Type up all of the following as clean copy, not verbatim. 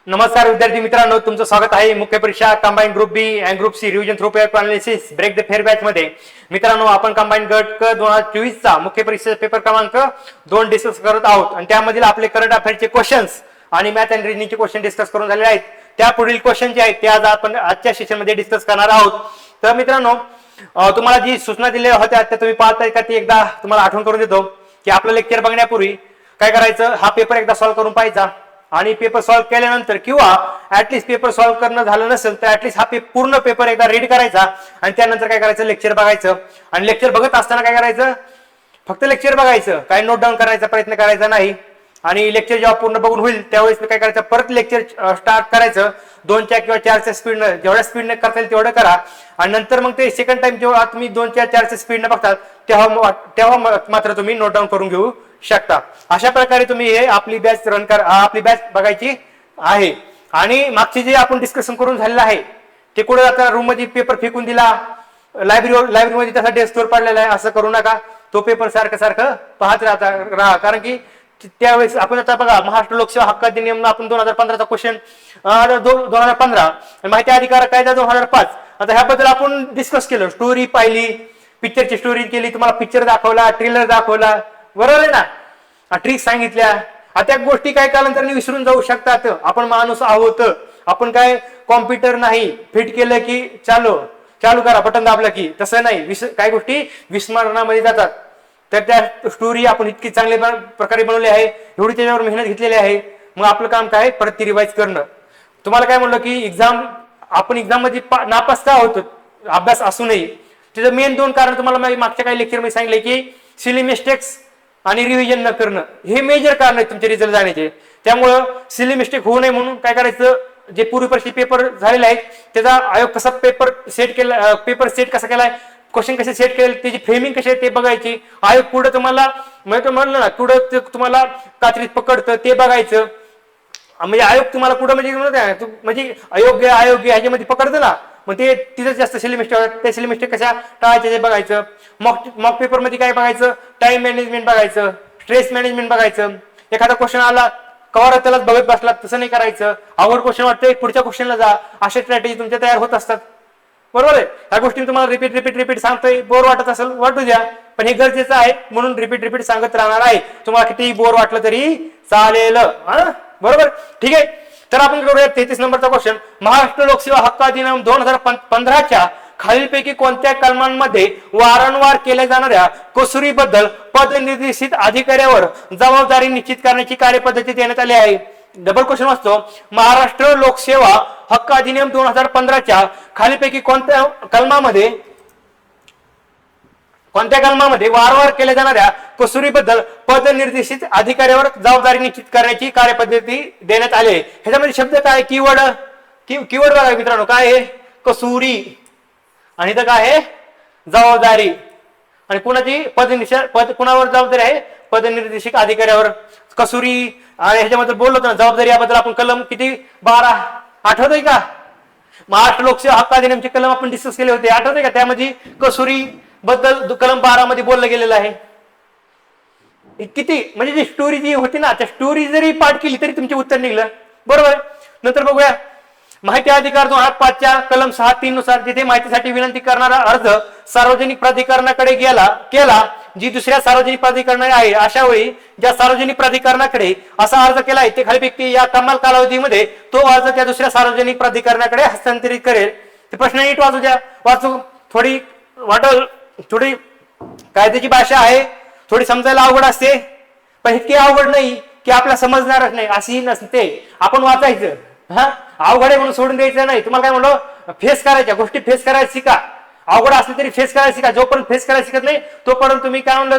नमस्कार विद्यार्थी मित्रांनो, तुमचं स्वागत आहे मुख्य परीक्षा combine group B and group C revision through paper analysis break the fear batch मध्ये. मित्रांनो, आपण कंबाईन गट क 2024 चा मुख्य परीक्षेचा पेपर क्रमांक 2 डिस्कस करत आहोत आणि त्यामधील आपले करंट अफेअरचे क्वेश्चन्स आणि मॅथ अँड रिजनिंगचे क्वेश्चन डिस्कस करून झालेले आहेत. त्या पुढील क्वेश्चन जे आहेत ते आज आपण आजच्या सेशन मध्ये डिस्कस करणार आहोत. तर मित्रांनो, तुम्हाला जी सूचना दिलेल्या होत्या त्या तुम्ही पाहताय का, ती एकदा तुम्हाला आठवण करून देतो की आपलं लेक्चर बघण्यापूर्वी काय करायचं, हा पेपर एकदा सॉल्व्ह करून पाहायचा आणि पेपर सॉल्व्ह केल्यानंतर किंवा ऍटलीस्ट पेपर सॉल्व्ह करणं झालं नसेल तर ऍटलीस्ट हा पूर्ण पेपर एकदा रीड करायचा आणि त्यानंतर काय करायचं, लेक्चर बघायचं. आणि लेक्चर बघत असताना काय करायचं, फक्त लेक्चर बघायचं, काय नोट डाऊन करायचा प्रयत्न करायचा नाही. आणि लेक्चर जेव्हा पूर्ण बघून होईल त्यावेळेस काय करायचं, परत लेक्चर स्टार्ट करायचं 2च्या किंवा 4च्या स्पीडनं, जेवढ्या स्पीडने करता येईल तेवढं करा. आणि नंतर मग ते सेकंड टाइम जेव्हा तुम्ही 2च्या 4च्या स्पीडनं बघतात तेव्हा मात्र तुम्ही नोट डाऊन करून घेऊ शकता. अशा प्रकारे तुम्ही हे आपली बॅच रन कर, आपली बॅच बघायची आहे. आणि मागची जे आपण डिस्कशन करून झालेलं आहे ते कुठे आता रूम मध्ये पेपर फेकून दिला, लायब्ररीमध्ये त्याचा डेस्कवर पडलेला आहे असं करू नका. तो पेपर सारखं पाहत राहा, कारण की त्यावेळेस आपण आता बघा, महाराष्ट्र लोकसेवा हक्क अधिनियम आपण 2015चा क्वेश्चन 2015 माहिती अधिकार कायदा 2005, आता ह्याबद्दल आपण डिस्कस केलं, स्टोरी पाहिली, पिक्चरची स्टोरी केली, तुम्हाला पिक्चर दाखवला, ट्रेलर दाखवला, बरोबर आहे ना, ट्रिक सांगितल्या. त्या गोष्टी काय कालांतराने विसरून जाऊ शकतात. आपण माणूस आहोत, आपण काय कॉम्प्युटर नाही, फिट केलं की चालू करा, बटन दाबलं की, तसं नाही, काही गोष्टी विस्मरणामध्ये जातात. तर त्या स्टोरी आपण इतकी चांगल्या प्रकारे बनवली आहे, एवढी त्याच्यावर मेहनत घेतलेली आहे, मग आपलं काम काय, परत ती रिवाइज करणं. तुम्हाला काय म्हणलं की आपण एक्झाम मध्ये नापास का होतो, अभ्यास असू नये, त्याचं मेन 2 कारण तुम्हाला मागच्या काही लेक्चर मध्ये सांगितले की सिली मिस्टेक्स आणि रिव्हिजन न करणं, हे मेजर कारण आहेत तुमचे रिझल्ट जाण्याचे. त्यामुळं सिली मिस्टेक होऊ नये म्हणून काय करायचं, जे पूर्वी परीक्षेचे पेपर झालेले आहेत त्याचा आयोग कसा पेपर सेट कसा केलाय, क्वेश्चन कसे सेट केले, त्याची फ्रेमिंग कशी आहे ते बघायची. आयोग पुढे तुम्हाला म्हणलं ना, पुढे तुम्हाला कात्रीत पकडतं ते बघायचं. म्हणजे आयोग तुम्हाला पुढे म्हणजे अयोग्य ह्याच्यामध्ये पकडतं ना, मग ते तिथं जास्त सिली मिस्टेक होतात, त्या सिली मिस्टेक कशा टाळायचे ते बघायचं. मॉक पेपर मध्ये काय बघायचं, टाइम मॅनेजमेंट बघायचं, स्ट्रेस मॅनेजमेंट बघायचं. एखादा क्वेश्चन आला कवर त्यालाच बघत बसला, तसं नाही करायचं. अवघड क्वेश्चन वाटतंय पुढच्या क्वेश्चनला जा, अशा स्ट्रॅटेजी तुमच्या तयार होत असतात, बरोबर आहे. ह्या गोष्टी तुम्हाला रिपीट सांगतोय, बोर वाटत असेल वाटू द्या, पण हे गरजेचं आहे म्हणून रिपीट सांगत राहणार आहे. तुम्हाला किती बोर वाटलं तरी चालेल, बरोबर, ठीक आहे. तर आपण करूया 33 नंबरचा क्वेश्चन. महाराष्ट्र लोकसेवा हक्क अधिनियम 2015च्या खालीलपैकी कोणत्या कलमांमध्ये वारंवार केल्या जाणाऱ्या कसूरीबद्दल पदनिर्देशित अधिकाऱ्यावर जबाबदारी निश्चित करण्याची कार्यपद्धती देण्यात आली आहे. डबल क्वेश्चन वाचतो. महाराष्ट्र लोकसेवा हक्क अधिनियम 2015च्या खालीलपैकी कोणत्या कलमामध्ये वारंवार केल्या जाणाऱ्या कसूरीबद्दल पदनिर्देशित अधिकाऱ्यावर जबाबदारी निश्चित करण्याची कार्यपद्धती देण्यात आली आहे. ह्याच्यामध्ये शब्द काय, कीवर्ड बघा मित्रांनो, काय आहे, कसूरी, आणि इथं काय आहे, जबाबदारी. आणि कुणाची कुणावर जबाबदारी आहे, पदनिर्देशित अधिकाऱ्यावर. कसूरी आणि ह्याच्याबद्दल बोललो ना, जबाबदारी, याबद्दल आपण कलम किती 12 आठवतंय का, महाराष्ट्र लोकसेवा हक्क अधिनियमचे कलम आपण डिस्कस केले होते, आठवतंय का. त्यामध्ये कसूरी बद्दल कलम 12 मध्ये बोललं गेलेलं आहे. किती म्हणजे जी स्टोरी जी होती ना, त्या स्टोरी जरी पाठ केली तरी तुमचे उत्तर निघलं, बरोबर. नंतर बघूया माहिती अधिकार 2005च्या कलम 6(3) नुसार जिथे माहितीसाठी विनंती करणारा अर्ज सार्वजनिक प्राधिकरणाकडे केला, जी दुसऱ्या सार्वजनिक प्राधिकरणाने आहे, अशा वेळी ज्या सार्वजनिक प्राधिकरणाकडे असा अर्ज केलाय ते खालीलपैकी या कमाल कालावधीमध्ये तो अर्ज त्या दुसऱ्या सार्वजनिक प्राधिकरणाकडे हस्तांतरित करेल. ते प्रश्न नीट वाचू थोडी कायद्याची भाषा आहे, थोडी समजायला अवघड असते, पण इतकी अवघड नाही की आपल्याला समजणारच नाही अशी नसते. आपण वाचायचं, अवघड आहे म्हणून सोडून द्यायचं नाही. तुम्हाला काय म्हणलं, फेस करायच्या गोष्टी फेस करायला शिका. अवघड असले तरी फेस करायला शिका. जोपर्यंत फेस करायला शिकत नाही तोपर्यंत तुम्ही काय म्हणलं,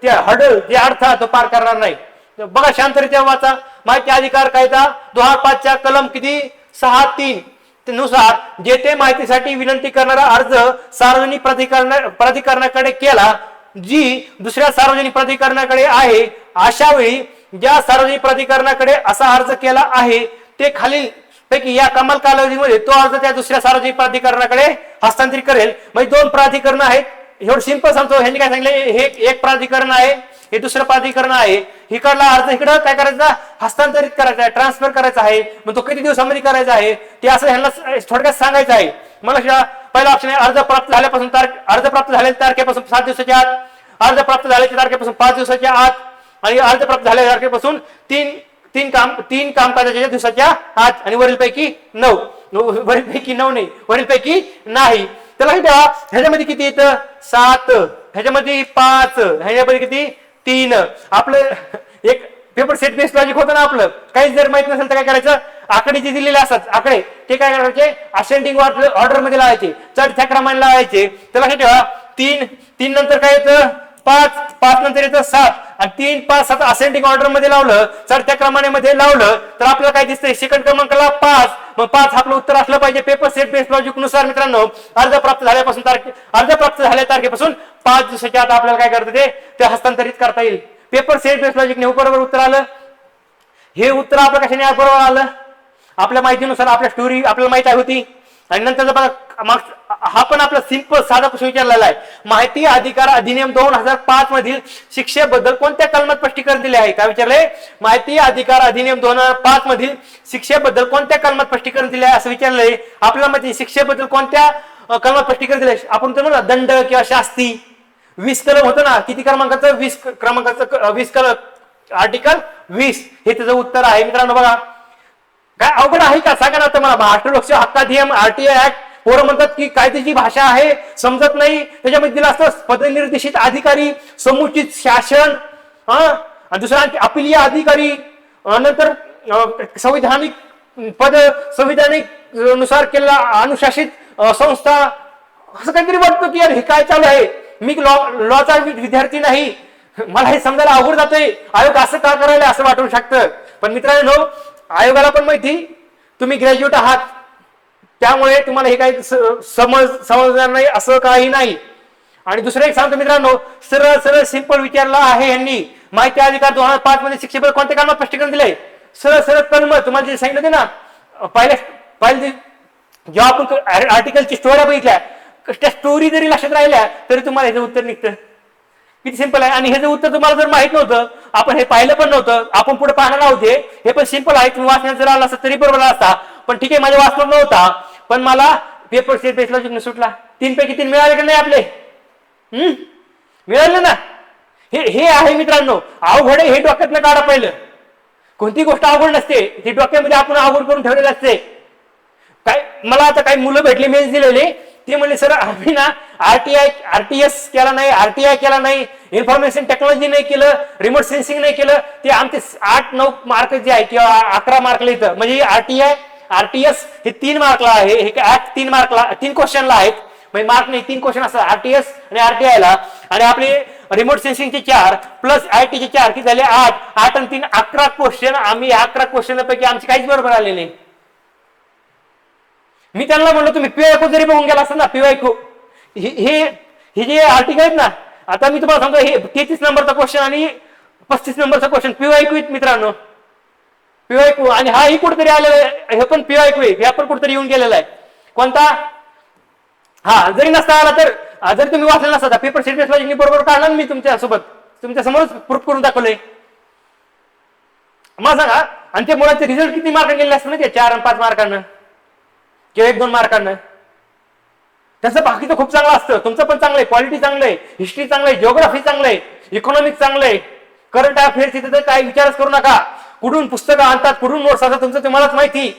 ते हडल जे अडथळा तो पार करणार नाही. बघा, शांतरित्या वाचा. माहिती अधिकार कायदा 2005च्या कलम किती 6(3) नुसार जेथे माहितीसाठी विनंती करणारा अर्ज सार्वजनिक प्राधिकरणाकडे केला, जी दुसऱ्या सार्वजनिक प्राधिकरणाकडे आहे, अशा वेळी ज्या सार्वजनिक प्राधिकरणाकडे असा अर्ज केला आहे ते खालील पैकी या कमाल कालावधीमध्ये तो अर्ज त्या दुसऱ्या सार्वजनिक प्राधिकरणाकडे हस्तांतरित करेल. म्हणजे 2 प्राधिकरण आहेत, एवढं सिंपल सांगतो. ह्यांनी काय सांगितलं, हे एक प्राधिकरण आहे, हे दुसरं प्राधिकरण आहे. इकडला अर्ज इकडं काय करायचा, हस्तांतरित करायचा आहे, ट्रान्सफर करायचा आहे. मग तो किती दिवसामध्ये करायचा आहे ते असं ह्यांना थोडक्यात सांगायचं आहे. मला पहिला ऑप्शन आहे अर्ज प्राप्त झाल्यापासून अर्ज प्राप्त झालेल्या तारखेपासून 7 दिवसाच्या आत, अर्ज प्राप्त झाल्याच्या तारखेपासून 5 दिवसाच्या आत आणि अर्ज प्राप्त झालेल्या तारखेपासून तीन कामकाजाच्या दिवसाच्या आत आणि वरीलपैकी 9 नाही, वरीलपैकी नाही. त्याला ठेवा ह्याच्यामध्ये किती येतं 7, ह्याच्यामध्ये 5, ह्याच्यामध्ये किती 3. आपलं एक पेपर सेट बेस्ड लॉजिक होतं ना आपलं. काहीच जर माहित नसेल तर काय करायचं, आकडे जे दिलेले असतात आकडे ते काय करायचे असेंडिंग ऑर्डर मध्ये लावायचे, चढत्या क्रमाने लावायचे. त्याला काय ठेवा 3 नंतर काय येतं 5 नंतर येतं 7 आणि 3, 5, 7 असेंडिंग ऑर्डर मध्ये लावलं, चढत्या क्रमाने लावलं तर आपल्याला काय दिसतंय सेकंड क्रमांकाला 5. मग 5 आपलं उत्तर असलं पाहिजे पेपर सेट बेस्ड लॉजिक नुसार. मित्रांनो अर्ज प्राप्त झाल्या तारखेपासून 5 दिवसाच्या आत आपल्याला काय करता ते हस्तांतरित करता येईल. पेपर सेट बेस्ड लॉजिक ने बरोबर उत्तर आलं. हे उत्तर आपल्या कशाने बरोबर आलं, आपल्या माहितीनुसार आपल्या स्टोरी आपल्याला माहिती होती. आणि नंतर बघा हा पण आपला सिंपल साधा प्रश्न विचारलेला आहे. माहिती अधिकार अधिनियम 2005 मधील शिक्षेबद्दल कोणत्या कलमात स्पष्टीकरण दिले आहे. काय विचारले, माहिती अधिकार अधिनियम 2005 मधील शिक्षेबद्दल कोणत्या कलमात स्पष्टीकरण दिले आहे असं विचारलंय. आपल्याला माहिती शिक्षेबद्दल कोणत्या कलमात स्पष्टीकरण दिले, आपण तर म्हणा दंड किंवा शास्ती. 20 कलम होतं ना, किती क्रमांकाचं 20 क्रमांकाचं 20 कलम आर्टिकल 20 हे त्याचं उत्तर आहे. मित्रांनो बघा काय अवघड आहे का सांगा ना मला. महाराष्ट्र लोकसेवा हक्क अधिनियम आरटीआय ऍक्ट, पोरं म्हणतात की कायद्याची भाषा आहे समजत नाही, त्याच्यामध्ये दिलं असतं पदनिर्देशित अधिकारी, समुचित शासन, दुसरा अपीलीय अधिकारी, नंतर संविधानिक नुसार केलेला अनुशासित संस्था. असं काहीतरी वाटतं की यार हे काय चालू आहे. मी लॉचा विद्यार्थी नाही, मला हे समजायला अवघड जातोय. आयोग असं का करायला असं वाटू शकतं. पण मित्रांनो आयोगाला पण माहिती तुम्ही ग्रॅज्युएट आहात, त्यामुळे तुम्हाला हे काही समजणार नाही असं काही नाही. आणि दुसरं एक सांगतो मित्रांनो, सरळ सिंपल विचारला आहे यांनी. माहिती अधिकार 2005 मध्ये शिक्षेबद्दल कोणत्या कलमात स्पष्टीकरण दिलंय. सरळ कलम तुम्हाला जे सांगितलं ना पहिले जेव्हा आपण आर्टिकलची स्टोऱ्या बघितल्या, त्या स्टोरी जरी लक्षात राहिल्या तरी तुम्हाला ह्याचं उत्तर निघतं. किती सिंपल आहे. आणि ह्याचं उत्तर तुम्हाला जर माहित नव्हतं, आपण हे पाहिलं पण नव्हतं, आपण पुढे पाहणार होते, हे पण सिंपल आहे. तुम्ही वाचण्यात जर आला असता तरी बरोबर असता. पण ठीक आहे माझ्या वाचनात नव्हता, पण मला पेपर सेट बेस्ड लॉजिक सुटला. 3 पैकी 3 मिळाले की नाही आपले, मिळाले ना. हे आहे मित्रांनो अवघड आहे, हे डोक्यातनं काढा पहिलं. कोणती गोष्ट अवघड नसते, ती डोक्यामध्ये आपण अवघड करून ठेवलेलं असते. काय मला आता काही मुलं भेटले मेल्स दिलेले, ते म्हणले सर आम्ही ना आरटीएस केला नाही, आरटीआय केला नाही, इन्फॉर्मेशन टेक्नॉलॉजी नाही केलं, रिमोट सेन्सिंग नाही केलं. ते आमचे 8-9 मार्क जे आहे किंवा 11 मार्कला येतं. म्हणजे आरटीएस हे 3 मार्कला आहे, हे 3 मार्कला 3 क्वेश्चनला आहेत. म्हणजे मार्क नाही 3 क्वेश्चन असतात आरटीएस आणि आरटीआय ला. आणि आपले रिमोट सेन्सिंगचे 4 प्लस आयटीचे 4 किती झाले 8 आणि 3 11 क्वेश्चन. आम्ही 11 क्वेश्चन पैकी आमचे काहीच बरोबर आले नाही. मी त्यांना म्हणलो तुम्ही पीवायक्यू जरी बघून गेला असता ना, पीवायक्यू हे जे आर्टिकल आहेत ना, आता मी तुम्हाला सांगतो हे 33 नंबरचा क्वेश्चन आणि 35 नंबरचा क्वेश्चन पीवायक्यू आहेत मित्रांनो, पीवायक्यू. आणि हाही कुठेतरी आलेला आहे, हे पण पीवायक्यू आहे, हे पण कुठेतरी येऊन गेलेला आहे. कोणता जरी नसता आला तर जरी तुम्ही वाचलेला नसता पेपर सेट बेस्ड लॉजिक बरोबर काढला मी तुमच्या समोरच प्रूफ करून दाखवलंय. मला सांगा आणि ते मुलांचे रिझल्ट किती मार्क गेले असते ना, 4 आणि 5 मार्कांना किंवा 1-2 मार्कांना. त्याचं बाकीचं खूप चांगलं असतं, तुमचं पण चांगलं आहे, क्वालिटी चांगलं आहे, हिस्ट्री चांगलं आहे, जिओग्राफी चांगलं आहे, इकॉनॉमिक्स चांगलं आहे, करंट अफेअर्स तिथे तर काही विचारच करू नका. कुठून पुस्तकं आणतात, कुठून नोट्स असतात तुमचं तुम्हालाच माहिती.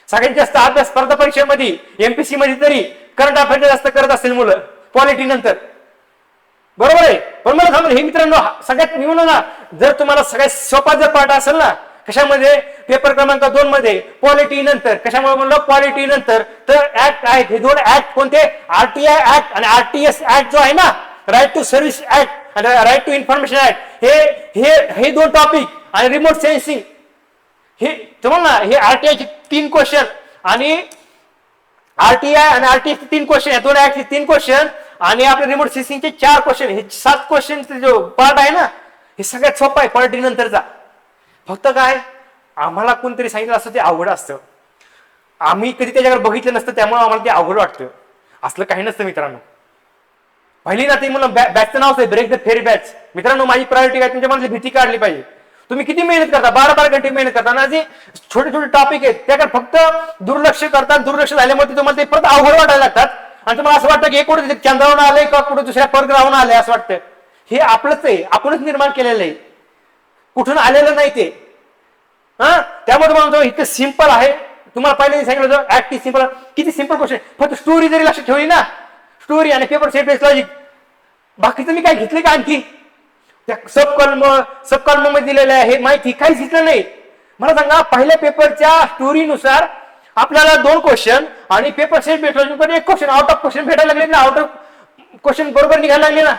सगळ्यात जास्त अभ्यास स्पर्धा परीक्षेमध्ये एमपीसी मध्ये तरी करंट अफेअर्स जास्त करत असतील मुलं पॉलिटी नंतर, बरोबर आहे. पण मला सांगू हे मित्रांनो सगळ्यात मी म्हणू ना, जर तुम्हाला सगळ्यात सोपा जर पाठ असेल ना कशामध्ये पेपर क्रमांक 2 मध्ये पॉलिटी नंतर, कशामुळे म्हणलं पॉलिटी नंतर, तर ऍक्ट आहेत हे 2 ऍक्ट कोणते, आरटीआय ऍक्ट आणि आरटीएस ऍक्ट जो आहे ना, राईट टू सर्व्हिस ऍक्ट आणि राईट टू इन्फॉर्मेशन ऍक्ट, हे 2 टॉपिक आणि रिमोट सेन्सिंग हे तुम्हाला ना, हे आरटीआयचे 3 क्वेश्चन आणि आरटीआय आणि आरटीएस 3 क्वेश्चन, या 2 ऍक्टचे 3 क्वेश्चन आणि आपल्या रिमोट सेन्सिंगचे 4 क्वेश्चन, हे 7 क्वेश्चन जो पार्ट आहे ना, हे सगळ्यात सोपं आहे पॉलिटी नंतरचा. फक्त काय आम्हाला कोणतरी सांगितलं असतं ते अवघड असतं, आम्ही कधी त्याच्याकडे बघितलं नसतं त्यामुळे आम्हाला ते अवघड वाटतं. असलं काही नसतं मित्रांनो. पहिली ना ती मुलं बॅचचं नाव आहे ब्रेक द फेरी बॅच. मित्रांनो, माझी प्रायोरिटी काय, तुमच्या मनातली भीती काढली पाहिजे. तुम्ही किती मेहनत करता, 12-12 घंटे मेहनत करता ना, जे छोटे छोटे टॉपिक आहेत त्याकडे फक्त दुर्लक्ष करतात. दुर्लक्ष झाल्यामुळे तुम्हाला ते परत अवघड वाटायला लागतात आणि तुम्हाला असं वाटतं की कुठे चंद्रावरून आले का कुठे दुसऱ्या परग्रहावरून आले असं वाटतं. हे आपलंच आहे, आपणच निर्माण केलेलं आहे, कुठून आलेलं नाही ते. त्यामुळे म्हणतो इतकं सिंपल आहे. तुम्हाला पहिले सांगितलं होतं ऍक्टिव्ह सिंपल, किती सिंपल क्वेश्चन. फक्त स्टोरी जरी लक्षात ठेवली ना, स्टोरी आणि पेपर सेट बेस लॉजिक, बाकीचं मी काय घेतले का आणखी त्या सबकॉल्म मध्ये दिलेलं आहे हे माहिती काहीच घेतलं नाही. मला सांगा, पहिल्या पेपरच्या स्टोरीनुसार आपल्याला 2 क्वेश्चन आणि पेपर सेट बेस लॉजिक मध्ये 1 क्वेश्चन आउट ऑफ क्वेश्चन भेटायला लागले ना, आउट ऑफ क्वेश्चन बरोबर निघायला लागले ना.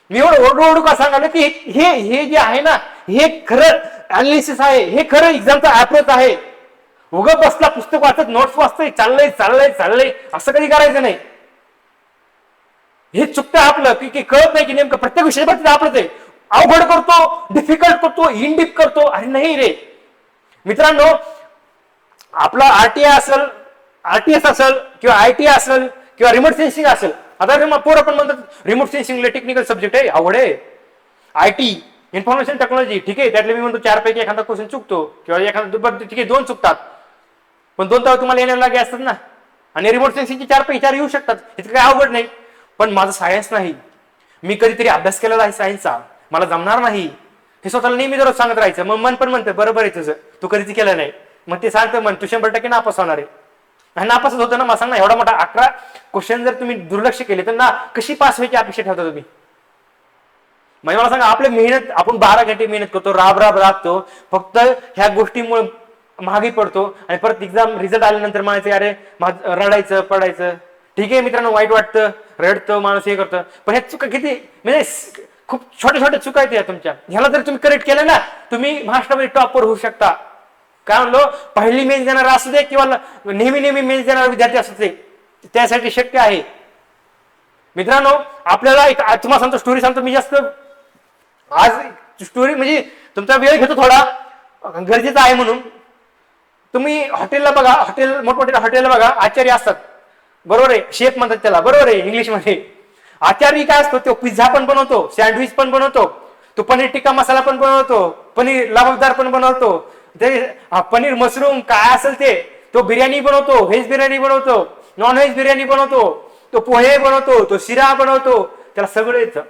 मी ओरडू का सांगायला की हे जे आहे ना, हे खरं अनालिसिस आहे, हे खरं एक्झामचा अप्रोच आहे. उगं बसला पुस्तक वाचत नोट्स वाचतोय चाललंय चाललंय चाललंय असं कधी करायचं नाही. हे चुकतं आपलं की कळत नाही की नेमकं प्रत्येक विषय बाबतीत आपलंच आहे. अवघड करतो, डिफिकल्ट करतो, इनडीप करतो. अरे नाही रे मित्रांनो, आपला आरटीएस असेल किंवा आयटी असेल किंवा रिमोट सेन्सिंग असेल. आता पोरं पण म्हणतात रिमोट सेन्सिंग टेक्निकल सब्जेक्ट आहे, आवड आहे. आयटी इन्फॉर्मेशन टेक्नॉलॉजी ठीक आहे, त्यातले मी म्हणतो 4 पैकी एखादा क्वेश्चन चुकतो किंवा एखादा ठीक आहे 2 चुकतात, पण 2 तर तुम्हाला येण्याला लागे असतात ना. आणि रिमोट सेन्सिंगचे 4 पैकी 4 येऊ शकतात, इतकं काही अवघड नाही. पण माझं सायन्स नाही, मी कधीतरी अभ्यास केलेला आहे सायन्सचा, मला जमणार नाही हे स्वतःला नेहमी दररोज सांगत राहायचं. मग मन पण म्हणतं बरोबर आहे तुझं, तू कधीच केलं नाही. मग ते सांगतं मन तू 100% नापास होणार आहे. आणि नापासच होतं ना. मला सांग ना, एवढा मोठा 11 क्वेश्चन जर तुम्ही दुर्लक्ष केले तर ना कशी पास व्हायची अपेक्षा ठेवता तुम्ही. म्हणजे मला सांगा, आपली मेहनत, आपण 12 घंटे मेहनत करतो, राब राबतो, फक्त ह्या गोष्टीमुळे महागी पडतो आणि परत एक्झाम रिझल्ट आल्यानंतर म्हणायचं अरे रडायचं पडायचं. ठीक आहे मित्रांनो, वाईट वाटतं, रडतं माणूस, हे करतं, पण ह्या चुका किती म्हणजे खूप छोट्या चुका आहेत तुमच्या. ह्याला जर तुम्ही करेक्ट केलं ना, तुम्ही महाराष्ट्रामध्ये टॉपवर होऊ शकता. काय म्हणलो, पहिली मेन्स देणारा असू दे किंवा नेहमी मेन्स देणारा विद्यार्थी असू दे, त्यासाठी शक्य आहे. मित्रांनो, आपल्याला एक तुम्हाला सांगतो, स्टोरी सांगतो मी. जास्त आज स्टोरी म्हणजे तुमचा वेळ घेतो थोडा, गरजेचं आहे म्हणून. तुम्ही हॉटेलला बघा, मोठमोठ्या हॉटेलला बघा, आचार्य असतात, बरोबर आहे, शेफ म्हणतात त्याला, बरोबर आहे इंग्लिशमध्ये. आचार्य काय असतो, तो पिझ्झा पण बनवतो, सँडविच पण बनवतो, तो पनीर टिक्का मसाला पण बनवतो, पनीर लबाबदार पण बनवतो, ते पनीर मशरूम काय असेल ते, तो बिर्याणी बनवतो, व्हेज बिर्याणी बनवतो, नॉन व्हेज बिर्याणी बनवतो, तो पोहे बनवतो, तो शिरा बनवतो, त्याला सगळं येतं.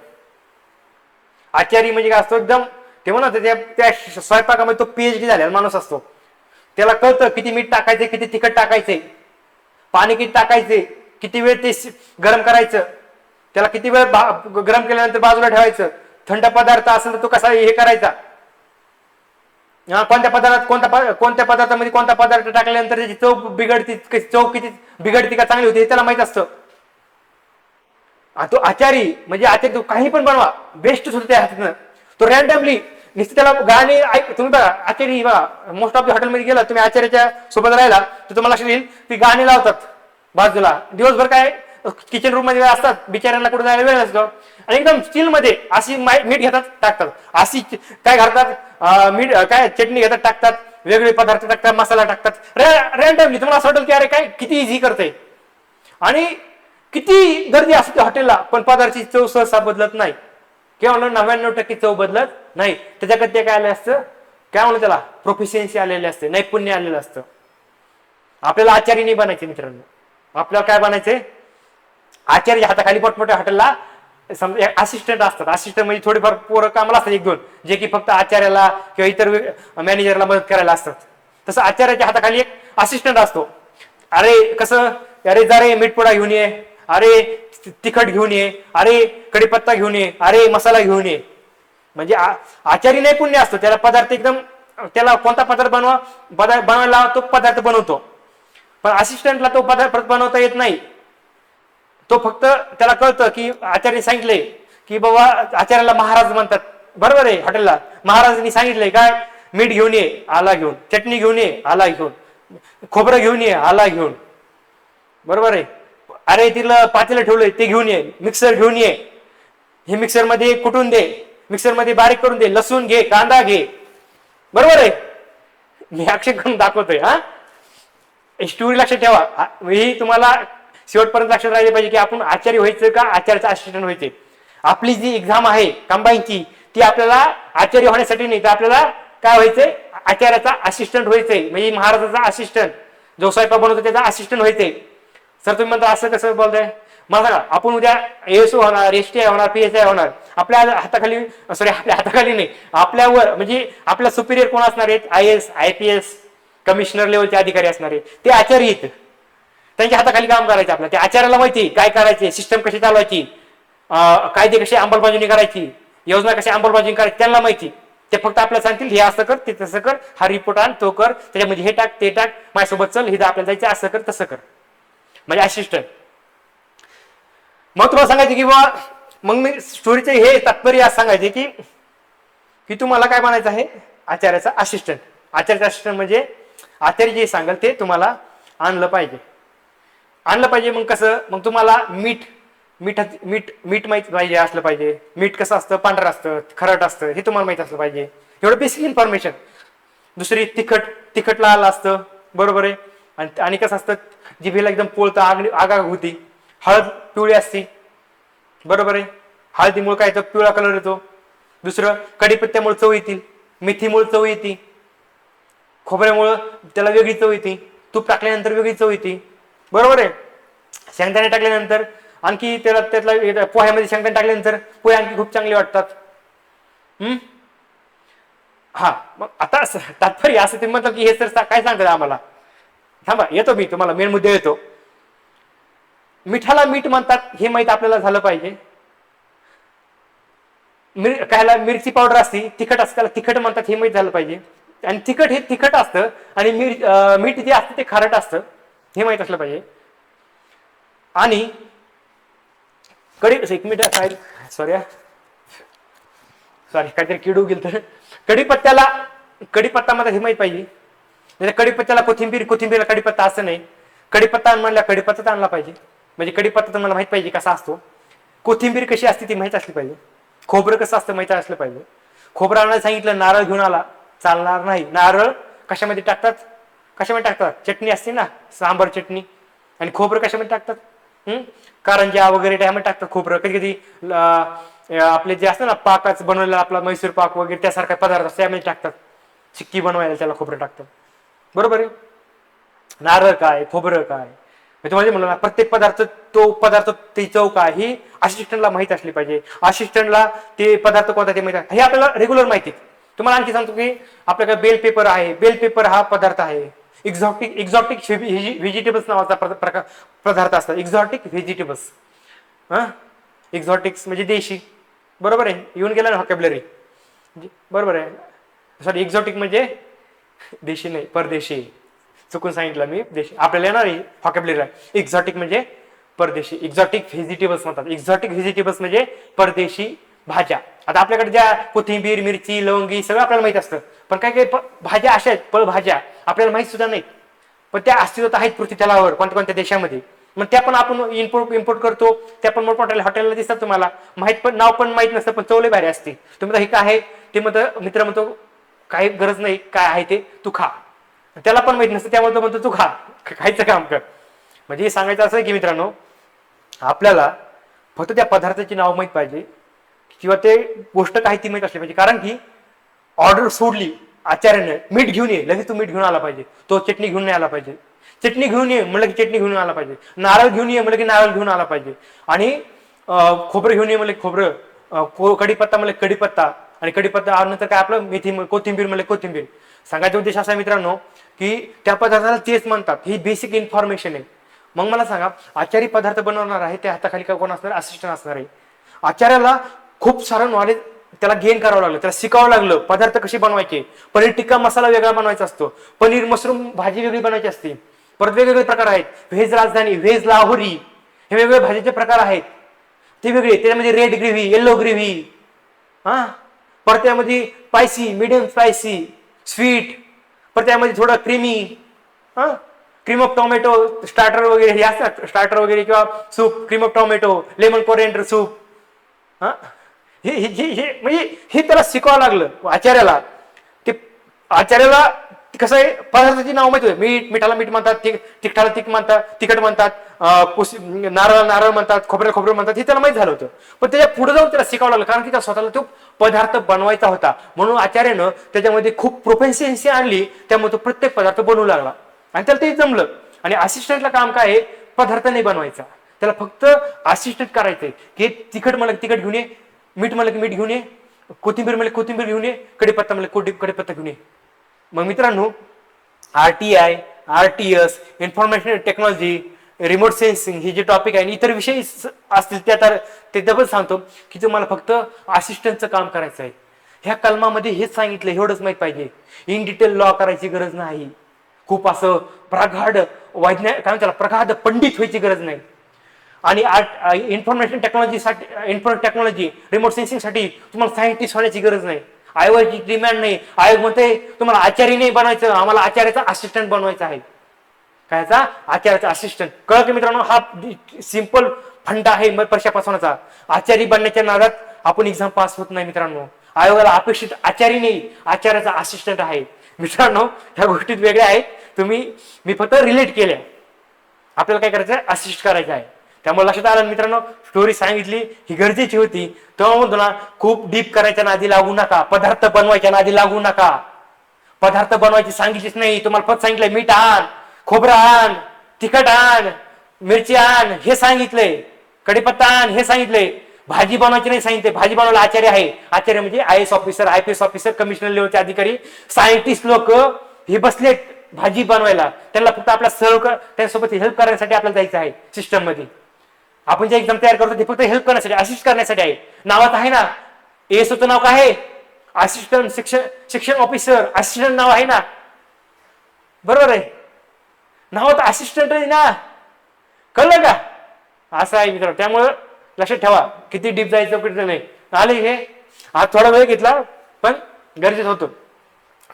आचारी म्हणजे काय असतो, एकदम ते म्हणत त्या स्वयंपाकामध्ये तो पीएचडी झालेला माणूस असतो. त्याला कळतं किती मीठ टाकायचे, किती तिखट टाकायचे, पाणी किती टाकायचे, किती वेळ ते गरम करायचं, त्याला किती वेळ गरम केल्यानंतर बाजूला ठेवायचं, थंड पदार्थ असेल तर तो कसा हे करायचा, कोणत्या पदार्थामध्ये कोणता पदार्थ टाकल्यानंतर त्याची चव बिघडती, चव किती बिघडती का चांगली होती हे त्याला माहित असतं. तो आचारी म्हणजे आचार्य, तो काही पण बनवा बेस्टच होतं त्या हातातनं. तो रॅन्डमली नुसतं त्याला गाणे तुम्ही बघा, आचार्य बघा, मोस्ट ऑफ द हॉटेलमध्ये गेला तुम्ही आचार्याच्या सोबत राहिला तर तुम्हाला लक्षात येईल ती गाणी लावतात बाजूला. दिवसभर काय किचन रूम मध्ये असतात, बिचाऱ्यांना कुठे जायला वेळ नसतो, आणि एकदम स्टील मध्ये अशी मीठ घेतात टाकतात, अशी काय घालतात मीठ काय चटणी घेतात टाकतात, वेगवेगळे पदार्थ टाकतात, मसाला टाकतात रॅन्डमली. तुम्हाला असं वाटेल की अरे काय किती इझी करते, आणि किती गर्दी असते हॉटेलला, पण पदार्थाची चव सहसा बदलत नाही. किंवा 99% चव बदलत नाही. त्याच्याकडे ते काय आलं असतं, काय म्हणलं त्याला, प्रोफिशियन्सी आलेले असते, नैपुण्य आलेलं असतं. आपल्याला आचार्य नाही बनायचे मित्रांनो, आपल्याला काय बनायचंय, आचार्य हाताखाली मोठमोठ्या हॉटेलला समजा असिस्टंट असतात. असिस्टंट म्हणजे थोडेफार पोरं कामाला असतात 1-2, जे की फक्त आचार्याला किंवा इतर मॅनेजरला मदत करायला असतात. तसं आचार्याच्या हाताखाली एक असिस्टंट असतो. अरे कसं, अरे जा रे मीठपुडा घेऊन ये, अरे तिखट घेऊन ये, अरे कढीपत्ता घेऊन ये, अरे मसाला घेऊन ये. म्हणजे आचारी नैपुण्य असतो, त्याला पदार्थ एकदम, त्याला कोणता पदार्थ बनवायला तो पदार्थ बनवतो. पण असिस्टंटला तो पदार्थ बनवता येत नाही. तो फक्त त्याला कळतं की आचार्य सांगितलंय की बाबा, आचार्याला महाराज म्हणतात, बरोबर आहे, हॉटेलला महाराजांनी सांगितलंय काय, मीठ घेऊन ये, आला घेऊन, चटणी घेऊन ये, आला घेऊन, खोबरं घेऊन ये, आला घेऊन, बरोबर आहे. अरे तिला पातेलं ठेवलंय ते घेऊन ये, मिक्सर घेऊन ये, हे मिक्सर मध्ये कुटून दे, मिक्सर मध्ये बारीक करून दे, लसूण घे, कांदा घे, बरोबर आहे. मी अक्षर करून दाखवतोय. स्टोरी लक्षात ठेवा, ही तुम्हाला शेवटपर्यंत लक्षात राहिले पाहिजे की आपण आचार्य व्हायचं का आचार्याचा असिस्टंट व्हायचे. आपली जी एक्झाम आहे कंबाईनची ती आपल्याला आचार्य होण्यासाठी नाही, तर आपल्याला काय व्हायचंय, आचार्याचा असिस्टंट व्हायचंय, म्हणजे महाराजाचा असिस्टंट, जो स्वयंपाक बनवतो त्याचा असिस्टंट व्हायचंय. सर तुम्ही म्हणता असं कसं बोलताय, मला सांगा आपण उद्या एसओ होणार, एसटीआय होणार, पीएसआय होणार, आपल्या हाताखाली, सॉरी आपल्या हाताखाली नाही, आपल्यावर म्हणजे आपल्या सुपिरियर कोण असणार आहेत, IAS IPS कमिशनर लेवलचे अधिकारी असणार आहेत, ते आचार्य आहेत. त्यांच्या हाताखाली काम करायचं आपलं. त्या आचार्याला माहिती काय करायचे, सिस्टम कशी चालवायची, कायदे कशी अंमलबजावणी करायची, योजना कशी अंमलबजावणी करायची, त्यांना माहिती. ते फक्त आपल्याला सांगतील हे असं कर, ते तसं कर, हा रिपोर्ट आण, तो कर, त्याच्यामध्ये हे टाक, ते टाक, माझ्यासोबत चल, हे आपल्याला जायचं, असं कर, तसं कर, म्हणजे असिस्टंट. मग तुम्हाला सांगायचे की बाबा, मग मी स्टोरीचे हे तात्पर्य असं सांगायचे की तुम्हाला काय म्हणायचं आहे, आचार्याचा असिस्टंट. आचार्याचा असिस्टंट म्हणजे आचार्य जे सांगाल ते तुम्हाला आणलं पाहिजे. मग कसं, मग तुम्हाला मीठ माहित पाहिजे असलं पाहिजे. मीठ कसं असतं, पांढरं असतं, खरट असतं, हे तुम्हाला माहित असलं पाहिजे. एवढं बेसिक इन्फॉर्मेशन. दुसरी तिखट लाल असतं, बरोबर आहे. आणि कसं असतं, जिभेला एकदम पोळतं, आग होती. हळद पिवळी असते, बरोबर आहे. हळदीमुळे काय येतं, पिवळा कलर येतो. दुसरं कढीपत्त्यामुळे चव येतील, मेथीमुळे चव येते, खोबऱ्यामुळं त्याला वेगळी चव येते, तूप टाकल्यानंतर वेगळी चव येते, बरोबर आहे. शेंगदाणे टाकल्यानंतर आणखी त्यातला पोह्यामध्ये शेंगदाणे टाकल्यानंतर पोहे आणखी खूप चांगले वाटतात. हा, मग आता तात्पर्य असं ते म्हणतात की हे सर काय सांगतात आम्हाला, थांबा येतो मी, तुम्हाला मेन मुद्दे येतो. मिठाला मीठ म्हणतात हे माहित आपल्याला झालं पाहिजे. कायला मिरची पावडर असते, तिखट असते, त्याला तिखट म्हणतात हे माहित झालं पाहिजे. आणि तिखट हे तिखट असतं आणि मीठ जे असतं ते खारट असतं हे माहित असलं पाहिजे. आणि एक मिनिट, सॉरी काहीतरी किडू गेल तर, कढीपत्ता मला हे माहित पाहिजे. कढीपत्त्याला कोथिंबीरला कढीपत्ता असं नाही. कढीपत्ता म्हणल्या कढीपत्ता आणला पाहिजे, म्हणजे कढीपत्ता तर मला माहित पाहिजे कसा असतो. कोथिंबीर कशी असते ती माहित असली पाहिजे. खोबरं कसं असतं माहित असलं पाहिजे. खोबरं आणायला सांगितलं, नारळ घेऊन आला, चालणार नाही. नारळ कशामध्ये टाकतात, चटणी असते ना, सांबर चटणी, आणि खोबरं कशामध्ये टाकतात, कारंजा वगैरे त्यामध्ये टाकतात खोबरं. कधी कधी आपले जे असतं ना पाकाच बनवलेला आपला मैसूर पाक वगैरे त्यासारखा पदार्थ असतो त्यामध्ये टाकतात. चिक्की बनवायला त्याला खोबरं टाकतात, बरोबर आहे. नारळ काय, खोबरं काय, तुम्हाला म्हणलं ना, प्रत्येक पदार्थ ती चव काय ही असिस्टंटला माहित असली पाहिजे. असिस्टंटला ते पदार्थ कोणता ते माहित आहे, हे आपल्याला रेग्युलर माहिती. तुम्हाला आणखी सांगतो की आपल्याकडे बेल पेपर आहे. बेल पेपर हा पदार्थ आहे. एक्झॉटिक व्हेजिटेबल्स नावाचा पदार्थ असतात. एक्झॉटिक व्हेजिटेबल्स, एक्झॉटिक्स म्हणजे देशी, बरोबर आहे. येऊन गेला ना व्हॉकॅब्युलरी, बरोबर आहे. सॉरी, एक्झॉटिक म्हणजे देशी नाही, परदेशी, चुकून सांगितलं मी. देशी आपल्याला येणार आहे व्हॉकॅब्युलरी. एक्झॉटिक म्हणजे परदेशी, एक्झॉटिक व्हेजिटेबल्स म्हणतात. एक्झॉटिक व्हेजिटेबल्स म्हणजे परदेशी भाज्या. आता आपल्याकडे ज्या कोथिंबीर, मिरची, लवंगी सगळं आपल्याला माहित असतं, पण काही भाज्या अशा आहेत, फळभाज्या आपल्याला माहित सुद्धा नाहीत, पण त्या अस्तित्वात आहेत पृथ्वी तलावर कोणत्या देशामध्ये. मग त्या पण आपण इम्पोर्ट करतो. त्या पण मोठमोठ्या हॉटेलला दिसतात तुम्हाला, नाव पण माहित नसतं, पण चवले भारी असते. तुम्ही हे काय आहे ते मित्र म्हणतो काही गरज नाही, काय आहे ते तू खा. त्याला पण माहित नसतं, त्यामुळे तो म्हणतो तू खा, खायचं काम कर. म्हणजे हे सांगायचं असं आहे की मित्रांनो, आपल्याला फक्त त्या पदार्थाची नाव माहित पाहिजे किंवा ते गोष्ट काही ती माहित असली पाहिजे. कारण की ऑर्डर सोडली आचार्याने, मीठ घेऊन ये, लगेच तू मीठ घेऊन आला पाहिजे. तो चटणी घेऊन नाही आला पाहिजे. चटणी घेऊन ये म्हणलं की चटणी घेऊन आला पाहिजे. नारळ घेऊन ये म्हणलं की नारळ घेऊन आला पाहिजे. आणि खोबरं घेऊन ये म्हणलं खोबरं, कढीपत्ता म्हणलं कढीपत्ता, आणि कढीपत्ता नंतर काय आपलं मेथी, कोथिंबीर म्हणलं कोथिंबीर. सांगायचा उद्देश असा मित्रांनो की त्या पदार्थाला तेच म्हणतात. ही बेसिक इन्फॉर्मेशन आहे. मग मला सांगा, आचारी पदार्थ बनवणार आहे त्या हाताखाली कोण असणार, असिस्टंट असणार आहे. आचार्याला खूप सारं नॉलेज त्याला गेन करावं लागलं, त्याला शिकावं लागलं पदार्थ कसे बनवायचे. पनीर टिक्का मसाला वेगळा बनवायचा असतो, पनीर मशरूम भाजी वेगळी बनवायची असते. परत वेगवेगळे प्रकार आहेत. व्हेज राजधानी, व्हेज लाहोरी, हे वेगवेगळे भाजीचे प्रकार आहेत, ते वेगळे. त्याच्यामध्ये रेड ग्रेव्ही, येल्लो ग्रेव्ही, परत त्यामध्ये स्पायसी, मिडियम स्पायसी, स्वीट, परत त्यामध्ये थोडं creamy, cream of tomato, starter वगैरे हे असतात, स्टार्टर वगैरे किंवा soup, cream of tomato, lemon coriander soup. हे म्हणजे हे त्याला शिकावं लागलं आचार्याला. ते आचार्याला कसं आहे, पदार्थाची नाव माहिती आहे, मीठ मिठाला मीठ म्हणतात, तिखटाला तिख म्हणतात, तिखट म्हणतात, नारळ नारळ म्हणतात, खोबरं म्हणतात, हे त्याला माहित झालं होतं. पण त्याच्या पुढे जाऊन त्याला शिकावं लागलं, कारण की त्या स्वतःला तो पदार्थ बनवायचा होता. म्हणून आचार्यानं त्याच्यामध्ये खूप प्रोफेन्सी आणली, त्यामुळे तो प्रत्येक पदार्थ बनवू लागला आणि त्याला ते जमलं. आणि असिस्टंटला काम काय आहे, पदार्थ नाही बनवायचा, त्याला फक्त असिस्टंट करायचंय की तिखट म्हणलं तिखट घेऊन ये, मीठ म्हणलं की मीठ घेऊन ये, कोथिंबीर म्हणलं कोथिंबीर घेऊन ये, कढीपत्ता म्हणलं कढीपत्ता घेऊन ये. मग मित्रांनो, RTI, RTS, information technology, remote sensing हे जे टॉपिक आहे, इतर विषय असतील ते डबल सांगतो की तुम्हाला फक्त असिस्टंटचं काम करायचं आहे. ह्या कलमामध्ये हेच सांगितलं, एवढंच माहित पाहिजे. इन डिटेल लॉ करायची गरज नाही, खूप असं प्रगाढ प्रगाढ पंडित व्हायची गरज नाही. आणि इन्फॉर्मेशन टेक्नॉलॉजी रिमोट सेन्सिंग साठी तुम्हाला सायंटिस्ट होण्याची गरज नाही, आयोगाची डिमांड नाही. आयोग म्हणते तुम्हाला आचार्य नाही बनायचं, आम्हाला आचार्याचा असिस्टंट बनवायचा आहे. कायचा? आचार्याचा असिस्टंट. कळलं की मित्रांनो, हा सिंपल फंडा आहे परीक्षा पास होण्याचा. आचार्य बनण्याच्या नादात आपण एक्झाम पास होत नाही मित्रांनो. आयोगाला अपेक्षित आचार्य नाही, आचार्याचा असिस्टंट आहे. मित्रांनो, ह्या गोष्टीत वेगळ्या आहेत, मी फक्त रिलेट केल्या. आपल्याला काय करायचं आहे, असिस्ट करायचं आहे. त्यामुळे लक्षात आलं मित्रांनो, स्टोरी सांगितली ही गरजेची होती. तेव्हा म्हणतो ना, खूप डीप करायच्या नादी लागू नका, पदार्थ बनवायच्या नादी लागू नका. पदार्थ बनवायची सांगितलीच नाही, तुम्हाला फक्त सांगितलंय मीठ आण, खोबरं आण, तिखट आण, मिरची आण हे सांगितलंय, कढीपत्ता आण हे सांगितलंय. भाजी बनवायची नाही सांगितले. भाजी बनवायला आचार्य आहे. आचार्य म्हणजे IAS officer, IPS officer, commissioner लेवलचे अधिकारी, सायंटिस्ट लोक हे बसलेत भाजी बनवायला. त्यांना फक्त आपल्या त्यासोबत हेल्प करण्यासाठी आपल्याला जायचं आहे सिस्टम मध्ये. आपण जे एक्झाम तयार करतो ते फक्त हेल्प करण्यासाठी, असिस्ट करण्यासाठी आहे. नावात आहे ना, ASOचं नाव काय आहे, असिस्टंट शिक्षण ऑफिसर, असिस्टंट नाव आहे ना, बरोबर आहे, नावात असिस्टंट आहे ना. कळलं का? असं आहे मित्रांनो. त्यामुळं लक्षात ठेवा, किती डीप जायचं कुठे नाही. आले हे आज थोडा वेळ घेतला पण गरजेचं होतं.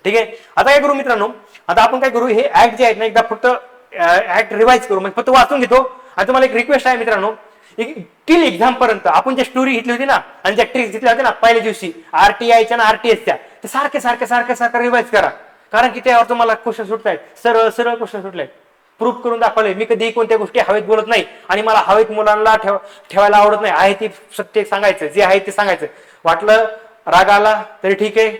ठीक आहे, आता काय करू मित्रांनो, आता आपण काय करू, हे ऍक्ट जे आहेत ना, एकदा फक्त ऍक्ट रिवाइज करू, म्हणजे फक्त वाचून घेतो. आणि तुम्हाला एक रिक्वेस्ट आहे मित्रांनो, टिल एक्झाम पर्यंत आपण ज्या स्टोरी घेतली होती ना आणि ज्या ट्रिक्स घेतल्या होत्या ना पहिल्या दिवशी RTIच्या आणि RTSच्या, ते सारखे रिवाइज करा. कारण की त्यावर तुम्हाला क्वेश्चन सुटतायत, सरळ क्वेश्चन सुटले, प्रूफ करून दाखवले. मी कधी कोणत्या गोष्टी हवेत बोलत नाही आणि मला हवेत मुलांना ठेवायला आवडत नाही. आहे ती सत्य सांगायचं, जे आहे ते सांगायचं. वाटलं राग आला तरी ठीक आहे,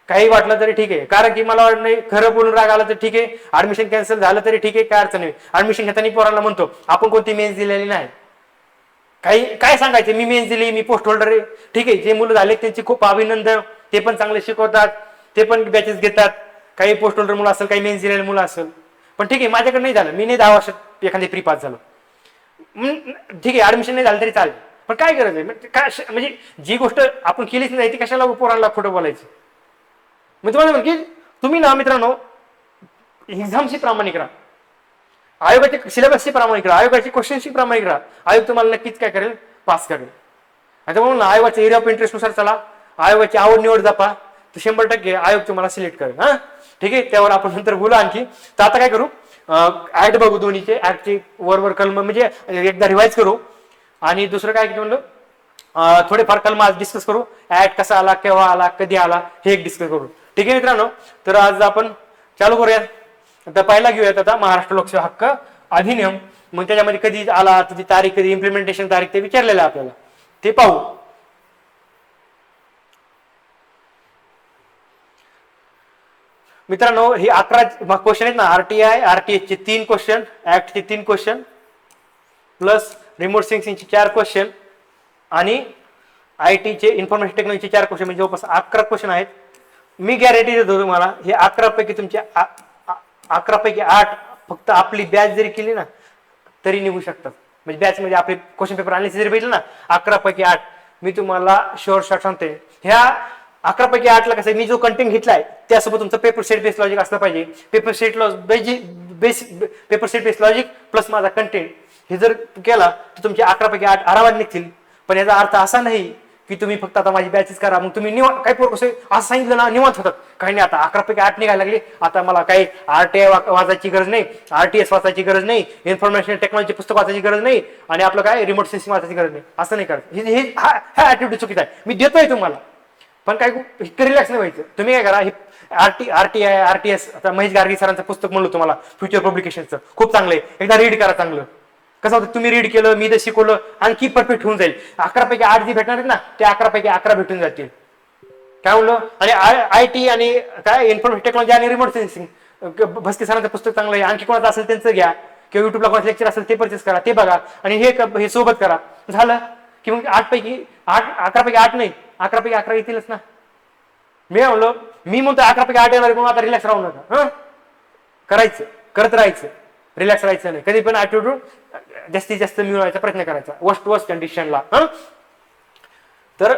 काही वाटलं तरी ठीक आहे, कारण की मला वाटत नाही खरं बोलून राग आला तर ठीक आहे, ऍडमिशन कॅन्सल झालं तरी ठीक आहे, काय अडचण नाही. ऍडमिशन घेताना पोरांना म्हणतो आपण कोणती मेन्स दिलेली नाही, काय सांगायचं, मी मेन्स दिली, मी पोस्ट होल्डर आहे, ठीक आहे. जे मुलं झाले त्यांचे खूप अभिनंदन, ते पण चांगले शिकवतात, ते पण बॅचेस घेतात. काही पोस्ट होल्डर मुलं असेल, काही मेन्स दिलेले मुलं असेल, पण ठीक आहे माझ्याकडे नाही झालं, मी नाही 10 वर्षात एखादी प्री पास झालो, ठीक आहे ऍडमिशन नाही झालं तरी चालेल. पण काय गरज आहे, काय म्हणजे जी गोष्ट आपण केलीच नाही ती कशाला पोरांना खोटं बोलायची. मी तुम्हाला म्हणतो की तुम्ही ना मित्रांनो एक्झामशी प्रामाणिक राहा, आयोगाच्या सिलेबसशी प्रामाणिक राहा, आयोगाच्या क्वेश्चनशी प्रामाणिक राहा. आयोग तुम्हाला नक्कीच काय करेल, पास करेल. आता म्हणून आयोगाच्या एरिया ऑफ इंटरेस्ट नुसार चला, आयोगाची आवड निवड जपा, तर 100% आयोग तुम्हाला सिलेक्ट करेल. हा ठीक आहे, त्यावर आपण नंतर बोलू आणखी. तर आता काय करू, ऍक्ट बघू, दोन्हीचे ऍक्टचे वर कलम म्हणजे एकदा रिवाइज करू. आणि दुसरं काय म्हणलं, थोडेफार कलम आज डिस्कस करू. ऍक्ट कसा आला, केव्हा आला, कधी आला, हे एक डिस्कस करू. ठीक आहे मित्रांनो, तर आज आपण चालू करूया. आता पहिला घेऊयात आता महाराष्ट्र लोकसेवा हक्क अधिनियम. मग त्याच्यामध्ये कधी आला, त्याची तारीख, कधी इम्प्लिमेंटेशन तारीख ते विचारलेलं आहे आपल्याला, ते पाहू. मित्रांनो हे 11 क्वेश्चन आहेत ना, RTI RTS चे 3 क्वेश्चन, ऍक्टचे 3 क्वेश्चन प्लस रिमोट सेन्सिंगचे 4 क्वेश्चन आणि IT चे इन्फॉर्मेशन टेक्नॉलॉजीचे 4 क्वेश्चन, म्हणजे जवळपास 11 क्वेश्चन आहेत. मी गॅरंटी देतो तुम्हाला, हे 11 पैकी तुमचे 11 पैकी 8 फक्त आपली बॅच जरी केली ना तरी निघू शकतात. म्हणजे बॅच मध्ये आपले क्वेश्चन पेपर अनालिसिस जरी बघितलं ना, 11 पैकी 8 मी तुम्हाला शुअर शॉट सांगते. ह्या 11 पैकी 8 ला कसं, मी जो कंटेंट घेतलाय त्यासोबत तुमचं पेपर सेट बेस लॉजिक असलं पाहिजे. Paper set base logic plus माझा कंटेंट हे जर केला तर तुमचे 11 पैकी 8 आरामात निघतील. पण याचा अर्थ असा नाही की तुम्ही फक्त आता माझी बॅचेस करा, मग तुम्ही निवांत, काही पोर कसं असं सांगितलं ना निवांत होतात, काही नाही. आता 11 पैकी 8 निघायला लागले, आता मला काही RTI वाचायची गरज नाही, RTS वाचायची गरज नाही, इन्फॉर्मेशन टेक्नॉलॉजी पुस्तक वाचायची गरज नाही, आणि आपलं काय रिमोट सेन्सिंग वाचायची गरज नाही, असं नाही करत. हा ऍटिट्यूड चुकीचा आहे. मी देतोय तुम्हाला, पण काय रिलॅक्स नाही व्हायचं. तुम्ही काय करा, हे आरटीएस आता महेश गार्गी सरांचं पुस्तक म्हणलं तुम्हाला फ्युचर पब्लिकेशनचं, खूप चांगलं आहे, एकदा रीड करा चांगलं. कसं होतं, तुम्ही रीड केलं, मी जर शिकवलं, आणखी परफेक्ट होऊन जाईल. 11 पैकी 8 जी भेटणार आहेत ना, ते 11 पैकी 11 भेटून जातील. काय म्हणलं, आणि IT आणि काय इन्फॉर्मेशन टेक्नॉलॉजी आणि रिमोट सेन्सिंग भस्के सरांचं पुस्तक चांगलं आहे. आणखी कोणाचं असेल त्यांचं घ्या, किंवा युट्यूबला कोणाचं लेक्चर असेल ते परचेस करा, ते बघा, आणि हे सोबत करा. झालं की मग 11 पैकी 8 नाही, 11 पैकी 11 येतीलच ना. मी म्हणतो 11 पैकी 8 येणार, म्हणून आता रिलॅक्स राहू नका. करायचं, करत राहायचं, रिलॅक्स राहायचं नाही. कधी पण ऍटिट्यूड जास्तीत जास्त मिळवायचा प्रयत्न करायचा वर्स्ट कंडिशनला. तर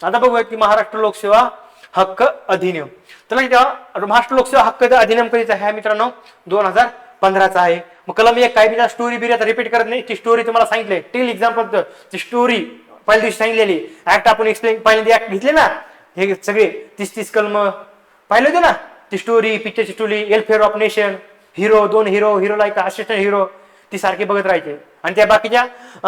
आता बघूया की महाराष्ट्र लोकसेवा हक्क अधिनियम. तर महाराष्ट्र लोकसेवा हक्क अधिनियम कधीचा आहे मित्रांनो, 2015चा आहे. मग कलम 1 काय, मी स्टोरी बिरी आता रिपीट करत नाही, ती स्टोरी तुम्हाला सांगितली टिल एक्झाम्पल, ती स्टोरी पहिल्या दिवशी सांगितलेली. ऍक्ट आपण एक्सप्लेन पहिल्यांदा ऍक्ट घेतले ना, हे सगळे 30 कलम पाहिले होते ना, ती स्टोरी, पिक्चरची story, welfare of nation, hero, 2 hero like assistant hero, ती सारखे बघत राहायचे. आणि त्या बाकीच्या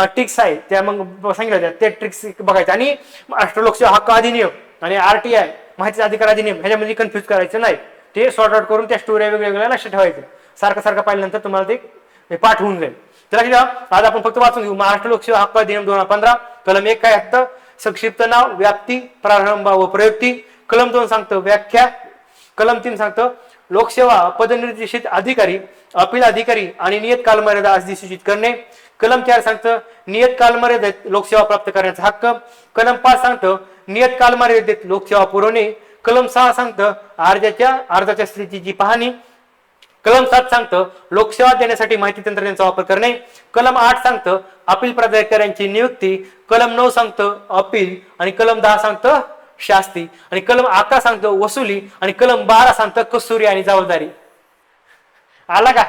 ट्रिक्स आहेत त्या मग सांगितलं होत्या, ते ट्रिक्स बघायचे. आणि महाराष्ट्र लोकसेवा हक्क अधिनियम आणि RTI माहिती अधिकार अधिनियम ह्याच्यामध्ये कन्फ्युज करायचं नाही, ते सॉर्ट आउट करून त्या स्टोऱ्या वेगवेगळ्या लक्षात ठेवायचं. सारखं पाहिल्यानंतर तुम्हाला ते पाठ होऊन जाईल. तर आज आपण फक्त वाचून घेऊ. महाराष्ट्र लोकसेवा हक्क अधिनियम 2015 कलम 1 काय असतं, संक्षिप्त नाव, व्याप्ती, प्रारंभ व प्रयुक्ती. कलम 2 सांगतं व्याख्या. कलम 3 सांगतं लोकसेवा पदनिर्देशित अधिकारी, अपील अधिकारी आणि नियत कालमर्यादा अधिसूचित करणे. कलम 4 सांगतं नियत कालमर्यादेत लोकसेवा प्राप्त करण्याचा हक्क. कलम 5 सांगतं नियत कालमर्यादेत लोकसेवा पुरवणे. कलम 6 सांगतं अर्जाच्या स्थितीची पाहणी. कलम 7 सांगतं लोकसेवा देण्यासाठी माहिती तंत्रज्ञानाचा वापर करणे. कलम 8 सांगतं अपील प्राधिकाऱ्यांची नियुक्ती. कलम 9 सांगतं अपील. आणि कलम 10 सांगतं शास्ती. आणि कलम 11 सांगतं वसुली. आणि कलम 12 सांगतं कसूरी आणि जबाबदारी. आला का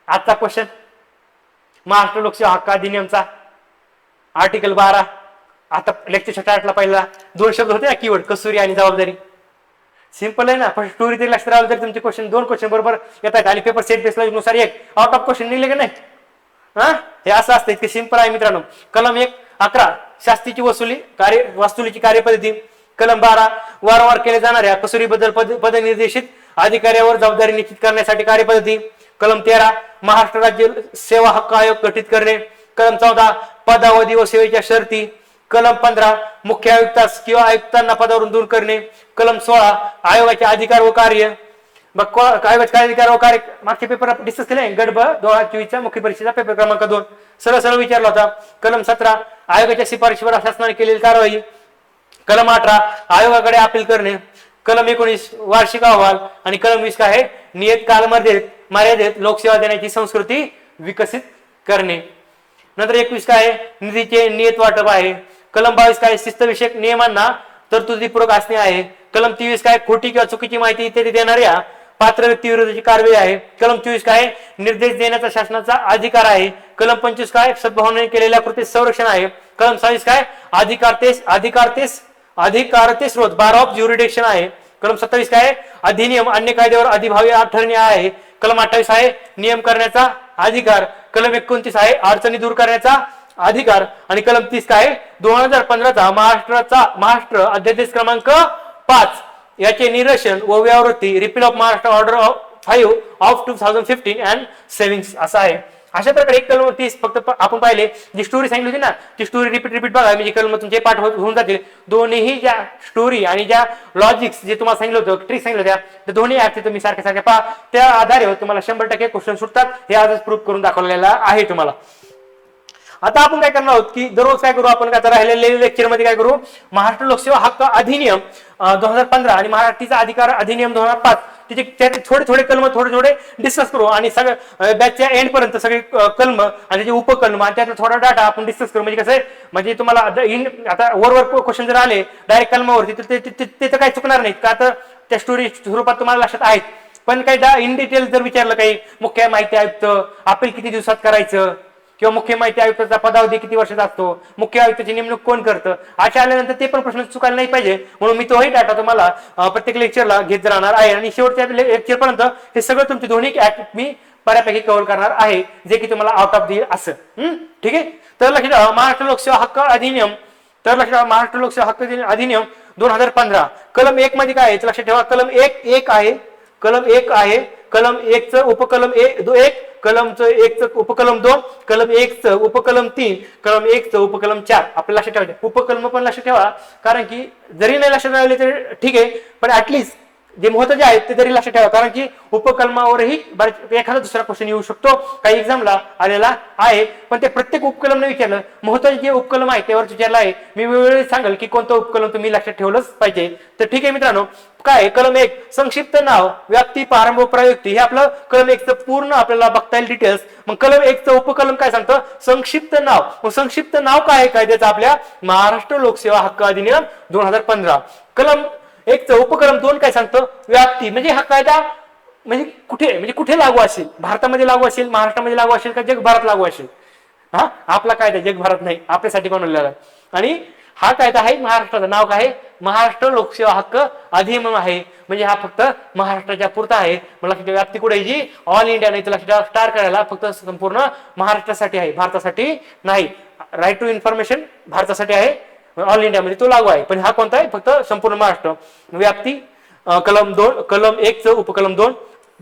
आजचा क्वेश्चन महाराष्ट्र लोकसेवा हक्क अधिनियमचा, आर्टिकल 12. आता लेक्चर स्टार्टला पहिला 2 शब्द होते ना कीवर्ड, कसूरी आणि जबाबदारी. सिंपल आहे ना, पण स्टोरी तरी लक्षात राहिलं तर तुमचे क्वेश्चन 2 क्वेश्चन बरोबर येतात. आणि पेपर सेट बेस नुसार 1 आउट ऑफ क्वेश्चन निघले का नाही. हे असं असतं, इतके सिंपल आहे मित्रांनो. कलम 11 शास्तीची वसुलीची कार्यपद्धती. कलम 12 वारंवार केले जाणाऱ्या कसुरीबद्दल पदनिर्देशित अधिकाऱ्यावर जबाबदारी निश्चित करण्यासाठी कार्यपद्धती. कलम 13 महाराष्ट्र राज्य सेवा हक्क आयोग गठीत करणे. कलम 14 पदावधी व सेवेच्या शर्ती. कलम 15 मुख्य आयुक्तास किंवा आयुक्तांना पदावरून दूर करणे. कलम 16 आयोगाचे अधिकार व कार्य. मग आयोगाचे अधिकार व कार्य मागचे पेपर डिस्कस केले, गट ब 2024चा मुख्य परीक्षेचा पेपर क्रमांक 2 सरळ विचारला होता. कलम 17 आयोगाच्या शिफारशीवर शासनाने केलेली कारवाई. कलम 18 आयोगाकडे अपील करणे. कलम 19 वार्षिक अहवाल. आणि कलम 20 काय आहे, नियत कालमर्यादेत लोकसेवा देण्याची संस्कृती विकसित करणे. नंतर 21 काय आहे, निधीचे नियत वाटप आहे. कलम 22 काय, शिस्तविषयक नियमांना तरतुदीपूर्वक असणे आहे. कलम 23 काय, खोटी किंवा चुकीची माहिती इत्यादी देणाऱ्या पात्र व्यक्ती विरोधाची कारवाई आहे. कलम 24 काय, निर्देश देण्याचा शासनाचा अधिकार आहे. कलम 25 काय, सद्भावनेने केलेल्या कृती संरक्षण आहे. कलम 26 काय, अधिकारते स्रोत बार ऑफ ज्युरिडिक्शन आहे. कलम 27 काय, अधिनियम अन्य कायद्यावर अधिभावी ठरणे आहे. कलम 28 आहे नियम करण्याचा अधिकार. कलम 29 आहे अडचणी दूर करण्याचा अधिकार. आणि कलम 30 काय, 2015चा महाराष्ट्र अध्यादेश क्रमांक 5 याचे निरसन व व्यावृत्ती, repeal of Maharashtra order 5 of 2015 and savings असा आहे. अशा प्रकारे एक कलम 30 फक्त आपण पाहिले, जी स्टोरी सांगितली होती ना ती स्टोरी रिपीट बघा, म्हणजे कलम तुमचे पाठ होऊन जातील. दोन्ही ज्या स्टोरी आणि ज्या लॉजिक्स जे तुम्हाला सांगितलं होतं, ट्रिक सांगितलं होत्या, ते दोन्ही ऍप तुम्ही सारखे पहा, त्या आधारे तुम्हाला 100% क्वेश्चन सुटतात. हे आजच प्रूव्ह करून दाखवलेलं आहे तुम्हाला. आता आपण काय करणार आहोत की दररोज काय करू, आपण आता राहिलेल्या लेक्चर मध्ये काय करू, महाराष्ट्र लोकसेवा हक्क अधिनियम 2015 आणि महाराष्ट्राचा अधिकार अधिनियम 2005 त्याचे थोडे कलम थोडे डिस्कस करू. आणि सगळं बॅचच्या एंड पर्यंत सगळे कलम आणि त्याचे उपकलम आणि त्यातला थोडा डाटा आपण डिस्कस करू. म्हणजे कसं आहे, म्हणजे तुम्हाला आता वर क्वेश्चन जर आले डायरेक्ट कलमावरती तर ते तर काही चुकणार नाहीत का, तर त्या स्टोरी स्वरूपात तुम्हाला लक्षात आहेत. पण काही इन डिटेल जर विचारलं, काही मुख्य माहिती आयुक्त अपील किती दिवसात करायचं, किंवा मुख्य माहिती आयुक्ताचा पदावधी किती वर्षाचा असतो, मुख्य आयुक्ताची नेमणूक कोण करतं, अशा आल्यानंतर ते पण प्रश्न चुकायला नाही पाहिजे. म्हणून मी तोही डाटा तुम्हाला प्रत्येक लेक्चरला घेत राहणार आहे. आणि शेवटच्या लेक्चर पर्यंत हे सगळं तुमचे दोन्ही ऍक्ट मी बऱ्यापैकी कव्हर करणार आहे, जे की तुम्हाला आउट ऑफ देईल असं. ठीक आहे. तर लक्षात ठेवा, महाराष्ट्र लोकसेवा हक्क अधिनियम तर लक्षात ठेवा महाराष्ट्र लोकसेवा हक्क अधिनियम 2015 कलम 1 मध्ये काय आहे लक्षात ठेवा कलम 1 आहे कलम 1 आहे कलम 1 च उपकलम 1 कलम 1 च उपकलम 2 कलम 1 च उपकलम 3 कलम 1 च उपकलम 4 आपल्याला लक्षात ठेवायचे उपकलम पण लक्षात ठेवा कारण की जरी नाही लक्षात राहिले तर ठीक आहे पण ऍटलीस्ट जे महत्त्वाचे आहेत ते तरी लक्षात ठेवा कारण की उपकलमावरही एखादा दुसरा क्वेश्चन येऊ शकतो काही एक्झामला आलेला आहे पण ते प्रत्येक उपकलम न विचारलं महत्त्वाचे जे उपकलम आहे त्यावर विचारलं आहे मी वेळोवेळी सांगेल की कोणतं उपकलम तुम्ही लक्षात ठेवलंच पाहिजे तर ठीक आहे मित्रांनो काय कलम 1 संक्षिप्त नाव व्याप्ती प्रारंभ प्रयुक्ती हे आपलं कलम 1 चं पूर्ण आपल्याला बघता येईल डिटेल्स मग कलम 1 चं उपकलम काय सांगतं संक्षिप्त नाव मग संक्षिप्त नाव काय आहे कायद्याचं आपल्या महाराष्ट्र लोकसेवा हक्क अधिनियम 2015 कलम 1 चं उपकलम 2 काय सांगतं व्याप्ती म्हणजे हा कायदा म्हणजे कुठे लागू असेल भारतामध्ये लागू असेल महाराष्ट्रामध्ये लागू असेल का जगभरात लागू असेल हा आपला कायदा जगभरात नाही आपल्यासाठी बनवलेला आणि हा कायदा आहे महाराष्ट्राचं नाव काय आहे महाराष्ट्र लोकसेवा हक्क अधिनियम आहे म्हणजे हा फक्त महाराष्ट्राच्या पुरता आहे मला व्याप्ती कुठे जी ऑल इंडिया नाही तर स्टार करायला फक्त संपूर्ण महाराष्ट्रासाठी आहे भारतासाठी नाही राईट टू इन्फॉर्मेशन भारतासाठी आहे ऑल इंडिया मध्ये तो लागू आहे पण हा कोणता आहे फक्त संपूर्ण महाराष्ट्र व्याप्ती कलम 1 च उपकलम 2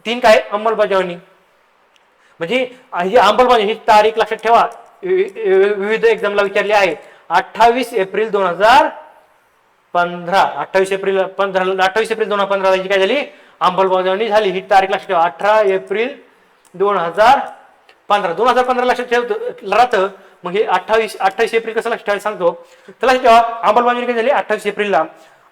3 काय अंमलबजावणी म्हणजे ही अंमलबजावणी ही तारीख लक्षात ठेवा विविध एक्झामला विचारली आहे 28 एप्रिल 2015 28 एप्रिल 2015 जी काय झाली अंमलबजावणी झाली ही तारीख लक्षात ठेवा 18 एप्रिल 2015 लक्षात ठेवतो राहतं मग हे 28 एप्रिल कसं लक्षात ठेवायचं सांगतो तर लक्षात ठेवा अंमलबजावणी काय झाली 28 एप्रिलला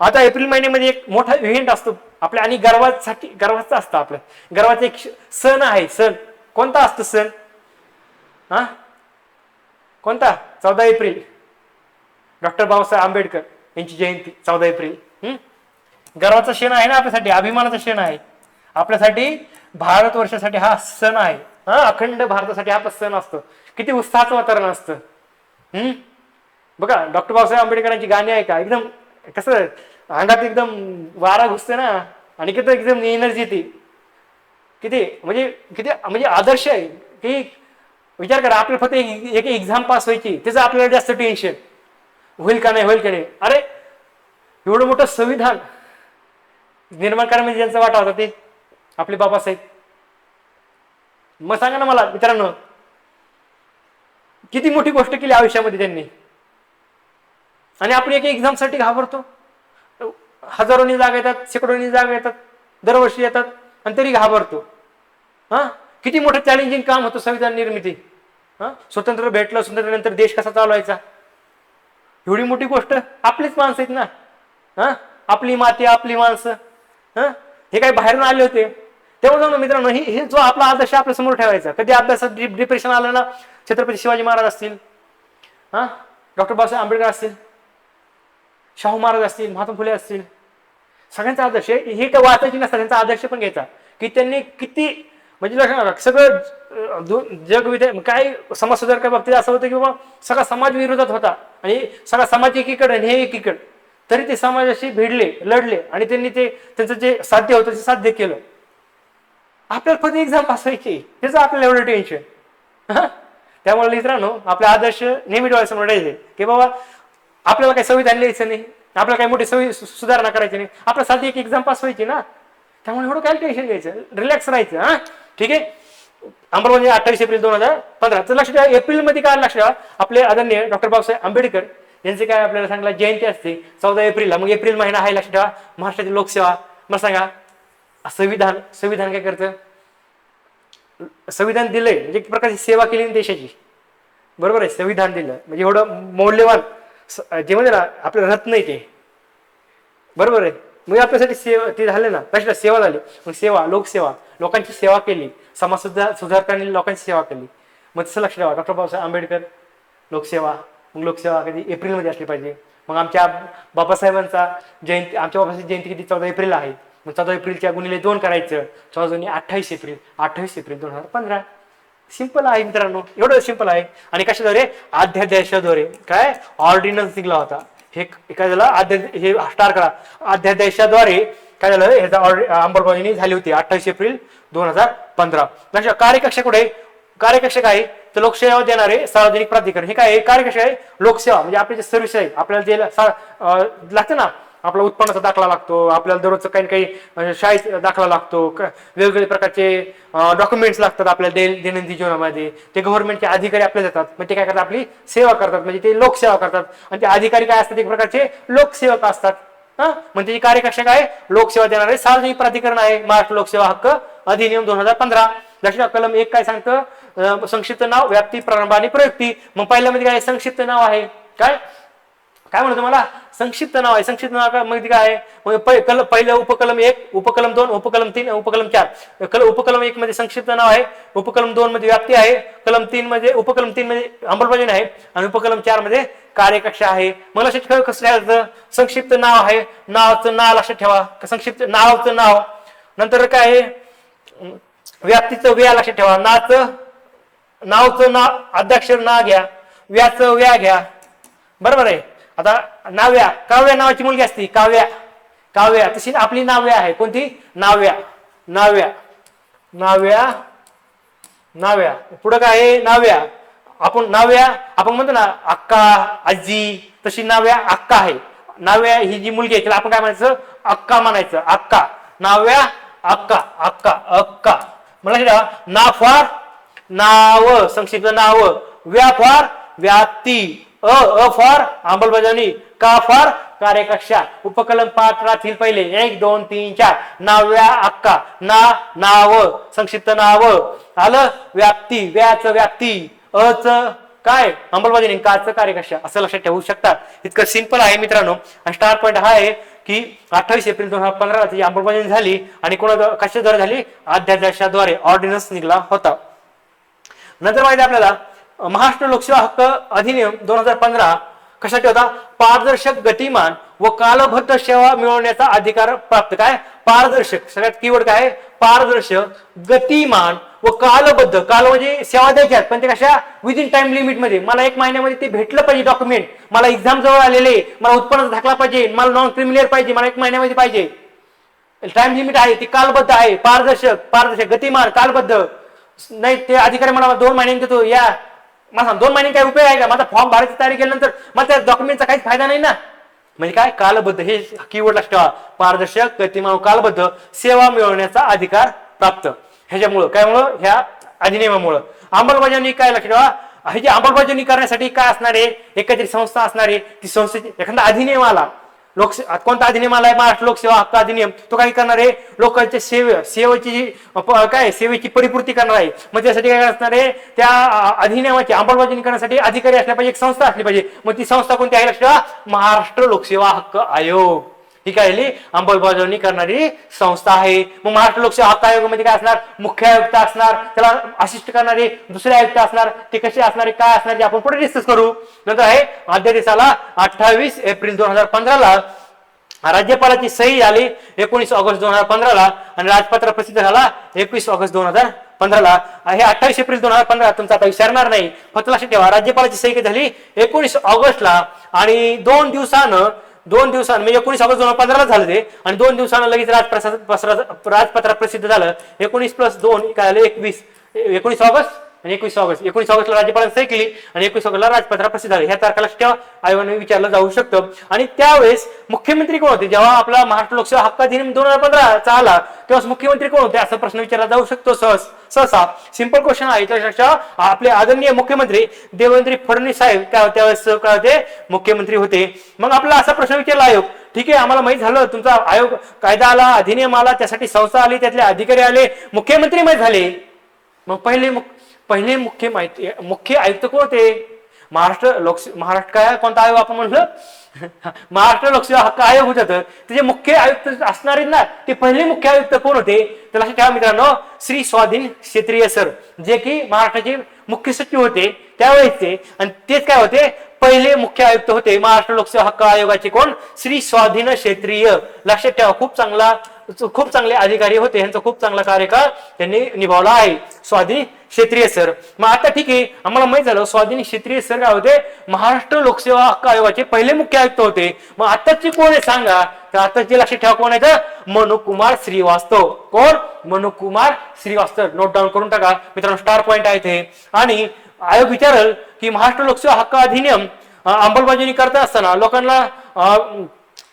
आता एप्रिल महिन्यामध्ये एक मोठा इव्हेंट असतो आपल्या आणि गर्वाचं असतं आपलं गर्वाचा एक सण आहे सण कोणता असतो सण हा कोणता 14 एप्रिल डॉक्टर बाबासाहेब आंबेडकर यांची जयंती 14 एप्रिल गर्वाचा क्षण आहे ना आपल्यासाठी अभिमानाचा क्षण आहे आपल्यासाठी भारतवर्षासाठी हा सण आहे हा अखंड भारतासाठी हा सण असतो किती उत्साहाचं वातावरण असतं बघा डॉक्टर बाबासाहेब आंबेडकरांची गाणी आहे का एकदम कसं अंगात एकदम वारा घुसते ना आणि किती एकदम एनर्जी येते किती आदर्श आहे की विचार करा आपल्याला फक्त एक एक्झाम पास व्हायची त्याचं आपल्याला जास्त टेन्शन होईल का नाही अरे एवढं मोठं संविधान निर्माण करण्यामध्ये ज्यांचा वाटा होता ते आपले बाबासाहेब मग सांगा ना मला मित्रांनो किती मोठी गोष्ट केली आयुष्यामध्ये त्यांनी आणि आपण एक एक्झामसाठी घाबरतो हजारोनी जागा येतात शेकडोनी जागा येतात दरवर्षी येतात आणि तरी घाबरतो हा किती मोठं चॅलेंजिंग काम होतं संविधान निर्मिती हा स्वतंत्र भेटलं स्वातंत्र्यानंतर देश कसा चालवायचा एवढी मोठी गोष्ट आपलीच माणसं आहेत ना हा आपली माती आपली माणसं हा हे काही बाहेरून आले होते तेव्हा जाऊन मित्रांनो हे जो आपला आदर्श आपल्या समोर ठेवायचा कधी अभ्यासात डिप्रेशन आलं ना छत्रपती शिवाजी महाराज असतील हा डॉक्टर बाबासाहेब आंबेडकर असतील शाहू महाराज असतील महात्मा फुले असतील सगळ्यांचा आदर्श हे काय वाचायची नसतात त्यांचा आदर्श पण घ्यायचा की त्यांनी किती म्हणजे सगळं जग काय समाज सुधारका बाबतीत असं होतं की बाबा सगळा समाज विरोधात होता आणि सगळा समाज एकीकडे आणि हे एकीकडे तरी ते समाजाशी भिडले लढले आणि त्यांनी त्यांचं जे साध्य होतं ते साध्य केलं आपल्याला फक्त एक्झाम पास व्हायची त्याचं आपल्याला एवढं टेन्शन त्यामुळे मित्रांनो आपले आदर्श नेहमी डोळ्यासमोर द्यायचे की बाबा आपल्याला काही संविधान लिहायचं नाही आपल्याला काही मोठी सुधारणा करायची नाही आपल्या साधी एक एक्झाम पास व्हायची ना त्यामुळे एवढं काय टेन्शन घ्यायचं रिलॅक्स राहायचं हा ठीक आहे अंमलबजावणी 28 एप्रिल 2015 तर लक्षात ठेवा एप्रिल मध्ये काय लक्षात ठेवा आपले आदरणीय डॉक्टर बाबासाहेब आंबेडकर यांचे काय आपल्याला सांगला जयंती असते 14 एप्रिलला मग एप्रिल महिना आहे लक्षात ठेवा महाराष्ट्राची लोकसेवा मला सांगा संविधान काय करतं संविधान दिलंय म्हणजे एक प्रकारची सेवा केली देशाची बरोबर आहे संविधान दिलं म्हणजे एवढं मौल्यवान जे म्हणजे ना आपलं रत्न आहे ते बरोबर आहे मग आपल्यासाठी सेवा ते झाले ना कशा सेवा झाली मग सेवा लोकसेवा लोकांची सेवा केली समाज सुधारकांनी लोकांची सेवा केली मग तसं लक्ष ठेवा डॉक्टर बाबासाहेब आंबेडकर लोकसेवा मग लोकसेवा कधी एप्रिलमध्ये असली पाहिजे मग आमच्या बाबासाहेबांचा जयंती आमच्या बाबासाहेब जयंती किती 14 एप्रिल आहे मग 14 एप्रिलच्या गुणिले 2 करायचं 14 28 एप्रिल 2015 सिंपल आहे मित्रांनो एवढं सिंपल आहे आणि कशाद्वारे अध्यादेशाद्वारे काय ऑर्डिनन्स निघाला होता हे काय झालं हे स्टार करा अध्यादेशाद्वारे काय झालं ह्याचा अंमलबजावणी झाली होती 28 एप्रिल 2015 कार्यकक्षा कुठे कार्यकक्ष काय तर लोकसेवा देणारे सार्वजनिक प्राधिकरण. हे काय कार्यकक्ष आहे लोकसेवा म्हणजे आपले जे सर्व्हिस आहे आपल्याला जे लागतं ना, आपला उत्पन्नाचा दाखला लागतो, आपल्याला दररोजचं काही काही शाळेत दाखला लागतो, वेगवेगळे प्रकारचे डॉक्युमेंट्स लागतात आपल्या दैनंदिन जीवनामध्ये. ते गव्हर्नमेंटचे अधिकारी आपल्याला देतात, मग ते काय करतात आपली सेवा करतात, म्हणजे ते लोकसेवा करतात. आणि ते अधिकारी काय असतात एक प्रकारचे लोकसेवक असतात. म्हणजे त्याची कार्यकक्ष काय लोकसेवा देणारे सार्वजनिक प्राधिकरण आहे महाराष्ट्र लोकसेवा हक्क अधिनियम 2015. लक्षात कलम 1 काय सांगतं संक्षिप्त नाव व्याप्ती प्रारंभ आणि प्रयुक्ती. मग पहिल्यामध्ये काय संक्षिप्त नाव आहे काय काय म्हणतो मला संक्षिप्त नाव आहे. संक्षिप्त नाव मध्ये काय आहे पहिलं उपकलम 1 उपकलम 2 उपकलम 3 उपकलम 4. उपकलम 1 मध्ये संक्षिप्त नाव आहे, उपकलम 2 मध्ये व्याप्ती आहे, कलम 3 मध्ये उपकलम 3 मध्ये अंमलबजावणी आहे आणि उपकलम 4 मध्ये कार्यकक्ष आहे. मग लक्षात ठेवा कसं ठेवायचं संक्षिप्त नाव आहे, नावाचं नाव लक्षात ठेवा संक्षिप्त नावाचं नाव. नंतर काय आहे व्याप्तीचं व्या लक्षात ठेवा, नावचं नाव अध्याक्षर ना घ्या, व्याचं व्या घ्या. बरोबर आहे. आता नाव्या काव्या नावाची मुलगी असती काव्या तशी आपली नाव्या आहे. कोणती नाव्या पुढं काय आहे नाव्या आपण म्हणतो ना अक्का आजी, तशी नाव्या अक्का आहे. नाव्या ही जी मुलगी आहे तिला आपण काय म्हणायचं अक्का म्हणायचं. अक्का नाव्या अक्का मला ना फार नाव संक्षिप्त नाव, व्या फार व्याप्ती, अ फार अंमलबजावणी, का फार कार्यकक्षा. उपकलम 5 राहतील पहिले 1 2 3 4 नाव्या अक्का नाव संक्षिप्त नाव आलं, व्याप्ती व्याचं व्याप्ती, अच काय अंमलबजावणी, काच कार्यकक्षा. असं लक्षात ठेवू शकता. इतकं सिंपल आहे मित्रांनो. आणि स्टार पॉईंट हा आहे की 28 एप्रिल 2015 ची अंमलबजावणी झाली आणि कशाद्वारे झाली अध्यादेशाद्वारे ऑर्डिनन्स निघाला होता. नंतर माहिती आपल्याला महाराष्ट्र लोकसेवा हक्क अधिनियम 2015 कशासाठी होता पारदर्शक गतिमान व कालबद्ध सेवा मिळवण्याचा अधिकार प्राप्त. काय पारदर्शक सगळ्यात कीवर्ड काय पारदर्शक गतिमान व कालबद्ध. काल म्हणजे सेवा द्यायच्यात पण ते कशा विदिन टाइम लिमिट मध्ये. मला 1 महिन्यामध्ये ते भेटलं पाहिजे डॉक्युमेंट, मला एक्झाम जवळ आलेले, मला उत्पन्नाचा दाखला पाहिजे, मला नॉन क्रिमिनल पाहिजे, मला 1 महिन्यामध्ये पाहिजे. टाइम लिमिट आहे ती कालबद्ध आहे. पारदर्शक गतिमान कालबद्ध नाही. ते अधिकारी मला 2 महिन्यांनी देतो या मला 2 महिने काय उपयोग आहे का? माझा फॉर्म भरायची तयारी केल्यानंतर मग त्या डॉक्युमेंटचा काहीच फायदा नाही ना. म्हणजे काय कालबद्ध हे कीवर्ड लक्षात ठेवा. पारदर्शक गतिमान कालबद्ध सेवा मिळवण्याचा अधिकार प्राप्त. ह्याच्यामुळं कायमुळं ह्या अधिनियमामुळं अंमलबजावणी काय लक्षात ठेवा. ही जी अंमलबजावणी करण्यासाठी काय असणार आहे एखादी संस्था असणार आहे. ती संस्थेची एखादा अधिनियम आला कोणता अधिनियम आलाय महाराष्ट्र लोकसेवा हक्क अधिनियम, तो काय करणार आहे लोकांच्या सेवेची जी काय सेवेची परिपूर्ती करणार आहे. मग त्यासाठी काय असणार आहे त्या अधिनियमाची अंमलबजावणी करण्यासाठी अधिकारी असल्या पाहिजे, एक संस्था असली पाहिजे. मग ती संस्था कोणती आहे लक्षात महाराष्ट्र लोकसेवा हक्क आयोग. ही काय अंमलबजावणी करणारी संस्था आहे. मग महाराष्ट्र लोकसेवा हक्क आयोगामध्ये काय असणार मुख्य आयुक्त असणार, त्याला असिस्ट करणारे दुसरे आयुक्त असणार. ते कसे असणारे काय असणार आपण पुढे डिस्कस करू. नंतर आहे अध्यादेशाला 28 एप्रिल 2015 राज्यपालाची सही झाली 19 ऑगस्ट 2015 आणि राजपत्र प्रसिद्ध झाला 21 ऑगस्ट 2015. हे 28 एप्रिल 2015 तुमचा आता विसरणार नाही. फक्त लक्षात ठेवा राज्यपालाची सही झाली 19 ऑगस्टला आणि 2 दिवसानं म्हणजे 19 ऑगस्ट 2015 झालं ते आणि 2 दिवसानं लगेच राजपत्रात प्रसिद्ध झालं. 19 + 2 काय झालं 21. 19 ऑगस्ट आणि 21 ऑगस्टला राज्यपालांनी सही केली आणि 21 ऑगस्टला राजपत्रात प्रसिद्ध झाले. ह्या तारखा लक्षात ठेवा. आयोगाने विचारलं जाऊ शकतं. आणि त्यावेळेस मुख्यमंत्री कोण होते जेव्हा आपला महाराष्ट्र लोकसेवा हक्क अधिनियम 2015 आला तेव्हा मुख्यमंत्री कोण होते असा प्रश्न विचारला जाऊ शकतो. सहसा सिंपल क्वेश्चन आहे. आपले आदरणीय मुख्यमंत्री देवेंद्र फडणवीस साहेब त्यावेळेस काय होते मुख्यमंत्री होते. मग आपला असा प्रश्न विचारला आयोग ठीक आहे आम्हाला माहित झालं तुमचा आयोग कायदा आला अधिनियम आला त्यासाठी संस्था आली त्यातले अधिकारी आले मुख्यमंत्री माहित झाले. मग पहिले मुख्य आयुक्त कोण होते महाराष्ट्र काय कोणता आयोग आपण म्हणलं महाराष्ट्र लोकसेवा हक्क आयोग होत. त्याचे मुख्य आयुक्त असणारे ना ते पहिले मुख्य आयुक्त कोण होते तर लक्षात ठेवा मित्रांनो श्री स्वाधीन क्षेत्रीय सर जे की महाराष्ट्राचे मुख्य सचिव होते त्यावेळेचे आणि तेच काय होते पहिले मुख्य आयुक्त होते महाराष्ट्र लोकसेवा हक्क आयोगाचे कोण श्री स्वाधीन क्षेत्रीय. लक्षात ठेवा खूप चांगला खूप चांगले अधिकारी होते, यांचा खूप चांगला कार्यकाळ त्यांनी निभावला आहे. स्वाधीन क्षत्रिय सर. मग आता ठीक आहे, आम्हाला माहित झालं स्वाधीन क्षत्रिय सर काय होते, महाराष्ट्र लोकसेवा हक्क आयोगाचे पहिले मुख्य आयुक्त होते. मग आताची कोण आहे सांगा, तर आताचे लक्षात ठेवा कोण आहे, मनुकुमार श्रीवास्तव. कोण? मनुकुमार श्रीवास्तव. नोट डाऊन करून टाका मित्रांनो, स्टार पॉइंट आहे ते. आणि आयोग विचारल की महाराष्ट्र लोकसेवा हक्क अधिनियम अंमलबजावणी करता असताना लोकांना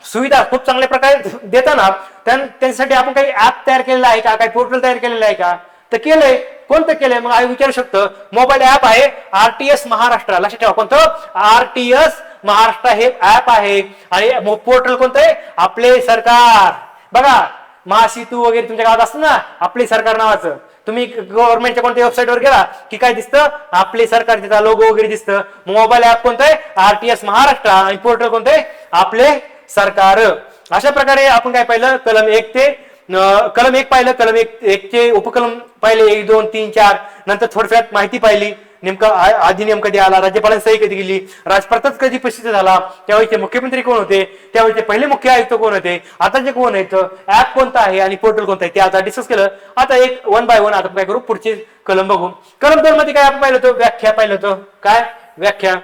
सुविधा खूप चांगल्या प्रकारे देताना त्यांच्यासाठी आपण काही ऍप तयार केलेला आहे का, काही पोर्टल तयार केलेलं आहे का, तर केलंय. कोणतं केलंय मग आयोग विचारू शकतं. मोबाईल ऍप आहे आरटीएस महाराष्ट्र. लक्षात ठेवा कोणतं, आरटीएस महाराष्ट्र हे ऍप आहे. आणि पोर्टल कोणतं आहे, आपले सरकार. बघा महासेतू वगैरे तुमच्या गावात असतं ना आपले सरकार नावाचं, तुम्ही गव्हर्नमेंटच्या कोणत्या वेबसाईटवर गेला की काय दिसतं, आपले सरकार, त्याचा लोगो वगैरे दिसतं. मोबाईल ऍप कोणतं आहे, आरटीएस महाराष्ट्र. आणि पोर्टल कोणतं आहे, आपले सरकार. अशा प्रकारे आपण काय पाहिलं, कलम 1 पाहिलं, कलम 1 चे उपकलम पाहिले, 1, 2, 3, 4. नंतर थोडक्यात माहिती पाहिली, नेमका अधिनियम कधी आला, राज्यपालांनी सही कधी गेली, राजप्रताप कधी प्रसिद्ध झाला, त्यावेळेचे मुख्यमंत्री कोण होते, त्यावेळेचे पहिले मुख्य आयुक्त कोण होते, आता जे कोण आहेत, ऍप कोणता आहे आणि पोर्टल कोणतं आहे ते आता डिस्कस केलं. आता एक 1 बाय 1 आता काय करू, पुढचे कलम बघू. कलम 2 मध्ये काय आपण पाहिलं होतं, व्याख्या पाहिलं होतं. काय व्याख्या,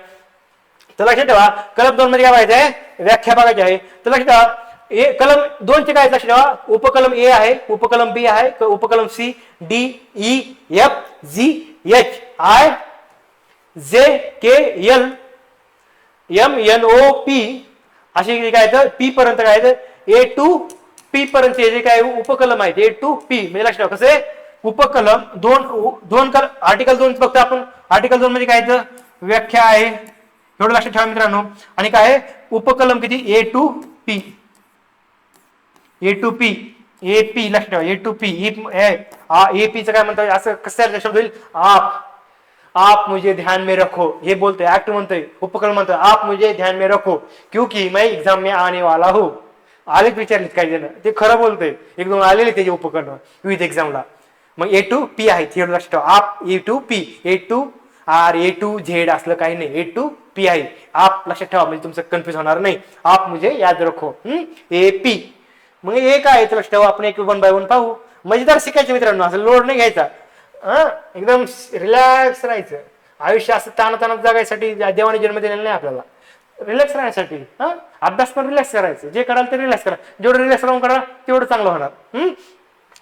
तर लक्षात ठेवा कलम 2 मध्ये काय पाहिजे आहे, व्याख्या बघायची आहे. तर लक्षात ठेवा कलम 2 चे काय लक्षात ठेवा, उपकलम ए आहे, उपकलम बी आहे, उपकलम C, D, E, F, G, H, I, J, K, L, M, N, O, P असे काय तर पी पर्यंत काय ए टू पी पर्यंत जे काय उपकलम आहेत, ए टू पी म्हणजे लक्षात ठेवा कसे उपकलम दोन आर्टिकल 2 बघतो आपण. आर्टिकल 2 मध्ये काय व्याख्या आहे, एवढं लक्षात ठेवा मित्रांनो. आणि काय उपकलम किती, A to P, A to P, A P लक्षात ठेवा, A to P. A P चं काय म्हणतात, असं कसं शब्द होईल, आप मुझे ध्यान में रखो, हे बोलतोय ऍक्ट म्हणतोय, उपकरण म्हणतोय आप मुझे ध्यान में रखो क्योंकि मैं एग्जाम में आने वाला हूं. आलेच विचारलेत काही जण, ते खरं बोलतोय, एक दोन आलेले त्याचे उपकरण विविध एक्झामला. मग ए टू पी आहे, थेट लक्षात ठेवा. आप A to P, A to R, A to Z असलं काही नाही, ए टू पी आहे. आप लक्षात ठेवा म्हणजे तुमचं कन्फ्युज होणार नाही. आप मुझे याद रखो, ए पी. मग हे काय लक्षात ठेवा, आपण एक 1 बाय 1 पाहू. मजेदार शिकायचे मित्रांनो, असं लोड नाही घ्यायचा, एकदम रिलॅक्स राहायचं. आयुष्य असं ताणाताणात जगायसाठी देवाने जन्म दिलेला नाही आपल्याला, रिलॅक्स राहण्यासाठी. अभ्यास पण रिलॅक्स करायचं, जे कराल ते रिलॅक्स करा, जेवढं रिलॅक्स राहून करा तेवढं चांगलं होणार.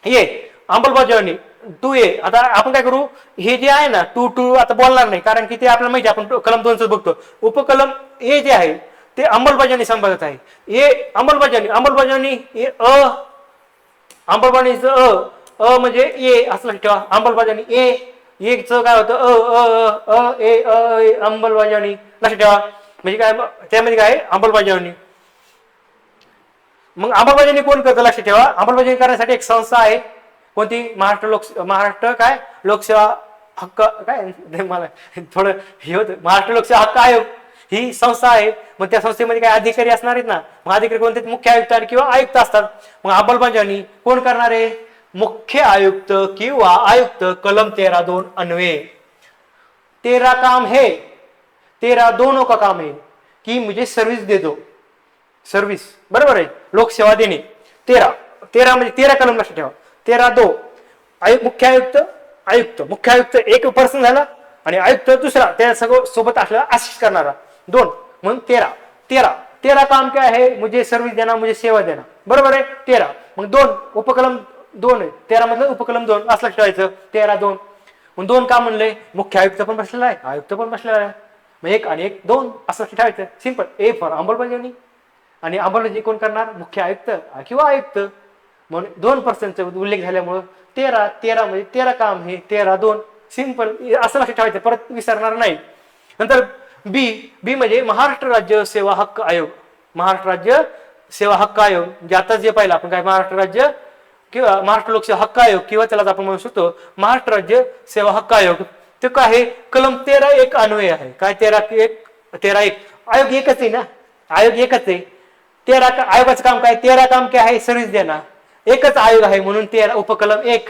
ये अंमलबजावणी 2A. आता आपण काय करू, हे जे आहे ना 2 आता बोलणार नाही, कारण की ते आपल्याला माहिती, आपण कलम 2 बघतो. उपकलम ए जे आहे ते अंमलबजावणी संबंधित आहे. ए अंमलबजावणी अंमलबजावणीचं म्हणजे ए असं लक्षात ठेवा. अंमलबजावणी ए च काय होतं, अंमलबजावणी लक्षात ठेवा. म्हणजे काय, त्यामध्ये काय अंमलबजावणी. मग अंमलबजावणी कोण करतं लक्षात ठेवा. अंमलबजावणी करण्यासाठी एक संस्था आहे, कोणती, महाराष्ट्र काय लोकसेवा हक्क, काय मला थोडं हे होतं, महाराष्ट्र लोकसेवा हक्क आयोग ही संस्था आहे. मग त्या संस्थेमध्ये काय अधिकारी असणार आहेत ना, मग अधिकारी कोणते, मुख्य आयुक्त किंवा आयुक्त असतात. मग अंमलबजावणी कोण करणार आहे, मुख्य आयुक्त किंवा आयुक्त. कलम 13(2) अन्वये तेरा काम है, 13(2) का काम है कि मुझे सर्विस दे दो, सर्विस बरोबर आहे, लोकसेवा देणे. 13 म्हणजे 13 कलम लक्षात ठेवा. 13(2) मुख्य आयुक्त एक पर्सन झाला आणि आयुक्त दुसरा त्या सगळं सोबत असलेला असिस्ट करणारा 2 म्हणून 13 काम क्या है, मुझे सर्विस देना, मुझे सेवा देना, बरोबर आहे. 13 मग 2 उपकलम 2 आहे, 13 मधलं उपकलम 2 असं लक्षात ठेवायचं. 13(2) मग 2 काम म्हणलंय, मुख्य आयुक्त पण बसलेला आहे, आयुक्त पण बसलेला आहे. मग 1 आणि 1 2 असं लक्षात ठेवायचं. सिंपल. ए फॉर अंमलबजावणी, आणि अंमलबजावणी कोण करणार, मुख्य आयुक्त किंवा आयुक्त. म्हणून 2% उल्लेख झाल्यामुळं 13 म्हणजे 13 काम हे 13(2). सिंपल असं लक्षात ठेवायचं, परत विसरणार नाही. नंतर बी म्हणजे महाराष्ट्र राज्य सेवा हक्क आयोग. महाराष्ट्र राज्य सेवा हक्क आयोग म्हणजे आता जे पाहिलं आपण, काय महाराष्ट्र राज्य किंवा महाराष्ट्र लोकसेवा हक्क आयोग किंवा त्याला आपण म्हणू शकतो महाराष्ट्र राज्य सेवा हक्क आयोग. ते काय आहे, कलम 13(1) अन्वय आहे. काय 13(1) आयोग एकच आहे ना, आयोग एकच आहे. 13 आयोगाचं काम काय, 13 काम काय आहे, सर्व्हिस देणार. एकच आयोग आहे म्हणून 13 उपकलम 1.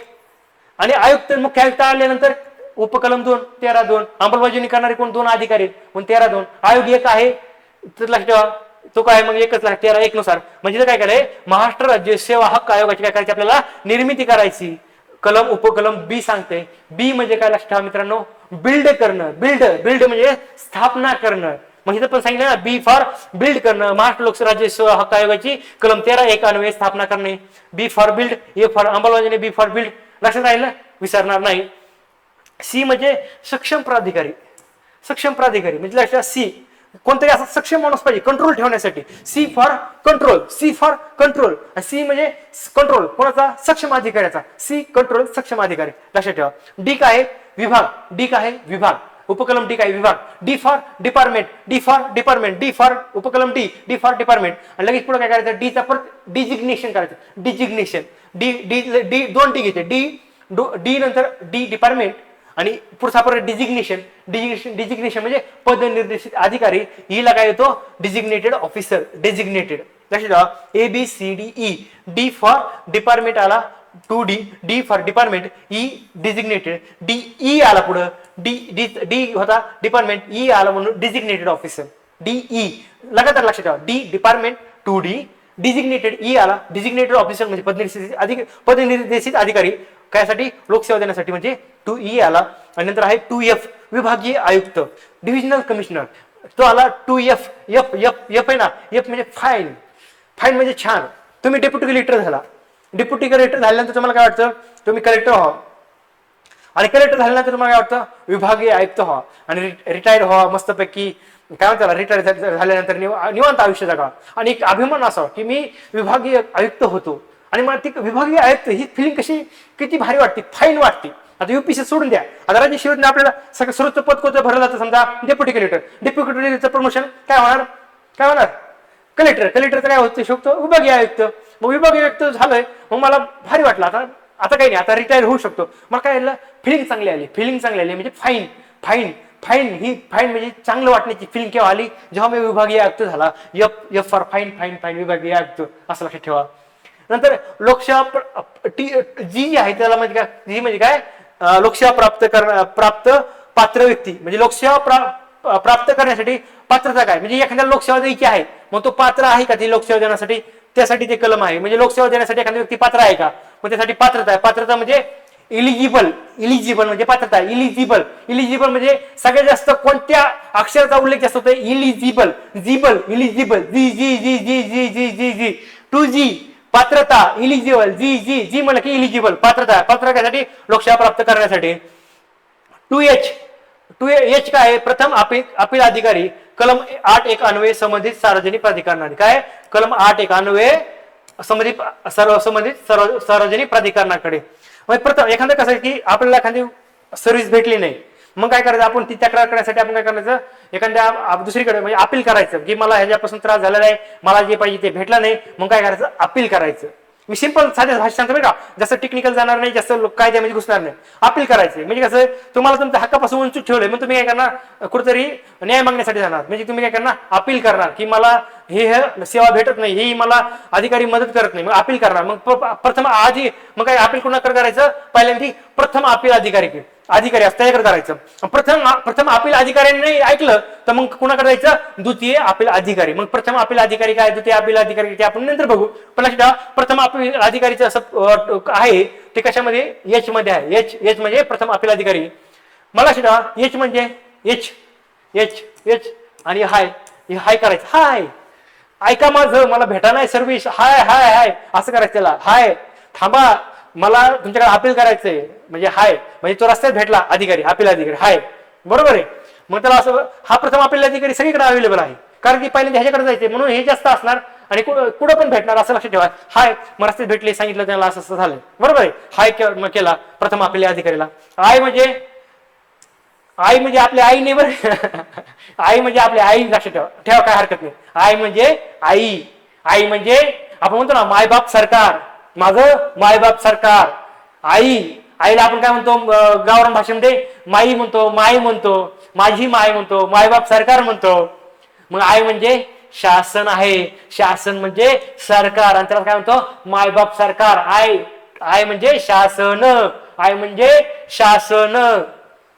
आणि आयुक्त मुख्य आयुक्त आल्यानंतर उपकलम 2 13(2). अंमलबजावणी करणारे कोण, 2 अधिकारी म्हणून 13(2). आयोग एक आहे तर लक्षात ठेवा, तो काय मग एकच 13(1) नुसार म्हणजे काय करायचं, महाराष्ट्र राज्य सेवा हक्क आयोगाची काय करायची आपल्याला निर्मिती करायची. कलम उपकलम बी सांगते. बी म्हणजे काय लक्षात ठेवा मित्रांनो, बिल्ड करणं. बिल्ड म्हणजे स्थापना करणं. म्हणजे पण सांगितलं ना, बी फॉर बिल्ड करणं. महाराष्ट्र लोकसेवा राज्य सेवा हक्क आयोगाची कलम 13(1) अन्वये स्थापना करणे. बी फॉर बिल्ड, ए फॉर अंमलबजावणी, बी फॉर बिल्ड. लक्षात राहिलं, विसरणार नाही. सी म्हणजे सक्षम प्राधिकारी. सक्षम प्राधिकारी म्हणजे लक्षात, सी कोणतरी असा सक्षम माणूस पाहिजे कंट्रोल ठेवण्यासाठी. C for control. C for control. C म्हणजे कंट्रोल कोणाचा, सक्षम अधिकाऱ्याचा. सी कंट्रोल सक्षम अधिकारी. लक्षात ठेवा. डी काय आहे, विभाग. डी काय आहे, विभाग. उपकलम डी काय, विभाग. D for department. D for department. D for उपकलम डी. D for department. आणि लगेच पुढे काय करायचं, डीचा परत डिजिग्नेशन करायचं. डिजिग्नेशन. डी डी डी दोन डी घेते. डी नंतर डी डिपार्टमेंट आणि पुढचा परत डिजिग्नेशन. डिजिग्नेशन म्हणजे पद निर्देशित अधिकारी. ईला काय येतो, डिजिग्नेटेड ऑफिसर. डिजिग्नेटेड. लक्षात ठेवा. A B C D E. D for department आला 2D. D for department. E designated. D E आला पुढं. डी होता डिपार्टमेंट. ई आला म्हणून डिजिग्नेटेड ऑफिसर. डी ई लगातार लक्षात ठेवा. D department 2D. Designated E आला. डिजिग्नेटेड ऑफिसर म्हणजे पदनिर्देशित अधिकारी. कायसाठी, लोकसेवा देण्यासाठी म्हणजे 2E आला. आणि नंतर आहे 2F विभागीय आयुक्त. Divisional commissioner. तो आला 2F. एफ एफ एफ आहे ना, एफ म्हणजे फाईन. फाईन म्हणजे छान. तुम्ही डेप्युटी कलेक्टर झाला. डेप्युटी कलेक्टर झाल्यानंतर तुम्हाला काय वाटतं, तुम्ही कलेक्टर व्हा. आणि कलेक्टर झाल्यानंतर तुम्हाला काय वाटतं, विभागीय आयुक्त व्हा. आणि रिटायर व्हा मस्तपैकी. काय म्हणतात, रिटायर झाल्यानंतर निवांत आयुष्य जगा. आणि एक अभिमान असावा की मी विभागीय आयुक्त होतो. आणि मला ती विभागीय आयुक्त ही फिलिंग कशी किती भारी वाटते, फाईन वाटते. आता युपीसी सोडून द्या, आता राज्य सेवेत आपल्याला सगळं सर्वोच्च पद कोणतं भरलं जातं, समजा डेप्युटी कलेक्टर. डेप्युटी कलेक्टरचं प्रमोशन काय होणार, काय होणार, कलेक्टर. कलेक्टरचं काय होतं शकतो, विभागीय आयुक्त. मग विभागीय आयुक्त झालंय, मग मला भारी वाटलं. आता काही नाही, आता रिटायर होऊ शकतो. मला काय फिलिंग चांगली आली. फिलिंग चांगली आली म्हणजे फाईन. फाईन फाईन ही फाईन म्हणजे चांगलं वाटण्याची फिलिंग केव्हा आली, जेव्हा मी विभागीय आयुक्त झाला. F F for fine. Fine fine विभागीय आयुक्त असं लक्षात ठेवा. नंतर लोकसेवा जी आहे त्याला म्हणजे काय, जी म्हणजे काय, लोकसेवा प्राप्त पात्र व्यक्ती. म्हणजे लोकसेवा प्राप्त करण्यासाठी पात्रता काय, म्हणजे एखाद्याला लोकसेवा द्यायची आहे, मग तो पात्र आहे का ती लोकसेवा देण्यासाठी, त्यासाठी ते कलम आहे. म्हणजे लोकसेवा देण्यासाठी एखादी व्यक्ती पात्र आहे का, मग त्यासाठी पात्रता आहे. पात्रता म्हणजे इलिजिबल. इलिजिबल म्हणजे पात्रता. इलिजिबल. इलिजिबल म्हणजे सगळ्यात जास्त कोणत्या अक्षराचा उल्लेख जास्त होतो, इलिजिबल. जिबल इलिजिबल. जी जी जी जी जी जी जी जी. 2G पात्रता. इलिजिबल. जी जी जी म्हणलं की इलिजिबल. पात्रता. पात्रतेसाठी लोकसेवा प्राप्त करण्यासाठी. 2H काय, प्रथम अपील अधिकारी. कलम 8(1) अन्वये संबंधित सार्वजनिक प्राधिकरणाने. काय, कलम 8(1) अन्वये संबंधित सार्वजनिक प्राधिकरणाकडे. म्हणजे प्रथम एखादं कसं आहे की आपल्याला एखादी सर्व्हिस भेटली नाही, मग काय करायचं, आपण ती तक्रार करण्यासाठी आपण काय करायचं, एखाद्या दुसरीकडे म्हणजे अपील करायचं की मला ह्याच्यापासून त्रास झालेला आहे, मला जे पाहिजे ते भेटलं नाही. मग काय करायचं, अपील करायचं. मी सिंपल साध्या भाषेत सांगतो बरं का, जास्त टेक्निकल जाणार नाही, जास्त कायद्यामध्ये घुसणार नाही. अपील करायचे म्हणजे कसं, तुम्हाला तुमच्या हक्कापासून वंचित ठेवलंय, मग तुम्ही काय करणार, कुठेतरी न्याय मागण्यासाठी जाणार. म्हणजे तुम्ही काय करणार, अपील करणार की मला हे सेवा भेटत नाही, ही मला अधिकारी मदत करत नाही, मग अपील करणार. मग प्रथम आधी मग काय अपील कोणाकडे करायचं, पहिल्यांदा प्रथम अपील अधिकारी असं त्याच्याकडे करायचं. प्रथम अपील अधिकाऱ्यांनी नाही ऐकलं तर मग कुणाकडे जायचं, द्वितीय अपील अधिकारी. मग प्रथम अपील अधिकारी काय, द्वितीय अपील अधिकारी ते आपण नंतर बघू. पण लक्षात प्रथम अपील अधिकारीचं असं आहे ते कशामध्ये, एच मध्ये आहे. एच म्हणजे प्रथम अपील अधिकारी. मला लक्षात एच म्हणजे एच एच एच आणि हाय करायचं. हाय ऐका माझं, मला भेटा नाही सर्व्हिस, हाय हाय हाय असं करायचं त्याला. हाय थांबा, मला तुमच्याकडे अपील करायचंय, म्हणजे हाय म्हणजे तो रस्त्यात भेटला अधिकारी, अपील अधिकारी हाय, बरोबर आहे. मग त्याला असं, हा प्रथम अपील अधिकारी सगळीकडे अवेलेबल आहे, कारण की पहिल्यांदा ह्याच्याकडे जायचे म्हणून हे जास्त असणार आणि कुठं पण भेटणार असं लक्षात ठेवा. हाय मग रस्त्यात भेटले, सांगितलं त्याला असं असं झालं, बरोबर आहे. हाय केला प्रथम अपील अधिकारीला. आई म्हणजे आपली आई नाही बरं. आई म्हणजे आपली आई, लक्षात ठेवा काय हरकत नाही. आई म्हणजे आई म्हणजे आपण म्हणतो ना मायबाप सरकार, माझं मायबाप सरकार. आईला आपण काय म्हणतो, गावरान भाषेमध्ये माई म्हणतो, माई म्हणतो, माझी माय म्हणतो, मायबाप सरकार म्हणतो. मग आई म्हणजे शासन आहे, शासन म्हणजे सरकार, आणि त्याला काय म्हणतो, मायबाप सरकार. आई म्हणजे शासन, आई म्हणजे शासन,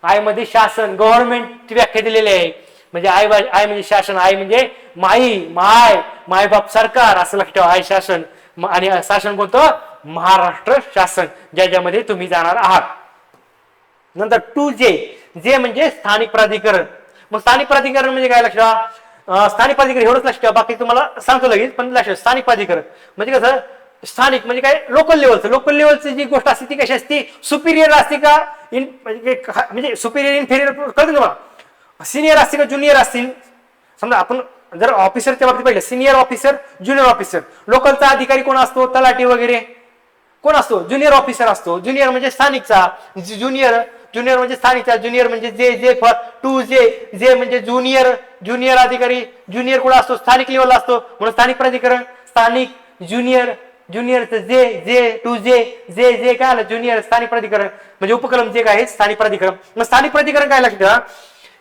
आई मध्ये शासन गव्हर्नमेंटची व्याख्या दिलेली आहे. म्हणजे आई म्हणजे शासन, आई म्हणजे माय बाप सरकार असं लक्षात ठेवा. आई शासन आणि शासन कोणतं? महाराष्ट्र शासन, ज्यामध्ये तुम्ही जाणार आहात. नंतर 2J, जे म्हणजे स्थानिक प्राधिकरण. मग स्थानिक प्राधिकरण म्हणजे काय लक्षात? स्थानिक प्राधिकरण एवढंच लक्षात ठेवा, बाकी तुम्हाला सांगतो लगेच. पण लक्षात, स्थानिक प्राधिकरण म्हणजे कसं? स्थानिक म्हणजे काय? लोकल लेवलची जी गोष्ट असते ती कशी असते? सुपिरियर असते का म्हणजे सुपिरियर इन्फेरियर कळतं तुम्हाला? सिनियर असते का ज्युनियर असतील? समजा आपण जर ऑफिसरच्या बाबतीत पाहिलं, सिनियर ऑफिसर, ज्युनियर ऑफिसर. लोकलचा अधिकारी कोण असतो? तलाठी वगैरे कोण असतो? ज्युनियर ऑफिसर असतो. ज्युनियर म्हणजे स्थानिकचा, ज्युनियर म्हणजे स्थानिकचा, ज्युनियर म्हणजे जे फॉर 2J, जे म्हणजे ज्युनियर अधिकारी. ज्युनियर कुठं असतो? स्थानिक लेवलला असतो, म्हणून स्थानिक प्राधिकरण. स्थानिक, ज्युनियरचं जे 2J, जे काय आलं? ज्युनियर. स्थानिक प्राधिकरण म्हणजे उपक्रम जे काय स्थानिक प्राधिकरण. मग स्थानिक प्राधिकरण काय लक्षात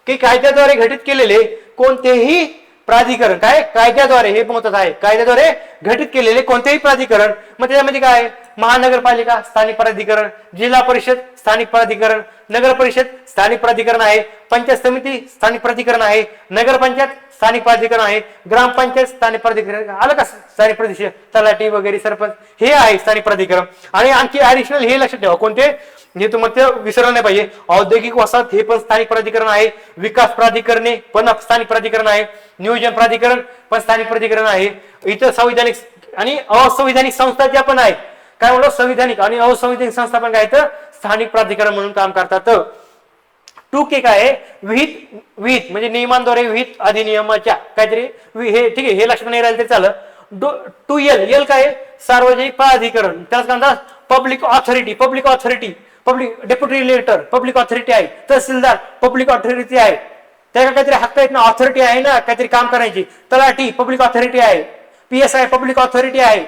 की कायद्याद्वारे घटित केलेले कोणतेही प्राधिकरण, काय कायद्याद्वारे, हे महत्वाचं आहे, कायद्याद्वारे घटित केलेले कोणतेही प्राधिकरण. मग त्याच्यामध्ये काय? महानगरपालिका स्थानिक प्राधिकरण, जिल्हा परिषद स्थानिक प्राधिकरण, नगर परिषद स्थानिक प्राधिकरण आहे, पंचायत समिती स्थानिक प्राधिकरण आहे, नगरपंचायत स्थानिक प्राधिकरण आहे, ग्रामपंचायत स्थानिक प्राधिकरण. आलं का? स्थानिक प्राधिकरण, तलाठी वगैरे, सरपंच, हे आहे स्थानिक प्राधिकरण. आणि आणखी ऍडिशनल हे लक्षात ठेवा, कोणते? हे तुम्हाला विसरलं नाही पाहिजे. औद्योगिक वसाहत हे पण स्थानिक प्राधिकरण आहे, विकास प्राधिकरणे पण स्थानिक प्राधिकरण आहे, नियोजन प्राधिकरण पण स्थानिक प्राधिकरण आहे. इतर संविधानिक आणि असंविधानिक संस्था ज्या पण आहेत, काय म्हणतो? संविधानिक आणि असंविधानिक संस्था पण काय तर स्थानिक प्राधिकरण म्हणून काम करतात. 2K काय आहे? विहित म्हणजे नियमांद्वारे विहित अधिनियमाच्या काहीतरी, हे ठीक आहे, हे लक्षात नाही राहिलं तरी चालं. 2L काय आहे? सार्वजनिक प्राधिकरण. त्याच म्हणतात public authority. Public deputy letter public authority आहे, तहसीलदार पब्लिक ऑथॉरिटी आहे, त्याला काहीतरी हक्क आहेत ना, ऑथॉरिटी आहे ना काहीतरी काम करायची. तलाठी पब्लिक ऑथॉरिटी आहे, PSI पब्लिक ऑथॉरिटी आहे,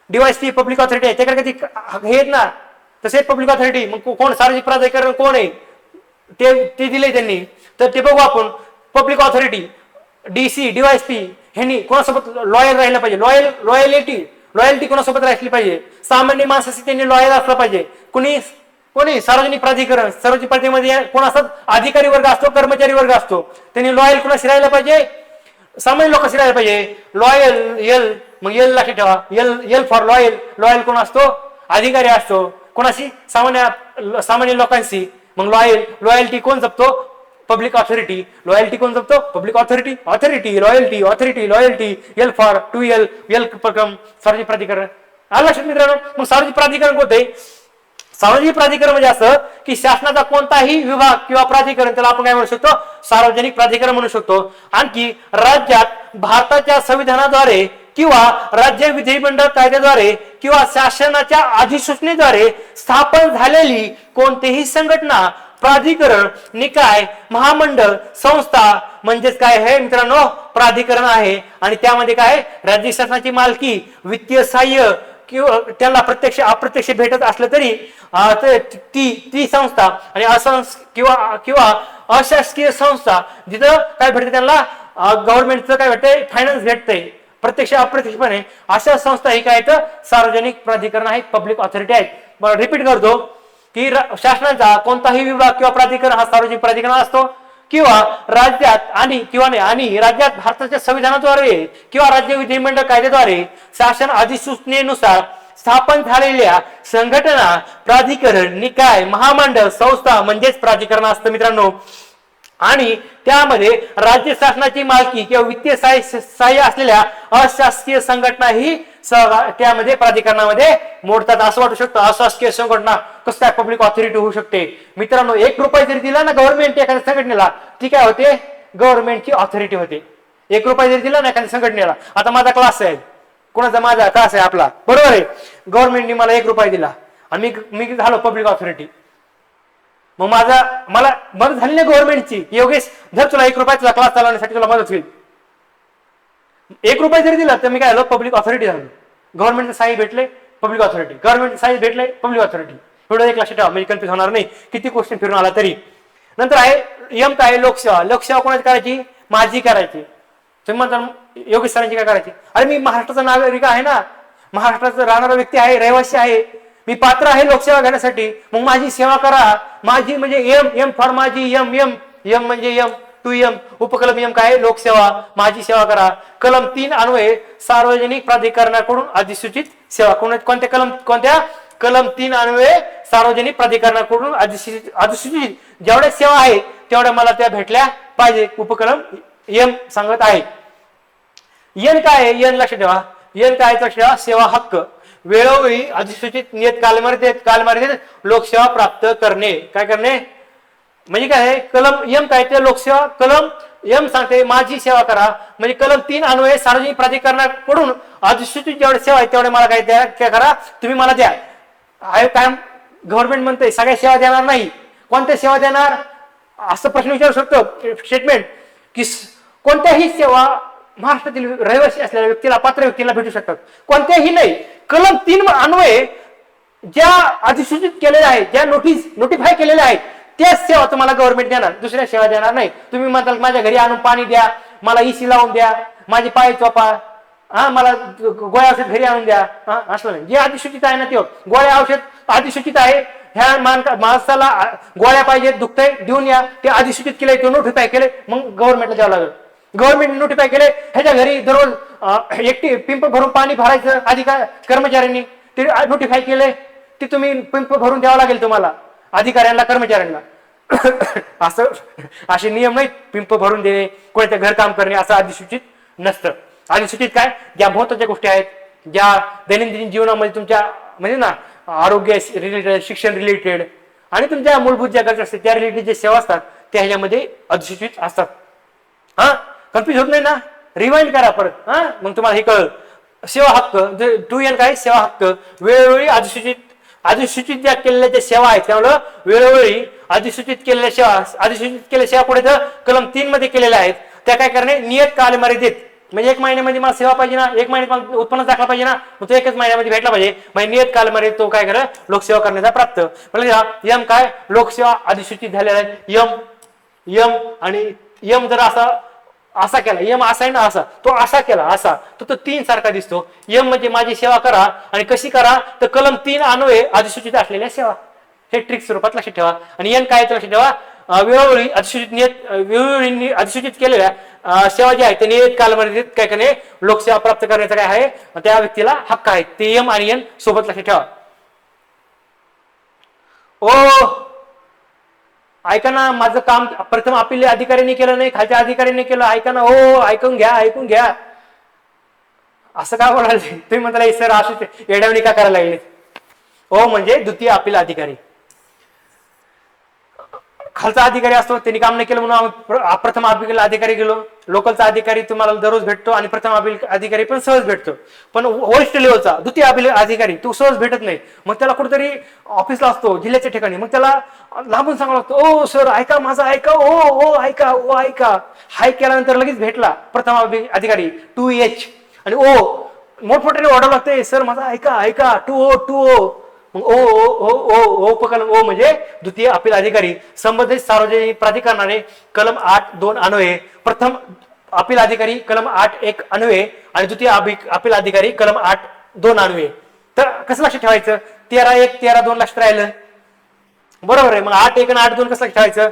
DYSP पब्लिक ऑथॉरिटी आहे, त्याकडे काहीतरी हे आहेत ना, तसे पब्लिक ऑथॉरिटी. मग कोण सार्वजनिक प्राधिकरण कोण आहे? ते दिले त्यांनी, तर ते बघू आपण. पब्लिक ऑथॉरिटी, DC, DYSP ह्यांनी कोणासोबत लॉयल राहिलं पाहिजे? लॉयल्टी कोणासोबत राहिली पाहिजे? सामान्य माणसाशी त्यांनी लॉयल असलं पाहिजे. कोणी सार्वजनिक प्राधिकरण, सार्वजनिक प्राधिकरणामध्ये कोण असतात? अधिकारी वर्ग असतो, कर्मचारी वर्ग असतो. त्यांनी लॉयल कोणाशी राहायला पाहिजे? सामान्य लोकांशी राहायला पाहिजे. लॉयल, मग एल लक्षात ठेवा, एल फॉर लॉयल कोण असतो? अधिकारी असतो. कोणाशी? सामान्य लोकांशी. मग लॉयल्टी कोण जपतो? Public authority. लॉयल्टी कोण जपतो? Public authority, loyalty. L for 2L, L प्रकम सार्वजनिक प्राधिकरण. आलं लक्षात मित्रांनो? मग सार्वजनिक प्राधिकरण कोणते? सार्वजनिक प्राधिकरण म्हणजे असं की शासनाचा कोणताही विभाग किंवा प्राधिकरण, त्याला आपण काय म्हणू शकतो? सार्वजनिक प्राधिकरण म्हणू शकतो. आणखी राज्यात भारताच्या संविधानाद्वारे किंवा राज्य विधिमंडळ कायद्याद्वारे किंवा शासनाच्या अधिसूचनेद्वारे स्थापन झालेली कोणतीही संघटना, प्राधिकरण, निकाय, महामंडळ, संस्था म्हणजेच काय आहे मित्रांनो? प्राधिकरण आहे. आणि त्यामध्ये काय? राज्य शासनाची मालकी, वित्तीय सहाय्य किंवा त्यांना प्रत्यक्ष अप्रत्यक्ष भेटत असलं तरी ती संस्था आणि किंवा अशासकीय संस्था जिथं काय भेटते त्यांना गव्हर्नमेंटचं काय भेटतंय? फायनान्स भेटतंय प्रत्यक्ष अप्रत्यक्षपणे. अशा संस्था ही काय तर सार्वजनिक प्राधिकरण आहेत, पब्लिक ऑथॉरिटी आहेत. रिपीट करतो की शासनाचा कोणताही विभाग किंवा प्राधिकरण हा सार्वजनिक प्राधिकरण असतो किंवा राज्यात आणि राज्यात भारताच्या संविधानाद्वारे किंवा राज्य विधिमंडळ कायद्याद्वारे शासन अधिसूचनेनुसार स्थापन झालेल्या संघटना, प्राधिकरण, निकाय, महामंडळ, संस्था म्हणजेच प्राधिकरण असतं मित्रांनो. आणि त्यामध्ये राज्य शासनाची मालकी किंवा वित्तीय सहाय्य असलेल्या अशासकीय संघटना ही त्यामध्ये प्राधिकरणामध्ये मोडतात. असं वाटू शकतं अशासकीय संघटना कसं काय पब्लिक ऑथॉरिटी होऊ शकते? मित्रांनो, 1 रुपया जरी दिला ना गव्हर्नमेंट एखाद्या संघटनेला, ती काय होते? गव्हर्नमेंटची ऑथॉरिटी होते. 1 रुपया जरी दिला ना एखाद्या संघटनेला, आता माझा क्लास आहे, माझा क्लास आहे आपला, बरोबर आहे, गव्हर्नमेंटने मला 1 रुपया दिला आणि मी झालो पब्लिक ऑथॉरिटी. मग मला मदत झाली ना गव्हर्नमेंटची, योगेश धर तुला 1 रुपया तुला क्लास चालवण्यासाठी तुला मदत होईल. 1 रुपया जरी दिला तर मी काय झालो? पब्लिक ऑथॉरिटी झालो. गव्हर्नमेंटचं साई भेटले, पब्लिक ऑथॉरिटी. गव्हर्नमेंट साई भेटले, पब्लिक ऑथॉरिटी. एवढं एक लक्षात ठेवा, म्हणजे कन्फ्युज होणार नाही किती क्वेश्चन फिरून आला तरी. नंतर आहे यम काय? लोकसेवा कोणाची करायची? माझी करायची. तुम्ही म्हणता योगेश सरांची काय करायची? अरे मी महाराष्ट्राचा नागरिक आहे ना, महाराष्ट्राचा राहणारा व्यक्ती आहे, रहिवासी आहे, मी पात्र आहे लोकसेवा घेण्यासाठी, मग माझी सेवा करा. माझी म्हणजे एम फॉर माझी, एम म्हणजे 2M उपकलम M काय लोकसेवा माझी सेवा करा. कलम 3 अन्वये सार्वजनिक प्राधिकरणाकडून अधिसूचित सेवा. कोणत्या कलम 3 अन्वये सार्वजनिक प्राधिकरणाकडून अधिसूचित जेवढ्या सेवा आहेत तेवढ्या मला त्या भेटल्या पाहिजे. उपकलम M सांगत आहे. एन काय आहे? एन लक्ष ठेवा. एन काय लक्ष ठेवा. सेवा हक्क वेळोवेळी अधिसूचित नियत कालमर्यादेत लोकसेवा प्राप्त करणे. काय करणे म्हणजे काय आहे? कलम एम काय ते लोकसेवा. कलम एम सांगते माझी सेवा करा. म्हणजे कलम 3 अन्वये सार्वजनिक प्राधिकरणाकडून अधिसूचित जेवढ्या सेवा आहेत तेवढ्या मला काय करा तुम्ही मला द्या. काय गव्हर्नमेंट म्हणते सगळ्या सेवा देणार नाही. कोणत्या सेवा देणार असं प्रश्न विचारू शकतो. स्टेटमेंट की कोणत्याही सेवा महाराष्ट्रातील रहिवासी असलेल्या व्यक्तीला पात्र व्यक्तीला भेटू शकतात. कोणत्याही नाही. कलम 3 अन्वये ज्या अधिसूचित केलेल्या आहेत ज्या नोटिफाय केलेल्या आहेत त्याच सेवा तुम्हाला गव्हर्नमेंट देणार. दुसऱ्या सेवा देणार नाही. तुम्ही म्हणताल माझ्या घरी आणून पाणी द्या, मला इसी लावून द्या, माझे पाय चोपा, मला गोळ्या औषध घरी आणून द्या, असं नाही. जे अधिसूचित आहे ना ते गोळ्या औषध अधिसूचित आहे. ह्या माणसाला गोळ्या पाहिजे दुखतंय देऊन या ते अधिसूचित केले ते नोटिफाय केले मग गव्हर्नमेंटला द्यावं लागेल. गव्हर्नमेंट नोटिफाय केले ह्याच्या घरी दररोज एकटी पिंप भरून पाणी भरायचं अधिकार कर्मचाऱ्यांनी ते नोटिफाय केले ते तुम्ही पिंप भरून द्यावं लागेल तुम्हाला अधिकाऱ्यांना कर्मचाऱ्यांना. असं असे नियम नाही पिंप भरून देणे कोणत्या घरकाम करणे असं अधिसूचित नसतं. अधिसूचित काय ज्या महत्वाच्या गोष्टी आहेत ज्या दैनंदिन जीवनामध्ये तुमच्या म्हणजे ना आरोग्य रिलेटेड शिक्षण रिलेटेड आणि तुमच्या मूलभूत ज्या गरजा असतात त्या रिलेटेड जे सेवा असतात त्या ह्याच्यामध्ये अधिसूचित असतात. कन्फ्युज होत नाही ना. रिवाइंड करा परत मग तुम्हाला हे कळलं. सेवा हक्क 2N काय सेवा हक्क वेळोवेळी अधिसूचित ज्या केलेल्या ज्या सेवा आहेत त्यामुळे वेळोवेळी अधिसूचित केलेल्या सेवा पुढे तर कलम 3 मध्ये केलेल्या आहेत त्या काय करणे नियत कालमर्यादेत. म्हणजे 1 महिन्यामध्ये मला सेवा पाहिजे ना 1 महिन्यात उत्पन्न दाखला पाहिजे ना मग तो 1च महिन्यामध्ये भेटला पाहिजे. म्हणजे नियत कालमर्यादेत तो काय करा लोकसेवा करण्याचा प्राप्त. म्हणजे यम काय लोकसेवा अधिसूचित झालेला आहे. यम आणि यम जर असा केला यम असा आहे ना असा तो असा केला असा तो 3 सारखा दिसतो. यम म्हणजे माझी सेवा करा आणि कशी करा तर कलम 3 अन्वये अधिसूचित असलेल्या सेवा. हे ट्रिक स्वरूपात लक्षात ठेवा. आणि एन काय लक्षात ठेवा वेळोवेळी अधिसूचित केलेल्या सेवा ज्या आहेत त्या नियत कालमर्यादेत काय करणे लोकसेवा प्राप्त करण्याचा काय आहे त्या व्यक्तीला हक्क आहे. ते यम आणि एन सोबत लक्षात ठेवा. ऐका ना माझं काम प्रथम अपील अधिकाऱ्यांनी केलं नाही खालच्या अधिकाऱ्यांनी केलं. ऐका ना ऐकून घ्या. असं का बोलायला तुम्ही म्हणता सर असे येड्यावणी का करायला लागले. म्हणजे द्वितीय अपील अधिकारी खालचा अधिकारी असतो त्यांनी काम नाही केलं म्हणून आम्ही प्रथम अपील अधिकारी गेलो. लोकलचा अधिकारी तुम्हाला दररोज भेटतो आणि प्रथम अपील अधिकारी पण सहज भेटतो. पण वरिष्ठ लेवलचा द्वितीय अपील अधिकारी तो सहज भेटत नाही. मग त्याला कुठेतरी ऑफिसला असतो जिल्ह्याच्या ठिकाणी मग त्याला लांबून सांगावं लागतं सर ऐका माझा ऐका ऐका हाय केल्यानंतर लगेच भेटला प्रथम अधिकारी 2H आणि मोठमोठ्याने ओरडावं लागते सर माझा ऐका 2O मग उपकलम म्हणजे द्वितीय अपील अधिकारी संबंधित सार्वजनिक प्राधिकरणाने कलम 8(2) अन्वये प्रथम अपील अधिकारी कलम 8(1) अन्वये आणि द्वितीय अपील अधिकारी कलम 8(2) अन्वये. तर कसं लक्षात ठेवायचं 13(1) 13(2) लक्षात राहिलं बरोबर आहे. मग 8(1) आणि 8(2) कसं लक्षात ठेवायचं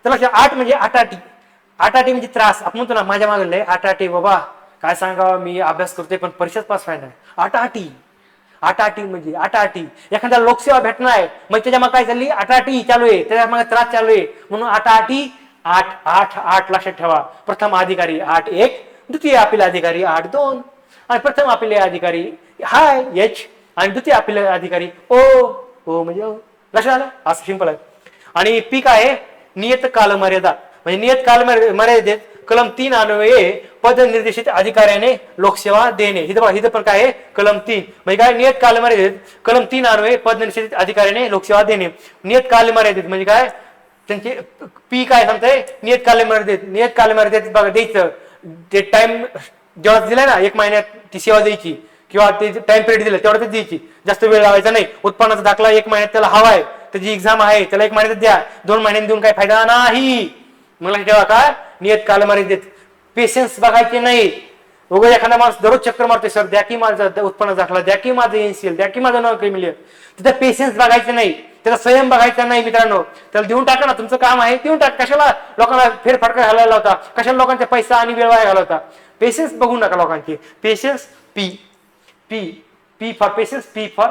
तर लक्षात 8 म्हणजे आटाटी म्हणजे त्रास. आपण म्हणतो ना माझ्या मागले आटाटी बाबा काय सांगावं मी अभ्यास करतोय पण परीक्षेत पास व्हायला आटाटी म्हणजे आटाटी एखाद्या लोकसेवा भेटणार आहे मग त्याच्या मग काय चालली आटाटी चालू आहे त्याच्या मग त्रास चालू आहे म्हणून आटाटी 8 लक्षात ठेवा. प्रथम अधिकारी 8(1) द्वितीय अपील अधिकारी 8(2) आणि प्रथम अपील अधिकारी H आणि द्वितीय अपील अधिकारी O म्हणजे लक्षात आलं. असं सिंपल आहे. आणि पी काय आहे नियत कालमर्यादा म्हणजे नियत कालमर्यादेत कलम 3 अन्वये पद निर्देशित अधिकाऱ्याने लोकसेवा देणे. इथं पण काय आहे कलम 3 म्हणजे काय नियत कालमर्यादेत कलम 3 अन्वये पद निर्देशित अधिकाऱ्याने लोकसेवा देणे. नियत कालमर्यादेत म्हणजे काय त्यांचे पी काय सांगताय नियत कालमर्यादेत बघा द्यायचं ते टाइम जेव्हा दिलाय ना 1 महिन्यात ती सेवा द्यायची किंवा ते टाइम पिरियड दिलं तेवढ्याच द्यायची जास्त वेळ लावायचा नाही. उत्पन्नाचा दाखला 1 महिन्यात त्याला हवा आहे त्याची एक्झाम आहे त्याला 1 महिन्यात द्या 2 महिन्यांनी देऊन काही फायदा नाही. मला ठेवा काय नियत कालमर्यादेत पेशन्स बघायचे नाही उगा एखादा माणूस दररोज चक्कर मारतोय, सर द्या की माझं उत्पन्न दाखला, द्या की माझं एनसीएल, द्या की माझं नोकरी मिळेल. तिथं पेशन्स बघायचं नाही, त्याचा संयम बघायचा नाही मित्रांनो. त्याला देऊन टाका ना, तुमचं काम आहे देऊन टाका. कशाला लोकांना फेरफटका घालायला होता, कशाला लोकांचा पैसा आणि वेळ वाया घालवता. पेशन्स बघू नका लोकांची. Patience P P P for patience, P for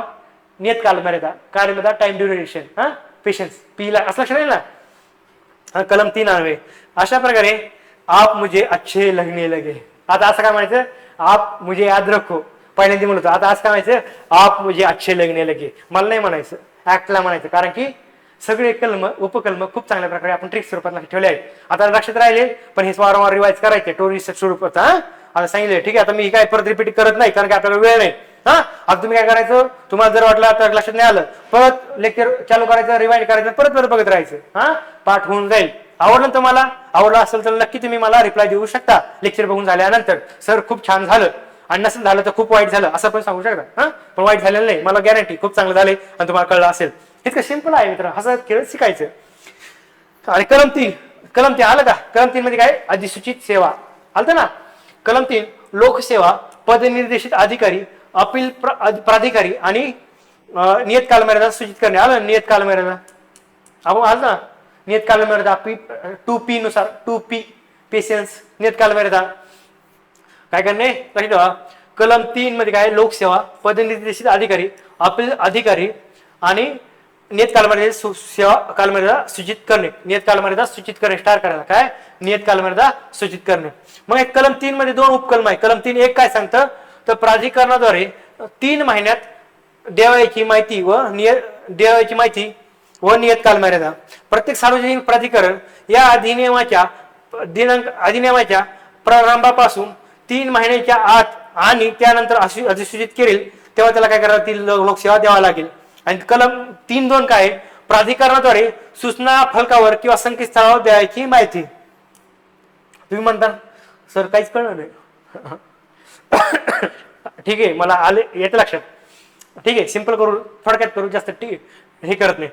नियत कालमर्यादा, कार्यमर्यादा टाइम ड्युरेशन. हा पेशन्स पी ला असं लक्षात ना. कलम 3 आहे. अशा प्रकारे आप मुझे अच्छे लगने लगे. आता असं काय म्हणायचं, आप मुझे याद रखो पहिल्यांदा म्हणतो. आता असं काय म्हणायचं, आप मुझे अच्छे लगने लगे. मला नाही म्हणायचं, ऍक्टला म्हणायचं. कारण की सगळे कलम उपकलम खूप चांगल्या प्रकारे आपण ट्रिक स्वरूपात ठेवले आहेत. आता लक्षात राहिले, पण हे वारंवार रिवाइज करायचे टोरिस्ट स्वरूपात. आता सांगितले ठीक आहे. आता मी काय परत रिपीट करत नाही, कारण की आपल्याला वेळ नाही. आता तुम्ही काय करायचं, तुम्हाला जर वाटलं आता लक्षात नाही आलं, परत लेक्चर चालू करायचं, रिवाइंड करायचं, परत परत बघत राहायचं. पाठ होऊन जाईल. आवडलं तुम्हाला, आवडलं असेल तर नक्की तुम्ही मला रिप्लाय देऊ शकता लेक्चर बघून झाल्यानंतर, सर खूप छान झालं, आणि नसेल झालं तर खूप वाईट झालं असं पण सांगू शकता. पण वाईट झालेलं नाही, मला गॅरंटी खूप चांगलं झालंय आणि तुम्हाला कळलं असेल. इतकं सिंपल आहे मित्र, हसत खेळत शिकायचं. आणि कलम 3 आलं का? कलम 3 मध्ये काय, अधिसूचित सेवा आलं ना. कलम 3 लोकसेवा, पदनिर्देशित अधिकारी, अपील प्राधिकारी आणि नियत कालमर्यादा सूचित करणे. आलं नियत कालमर्यादा, आपण आलं ना. नियत कालमर्यादा 2P नुसार, 2P पेशन्स, नियत कालमर्यादा काय करणे लक्षात ठेवा. कलम 3 मध्ये काय, लोकसेवा, पदनिर्देशित अधिकारी, अपील अधिकारी आणि नियत कालमर्यादा सेवा कालमर्यादा सूचित करणे. नियत कालमर्यादा सूचित करणे स्टार करायला काय, नियत कालमर्यादा सूचित करणे. मग कलम 3 मध्ये 2 उपकलम आहे. कलम 3 एक काय सांगतं, तर प्राधिकरणाद्वारे 3 महिन्यात देवाची माहिती व नियत कालमर्यादा. प्रत्येक सार्वजनिक प्राधिकरण या अधिनियमाच्या प्रारंभापासून 3 महिन्याच्या आत आणि त्यानंतर अधिसूचित केले तेव्हा त्याला काय करावं, ती लोकसेवा द्यावा लागेल. आणि कलम 3.2 काय, प्राधिकरणाद्वारे सूचना फलकावर किंवा संकेतस्थळावर द्यायची माहिती. तुम्ही म्हणता सर काहीच कळलं नाही. ठीक आहे, मला आले येते लक्षात. ठीक आहे, सिंपल करू, थोडक्यात करू, जास्त ठीक आहे हे करत नाही.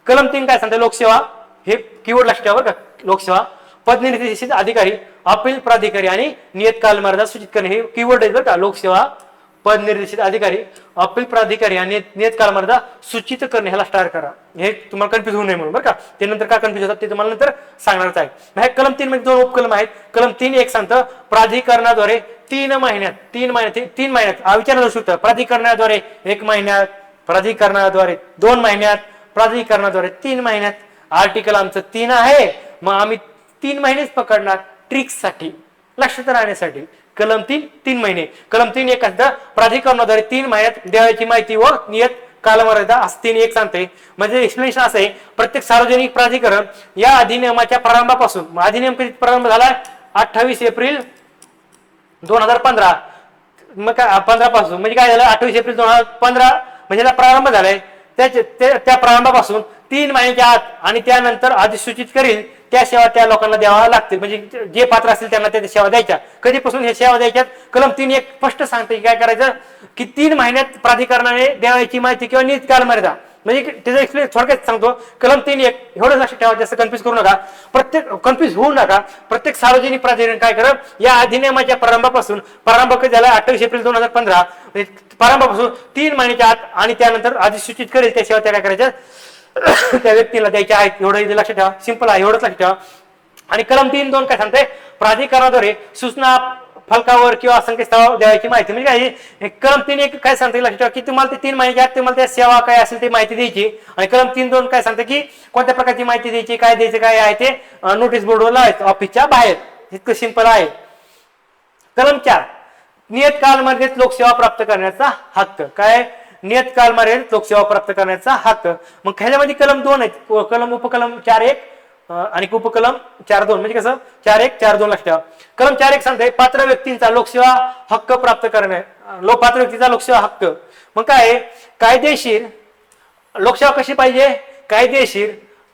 कलम 3 काय सांगते, लोकसेवा, हे कीवर्ड लक्षात ठेवा बरं का. लोकसेवा, पदनिर्देशित अधिकारी, अपील प्राधिकारी आणि नियत कालमर्यादा सूचित करणे, हे कीवर्ड आहे बरं का. लोकसेवा, पदनिर्देशित अधिकारी, अपील प्राधिकारी आणि नियत कालमर्यादा सूचित करणे, ह्याला स्टार करा. हे तुम्हाला कन्फ्युज होऊ नये म्हणून बरं का. ते नंतर का कन्फ्युज होतात ते तुम्हाला नंतर सांगणारच आहे. हे कलम 3 मध्ये 2 उपकलम आहेत. कलम 3 एक सांगतं, प्राधिकरणाद्वारे 3 महिन्यात विचार करू शकतो. प्राधिकरणाद्वारे 1 महिन्यात, प्राधिकरणाद्वारे 2 महिन्यात, प्राधिकरणाद्वारे 3 महिन्यात. आर्टिकल आमचं 3 आहे, मग आम्ही 3 महिनेच पकडणार ट्रिक्ससाठी, लक्षात राहण्यासाठी. कलम 3 महिने. कलम 3 एक असतं, प्राधिकरणाद्वारे 3 महिन्यात द्यायची माहिती व नियत कालमर्यादा असं 3 एक सांगते. म्हणजे एक्सप्लेनेशन असं आहे, प्रत्येक सार्वजनिक प्राधिकरण या अधिनियमाच्या प्रारंभापासून, अधिनियम कधी प्रारंभ झाला, 28 एप्रिल 2015. मग काय 15 पासून म्हणजे काय झालं, 28 एप्रिल 2015 म्हणजे प्रारंभ झालाय. त्या प्रारंभापासून 3 महिन्याच्या आत आणि त्यानंतर अधिसूचित करील त्या सेवा त्या लोकांना द्यावा लागतील. म्हणजे जे पात्र असतील त्यांना त्या सेवा द्यायच्या. कधीपासून हे सेवा द्यायच्यात, कलम 3 एक स्पष्ट सांगते की काय करायचं, की 3 महिन्यात प्राधिकरणाने द्यायची माहिती किंवा नियत कालमर्यादा. म्हणजे त्याचं एक्सप्लेन थोडक्यात सांगतो. कलम 3 एक एवढं लक्षात ठेवा, जास्त कन्फ्युज करू नका, कन्फ्युज होऊ नका. प्रत्येक सार्वजनिक प्राधिकरण काय करत, या अधिनियमाच्या प्रारंभापासून, प्रारंभ कधी झाला 28 एप्रिल 2015, प्रारंभापासून 3 महिन्याच्या आत आणि त्यानंतर अधिसूचित करेल त्या सेवा त्या काय करायच्या त्या व्यक्तीला द्यायच्या आहेत. एवढं इथे लक्षात ठेवा, सिंपल आहे, एवढंच लक्षात ठेवा. आणि कलम 3.2 काय सांगते, प्राधिकरणाद्वारे सूचना फलकावर किंवा संकेतस्थळावर द्यायची माहिती. म्हणजे काय, कलम 3 एक काय सांगते लक्षात ठेवा, की तुम्हाला ते 3 महिन्याच्या आत तुम्हाला त्या सेवा काय असेल ती माहिती द्यायची. आणि कलम 3.2 काय सांगते, की कोणत्या प्रकारची माहिती द्यायची, काय द्यायचं, काय आहे ते नोटीस बोर्डवर लावायचं ऑफिसच्या बाहेर. इतकं सिंपल आहे. कलम 4 नियत कालमर्यादेत लोकसेवा प्राप्त करण्याचा हक्क. काय, नियत कालमर्यादेत लोकसेवा प्राप्त करण्याचा हक्क. मग ह्याच्यामध्ये कलम 2 आहेत, उपकलम 4.1 आणि उपकलम 4.2. म्हणजे कसं, 4.1 4.2 लक्षात ठेवा. कलम 4.1 सांगते, पात्र व्यक्तींचा लोकसेवा हक्क प्राप्त करणे, पात्र व्यक्तीचा लोकसेवा हक्क. मग काय, कायदेशीर लोकसेवा कशी पाहिजे, कायदेशीर,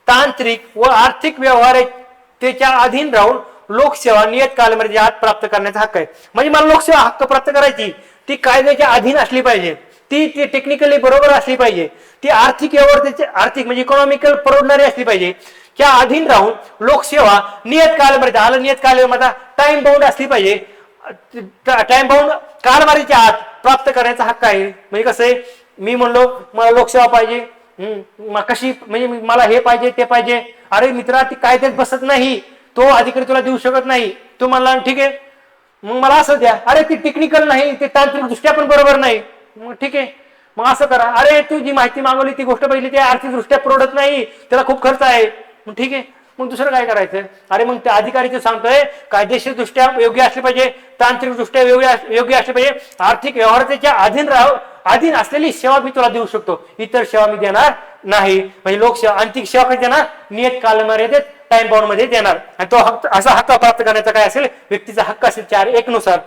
तांत्रिक व आर्थिक व्यवहाराच्या अधीन राहून लोकसेवा नियत कालमर्यादेच्या आत प्राप्त करण्याचा हक्क आहे. म्हणजे मला लोकसेवा हक्क प्राप्त करायची, ती कायद्याच्या अधीन असली पाहिजे, ती टेक्निकली बरोबर असली पाहिजे, ती आर्थिक व्यवहाराचे आर्थिक म्हणजे इकॉनॉमिकल परवडणारी असली पाहिजे. त्या अधीन राहून लोकसेवा नियत कालमर्यादा, आलं नियत कालमर्यादा, टाइम बाउंड असली पाहिजे. टाइम बाउंड कालमर्यादेच्या आत प्राप्त करण्याचा हक्क आहे. म्हणजे कसं आहे, मी म्हणलो मला लोकसेवा पाहिजे, कशी म्हणजे मला हे पाहिजे ते पाहिजे, अरे मित्रा ती कायद्यात बसत नाही, तो अधिकारी तुला देऊ शकत नाही. तो म्हणला ठीक आहे मग मला असं द्या, अरे ती टेक्निकल नाही, ते तांत्रिक दृष्ट्या पण बरोबर नाही, मग ठीक आहे मग असं करा. अरे तू जी माहिती मागवली ती गोष्ट पाहिली, ती आर्थिक दृष्ट्या परवडत नाही, त्याला खूप खर्च आहे, मग ठीक आहे मग दुसरं काय करायचं. अरे मग त्या अधिकारीचं सांगतोय कायदेशीर दृष्ट्या योग्य असले पाहिजे, तांत्रिक दृष्ट्या योग्य असले पाहिजे, आर्थिक व्यवहाराच्या अधीन असलेली सेवा मी तुला देऊ शकतो, इतर सेवा मी देणार नाही. म्हणजे लोकसेवा अंतिम सेवा कधी देणार, नियत कालमर्यादेत टाइम बाउंड मध्ये देणार. आणि तो हक्क असा हक्क प्राप्त करण्याचा काय असेल, व्यक्तीचा हक्क असेल 4(1) नुसार.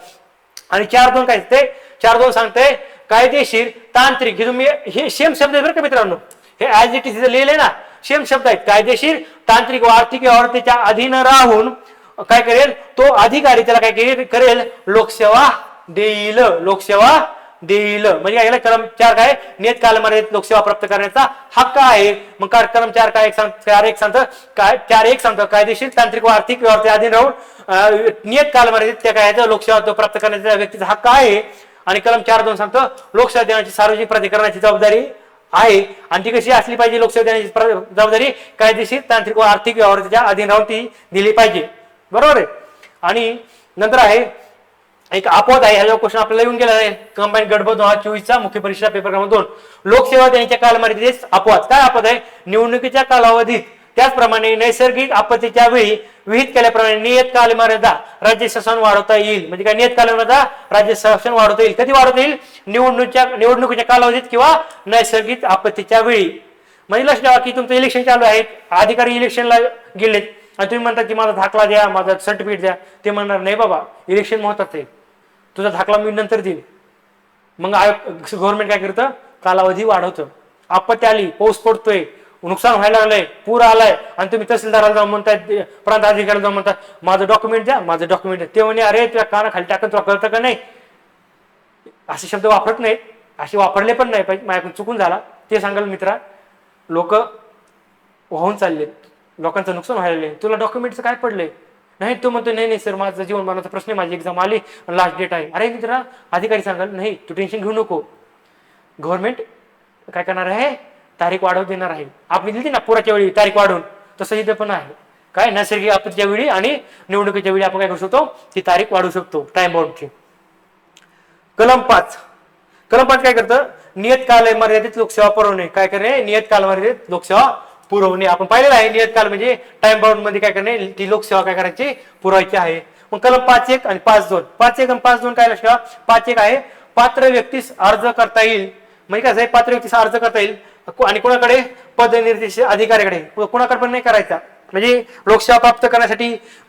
आणि 4(2) काय असते, 4(2) सांगते कायदेशीर तांत्रिक, हे तुम्ही हे सेम शब्द बरं का मित्रांनो, हे ऍज इट इज लिहिले ना, सेम शब्द आहेत. कायदेशीर तांत्रिक व आर्थिक व्यवहार त्याच्या अधीन राहून काय करेल तो अधिकारी, त्याला काय करेल लोकसेवा देईल, लोकसेवा देईल. म्हणजे काय कलम 4 काय, नियत कालमर्यादेत लोकसेवा प्राप्त करण्याचा हक्क आहे. मग कलम 4 काय 4(1) सांगतं, काय 4(1) सांगतं कायदेशीर तांत्रिक व आर्थिक व्यवहार अधीन राहून नियत कालमर्यादेत त्या काय लोकसेवा तो प्राप्त करण्याचा व्यक्तीचा हक्क आहे. आणि कलम 4(2) सांगतं लोकसेवा देण्याची सार्वजनिक प्राधिकरणाची जबाबदारी आहे. आणि ती कशी असली पाहिजे, लोकसेवा देण्याची जबाबदारी कायदेशीर तांत्रिक व आर्थिक व्यवहाराच्या अधीन राहून ती दिली पाहिजे, बरोबर आहे. आणि नंतर आहे एक अपवाद आहे, हा क्वेश्चन आपल्याला येऊन गेला आहे कंबाईन गट 2024 मुख्य परीक्षा पेपर क्रमांक 2, लोकसेवा देण्याच्या कालमर्यादेत अपवाद. काय अपवाद आहे, निवडणुकीच्या कालावधीत त्याचप्रमाणे नैसर्गिक आपत्तीच्या वेळी विहित केल्याप्रमाणे नियत कालमर्यादा राज्य शासन वाढवता येईल. म्हणजे काय, नियत कालमर्यादा राज्य शासन वाढवता येईल. कधी वाढवता येईल, निवडणुकीच्या कालावधीत किंवा नैसर्गिक आपत्तीच्या वेळी. म्हणजे लक्ष ठेवा की तुमचं इलेक्शन चालू आहे, अधिकारी इलेक्शनला गेलेत आणि तुम्ही म्हणता की माझा दाखला द्या, माझा सर्टिफिकेट द्या, ते म्हणणार नाही बाबा इलेक्शन महत्वाचं आहे, तुझा दाखला मी नंतर देईल. मग गव्हर्नमेंट काय करतं, कालावधी वाढवतं. आपत्ती आली, पाऊस पडतोय, नुकसान व्हायला लागलंय, पूर आलाय, आणि तुम्ही तहसीलदाराला जाऊन म्हणताय, प्रांत अधिकाऱ्याला जाऊन म्हणता माझं डॉक्युमेंट द्या, माझं डॉक्युमेंट द्या. ते म्हणे अरे तुझ्या कानाखाली टाकून तुला कळतं का नाही, असे शब्द वापरत नाहीत, असे वापरले पण नाही पाहिजे, माझ्याकडून चुकून झाला ते सांगाल मित्रा. लोक वाहून चाललेत, लोकांचं नुकसान व्हायला, तुला डॉक्युमेंटचं काय पडलंय, नाही तो म्हणतो नाही नाही सर माझं जीवन मरणाचा प्रश्न आहे, माझी एक्झाम आली लास्ट डेट आहे. अरे मित्रा अधिकारी सांगाल नाही तू टेन्शन घेऊ नको, गव्हर्नमेंट काय करणार आहे, तारीख वाढवून देणार आहे. आपण दिली ना पुराच्या वेळी तारीख वाढवून, तसं इथं पण आहे. काय नैसर्गिक आपत्तीच्या वेळी आणि निवडणुकीच्या वेळी आपण काय करू शकतो, ती तारीख वाढवू शकतो टाइम बाउंडची. कलम 5 काय करतं, नियत कालमर्यादेत लोकसेवा पुरवणे. काय करणे, नियत कालमर्यादेत लोकसेवा पुरवणे. आपण पाहिलेलं आहे नियत काल म्हणजे टाइम बाउंड मध्ये काय करणे, ती लोकसेवा काय करायची, पुरवायची आहे. मग कलम 5(1) आणि 5(2), 5(1) आणि 5(2) काय लक्षात ठेवा. 5(1) आहे पात्र व्यक्तीस अर्ज करता येईल. म्हणजे काय, पात्र व्यक्तीस अर्ज करता येईल आणि कोणाकडे, पदनिर्देश अधिकाऱ्याकडे, कोणाकडे पण नाही करायचा. म्हणजे लोकसेवा प्राप्त करण्यासाठी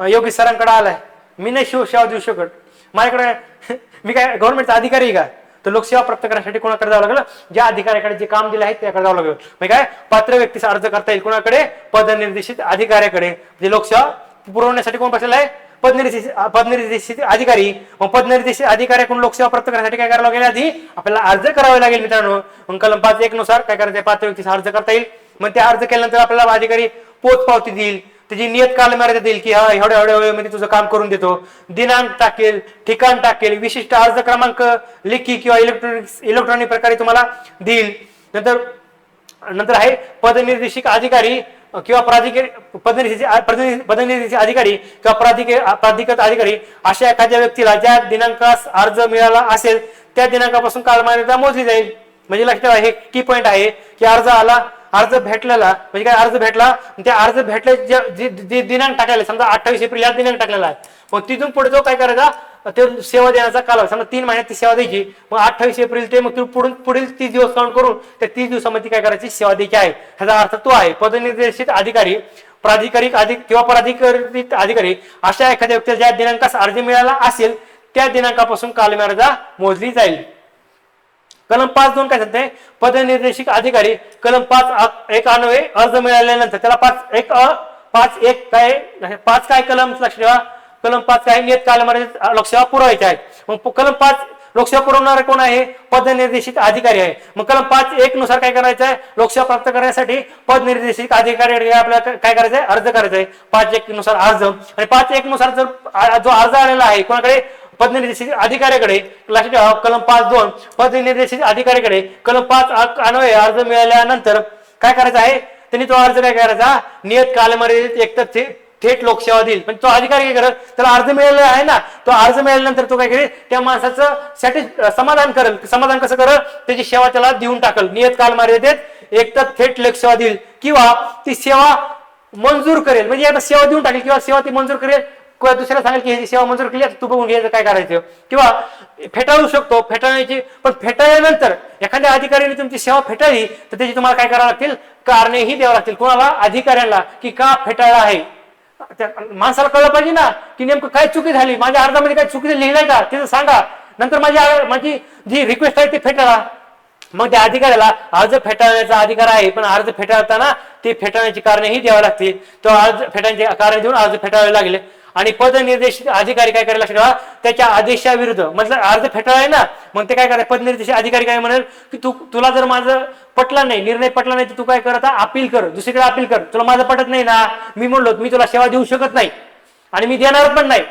योग्य सरांकडे आलाय, मी नाही सेवा देऊ शकत, माझ्याकडे मी काय गव्हर्नमेंटचा अधिकारी आहे का, तर लोकसेवा प्राप्त करण्यासाठी कोणाकडे जावं लागलं, ज्या अधिकाऱ्याकडे जे काम दिलं आहे त्याकडे जावं लागलं. म्हणजे काय, पात्र व्यक्तीचा अर्ज करता येईल कोणाकडे, पदनिर्देशित अधिकाऱ्याकडे. म्हणजे लोकसेवा पुरवण्यासाठी कोण बसलेला आहे, पदनिर्देशित अधिकारी. मग पदनिर्देशित अधिकाऱ्याकडून लोकसेवा प्राप्त करण्यासाठी काय करावं लागेल, आधी आपल्याला अर्ज करावा लागेल मित्रांनो. मग कलम 5(1) नुसार काय करायचं, पात्र व्यक्तीचा अर्ज करता येईल. मग ते अर्ज केल्यानंतर आपल्याला अधिकारी पोचपावती देईल, त्याची नियत कालमर्यादा देईल की हा एवढ्या वेळेमध्ये तुझं काम करून देतो, दिनांक टाकेल, ठिकाण टाकेल, विशिष्ट अर्ज क्रमांक लेखी किंवा इलेक्ट्रॉनिक प्रकारे तुम्हाला देईल. नंतर आहे पदनिर्देशित अधिकारी किंवा पदनिर्देशित अधिकारी किंवा प्राधिकृत अधिकारी अशा एखाद्या व्यक्तीला ज्या दिनांकास अर्ज मिळाला असेल त्या दिनांकापासून कालमर्यादा मोजली जाईल. म्हणजे लक्षात ठेवा, हे की पॉईंट आहे की अर्ज आला, अर्ज भेटलेला म्हणजे काय, अर्ज भेटला, त्या अर्ज भेटले जे दिनांक टाकलेला, समजा 28 एप्रिल या दिनांक टाकलेला आहे, मग तिथून पुढे जो काय करायचा, ते सेवा देण्याचा कालावधी समजा 3 महिन्यात ती सेवा द्यायची. मग 28 एप्रिल ते मग पुढील 30 दिवस काउंट करून त्या 30 दिवसामध्ये काय करायची, सेवा द्यायची आहे. ह्याचा अर्थ तो आहे पदनिर्देशित अधिकारी, किंवा प्राधिकृत अधिकारी अशा एखाद्या व्यक्तीला ज्या दिनांकास अर्ज मिळाला असेल त्या दिनांकापासून कालमर्यादा मोजली जाईल. कलम 5(2) काय सांगते, पदनिर्देशित अधिकारी कलम 5(1) अन्वये अर्ज मिळाल्यानंतर त्याला 5(1) काय 5 काय कलम लक्ष ठेवा, कलम 5 काय, नियत कालमर्यादेत लोकसेवा पुरवायची आहे. मग कलम 5 लोकसेवा पुरवणारे कोण आहे, पदनिर्देशित अधिकारी आहे. मग कलम 5(1) नुसार काय करायचं आहे, लोकसेवा प्राप्त करण्यासाठी पदनिर्देशित अधिकारी आपल्याला काय करायचं आहे, अर्ज करायचा आहे. 5(1) नुसार अर्ज, आणि 5(1) नुसार जर जो अर्ज आलेला आहे कोणाकडे, पदनिर्देशित अधिकाऱ्याकडे लक्षात ठेवा कलम 5.2 पदनिर्देशित अधिकाऱ्याकडे कलम 5 अन्वये अर्ज मिळाल्यानंतर काय करायचं आहे, त्यांनी तो अर्ज काय करायचा नियत कालमर्यादेत एकतर थेट लोकसेवा देईल. पण तो अधिकारी काय करत, त्याला अर्ज मिळालेला आहे ना, तो अर्ज मिळाल्यानंतर तो काय करेल, त्या माणसाचं समाधान करेल. समाधान कसं करेल, त्याची सेवा त्याला देऊन टाकल नियत कालमर्यादेत एकतर थेट लोकसेवा देईल किंवा ती सेवा मंजूर करेल. म्हणजे आता सेवा देऊन टाकेल किंवा सेवा ती मंजूर करेल किंवा दुसऱ्याला सांगेल की ही सेवा मंजूर केली तू बघून घ्यायचं काय करायचं, किंवा फेटाळू शकतो. फेटाळण्याची पण फेटाळल्यानंतर एखाद्या अधिकाऱ्याने तुमची सेवा फेटाळली तर त्याची तुम्हाला काय करावं लागतील, कारणेही द्यावं लागतील. कोणाला, अधिकाऱ्यांना, की का फेटाळला आहे. त्या माणसाला कळलं पाहिजे ना की नेमकं काय चुकी झाली, माझ्या अर्जामध्ये काय चुकी लिहिलंय का ते सांगा, नंतर माझी जी रिक्वेस्ट आहे ती फेटाळा. मग त्या अधिकाऱ्याला अर्ज फेटाळण्याचा अधिकार आहे, पण अर्ज फेटाळताना ते फेटाळण्याची कारणेही द्यावी लागतील. तो अर्ज फेटाळण्याचे कारण देऊन अर्ज फेटाळावे लागले. आणि पदनिर्देशित अधिकारी काय करायला लागला, त्याच्या आदेशाविरुद्ध मतलब अर्ज फेटाळाय ना, मग ते काय करायचं, पदनिर्देशित अधिकारी काय म्हणेल की तुला जर माझं पटलं नाही, निर्णय पटला नाही तर तू काय कर, आता अपील कर, दुसरीकडे अपील कर. तुला माझं पटत नाही ना, मी म्हणलो मी तुला सेवा देऊ शकत नाही आणि मी देणार पण नाही,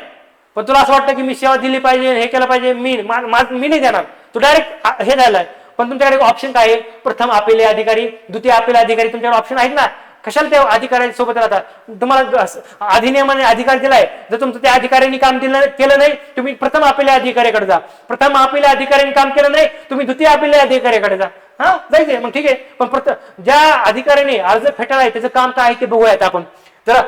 पण तुला असं वाटतं की मी सेवा दिली पाहिजे, हे केलं पाहिजे, मी नाही देणार, तू डायरेक्ट हे झालंय. पण तुमच्याकडे ऑप्शन काय आहे, प्रथम अपील अधिकारी, द्वितीय अपील अधिकारी, तुमच्याकडे ऑप्शन आहेत ना. कशाला त्या अधिकाऱ्यांसोबत राहतात, तुम्हाला अधिनियमाने अधिकार दिलाय, जर तुमचं त्या अधिकाऱ्यांनी काम केलं नाही तुम्ही प्रथम अपील अधिकाऱ्याकडे जा, प्रथम अपील अधिकाऱ्यांनी काम केलं नाही तुम्ही द्वितीय अपील अधिकाऱ्याकडे जा. हा जायचंय मग ठीक आहे, पण ज्या अधिकाऱ्याने अर्ज फेटाळलाय त्याचं काम काय आहे ते बघूयात आपण. तर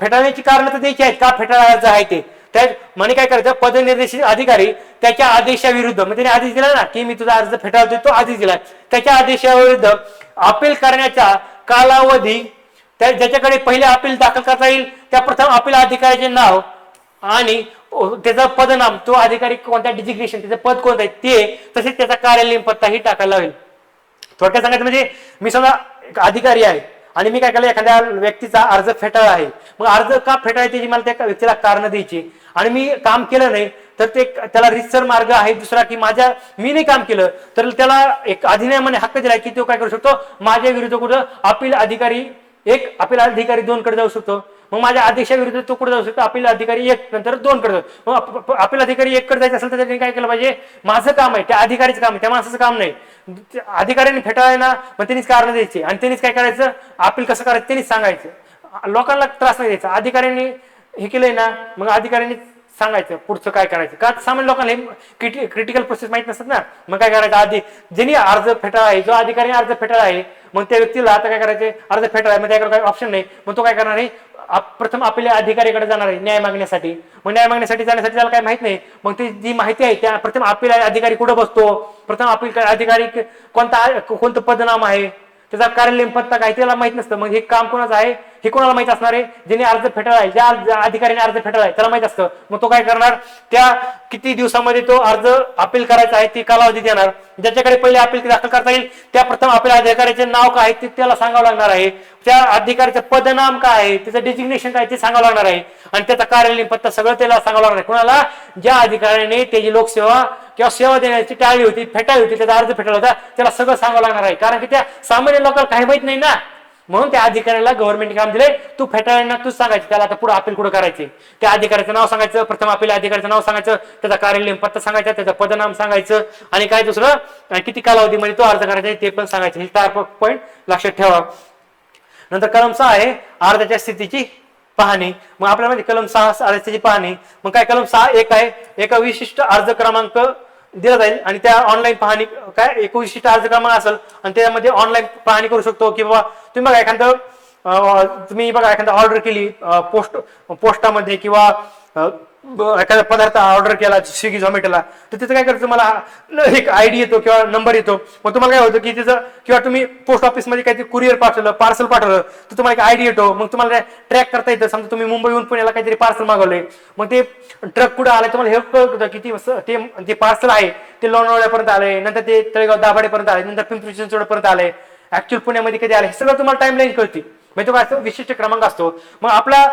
फेटाळण्याची कारण तर द्यायची आहेत का फेटाळायचं आहे ते, त्या म्हणे काय करायचं, पदनिर्देशित अधिकारी त्याच्या आदेशाविरुद्ध, मग त्याने आदेश दिला ना की मी तुझा अर्ज फेटाळतोय, तो आदेश दिलाय, त्याच्या आदेशाविरुद्ध अपील करण्याचा कालावधी, ज्याच्याकडे पहिले अपील दाखल करता येईल त्या प्रथम अपील अधिकाऱ्याचे नाव आणि त्याचं पदनाम, तो अधिकारी कोणत्या डिजिग्नेशन, त्याचं पद कोणतं आहे ते, तसेच त्याचा कार्यालयीन पत्ताही टाकायला होईल. थोडक्यात सांगायचं म्हणजे मी समजा एक अधिकारी आहे आणि मी काय केलं, एखाद्या व्यक्तीचा अर्ज फेटाळला आहे, मग अर्ज का फेटाळला त्याची मला त्या व्यक्तीला कारण द्यायची आणि मी काम केलं नाही तर ते त्याला रितसर मार्ग आहे दुसरा की मी नाही काम केलं तर त्याला एक अधिनियमाने हक्क दिलाय की तो काय करू शकतो, माझ्या विरुद्ध कुठं अपील अधिकारी 1, अपील अधिकारी 2 कडे जाऊ शकतो. मग माझ्या आदेशाविरुद्ध तो कुठे जाऊ शकतो, अपील अधिकारी 1 नंतर 2 कडे जाऊ. मग अपील अधिकारी 1 कडे जायचं असेल तर त्यांनी काय केलं पाहिजे, माझं काम आहे, त्या अधिकारीचं काम आहे, त्या माणसाचं काम नाही. अधिकाऱ्यांनी फेटाळाय ना, मग त्यांनीच कारण द्यायची आणि त्यांनीच काय करायचं, अपील कसं करायचं त्यांनीच सांगायचं, लोकांना त्रास नाही द्यायचा. अधिकाऱ्यांनी हे केलंय ना, मग अधिकाऱ्यांनी सांगायचं पुढचं काय करायचं, का सामान्य लोकांना हे क्रिटिकल प्रोसेस माहित नसतात ना. मग काय करायचं, आधी ज्यांनी अर्ज फेटाळा आहे, जो अधिकारी अर्ज फेटाळा आहे, मग त्या व्यक्तीला आता काय करायचे, अर्ज फेटाळा आहे, मग त्याकडे काही ऑप्शन नाही, मग तो काय करणार आहे, प्रथम आपल्या अधिकाऱ्याकडे जाणार आहे न्याय मागण्यासाठी. मग न्याय मागण्यासाठी जाण्यासाठी त्याला काय माहित नाही, मग ती जी माहिती आहे त्या प्रथम अपील अधिकारी कुठं बसतो, प्रथम अपील अधिकारी कोणतं पदनाम आहे, त्याचा कार्यालयीन पत्ता काय त्याला माहित नसतं. मग हे काम कोणाचं आहे हे कोणाला माहित असणार आहे, ज्याने अर्ज फेटाळला आहे, ज्या अधिकाऱ्याने अर्ज फेटाळला आहे त्याला माहित असतं. मग तो काय करणार, त्या किती दिवसामध्ये तो अर्ज अपील करायचा आहे ती कालावधी देणार. ज्याच्याकडे पहिले अपील दाखल करता येईल त्या प्रथम अपील अधिकाऱ्याचे नाव काय ते त्याला सांगावं लागणार आहे, त्या अधिकाऱ्याचं पदनाम काय आहे, त्याचं डेजिग्नेशन काय ते सांगावं लागणार आहे आणि त्याचा कार्यालयीन पत्ता सगळं त्याला सांगावं लागणार आहे. कोणाला, ज्या अधिकाऱ्याने त्याची लोकसेवा किंवा सेवा देण्याची टाळली होती, फेटाळली होती, त्याचा अर्ज फेटाळला होता, त्याला सगळं सांगावं लागणार आहे. कारण की त्या सामान्य लोकांना काही माहित नाही ना, म्हणून त्या अधिकाऱ्याला गव्हर्नमेंट काम दिले, तू फेटाळ्यांना तूच सांगायचं त्याला आता पुढे अपील कुठं करायचे, त्या अधिकाऱ्याचं नाव सांगायचं, प्रथम अपील अधिकाऱ्याचं नाव सांगायचं, त्याचा कार्यालयीन पत्ता सांगायचा, त्याचं पदनाम सांगायचं आणि काय दुसरं किती कालावधीमध्ये तो अर्ज करायचा ते पण सांगायचं. हे 4 पॉईंट लक्षात ठेवा. नंतर कलम 6 आहे अर्जाच्या स्थितीची पाहणी. मग आपल्याला म्हणजे कलम 6 अर्जाची पाहणी. मग काय कलम 6.1 आहे, एका विशिष्ट अर्ज क्रमांक दिला जाईल आणि त्या ऑनलाईन पाहणी काय एक विशिष्ट अर्ज क्रमांक असेल आणि त्यामध्ये ऑनलाईन पाहणी करू शकतो. किंवा तुम्ही बघा एखादं ऑर्डर केली पोस्टामध्ये किंवा एखादा पदार्थ ऑर्डर केला स्विगी झोमॅटोला, तर तिथं काय करायचं, तुम्हाला एक आयडी येतो किंवा नंबर येतो. मग तुम्हाला काय होतं की तिचं किंवा तुम्ही पोस्ट ऑफिसमध्ये काहीतरी कुरिअर पाठवलं, पार्सल पाठवलं तर तुम्हाला एक आयडी येतो. मग तुम्हाला ट्रॅक करता येतं. समजा तुम्ही मुंबईहून पुण्याला काहीतरी पार्सल मागवलंय, मग ते ट्रक कुठं आलंय तुम्हाला हे कळतं की ते पार्सल आहे ते लोणावळ्यापर्यंत आलंय, नंतर ते तळेगाव दाभाडेपर्यंत आले, नंतर पिंपरी चिंचवडपर्यंत आलंय, ऍक्च्युअल पुण्यामध्ये कधी आले, हे सगळं तुम्हाला टाइमलाईन कळते. म्हणजे तो काय असतो, विशिष्ट क्रमांक असतो. मग आपला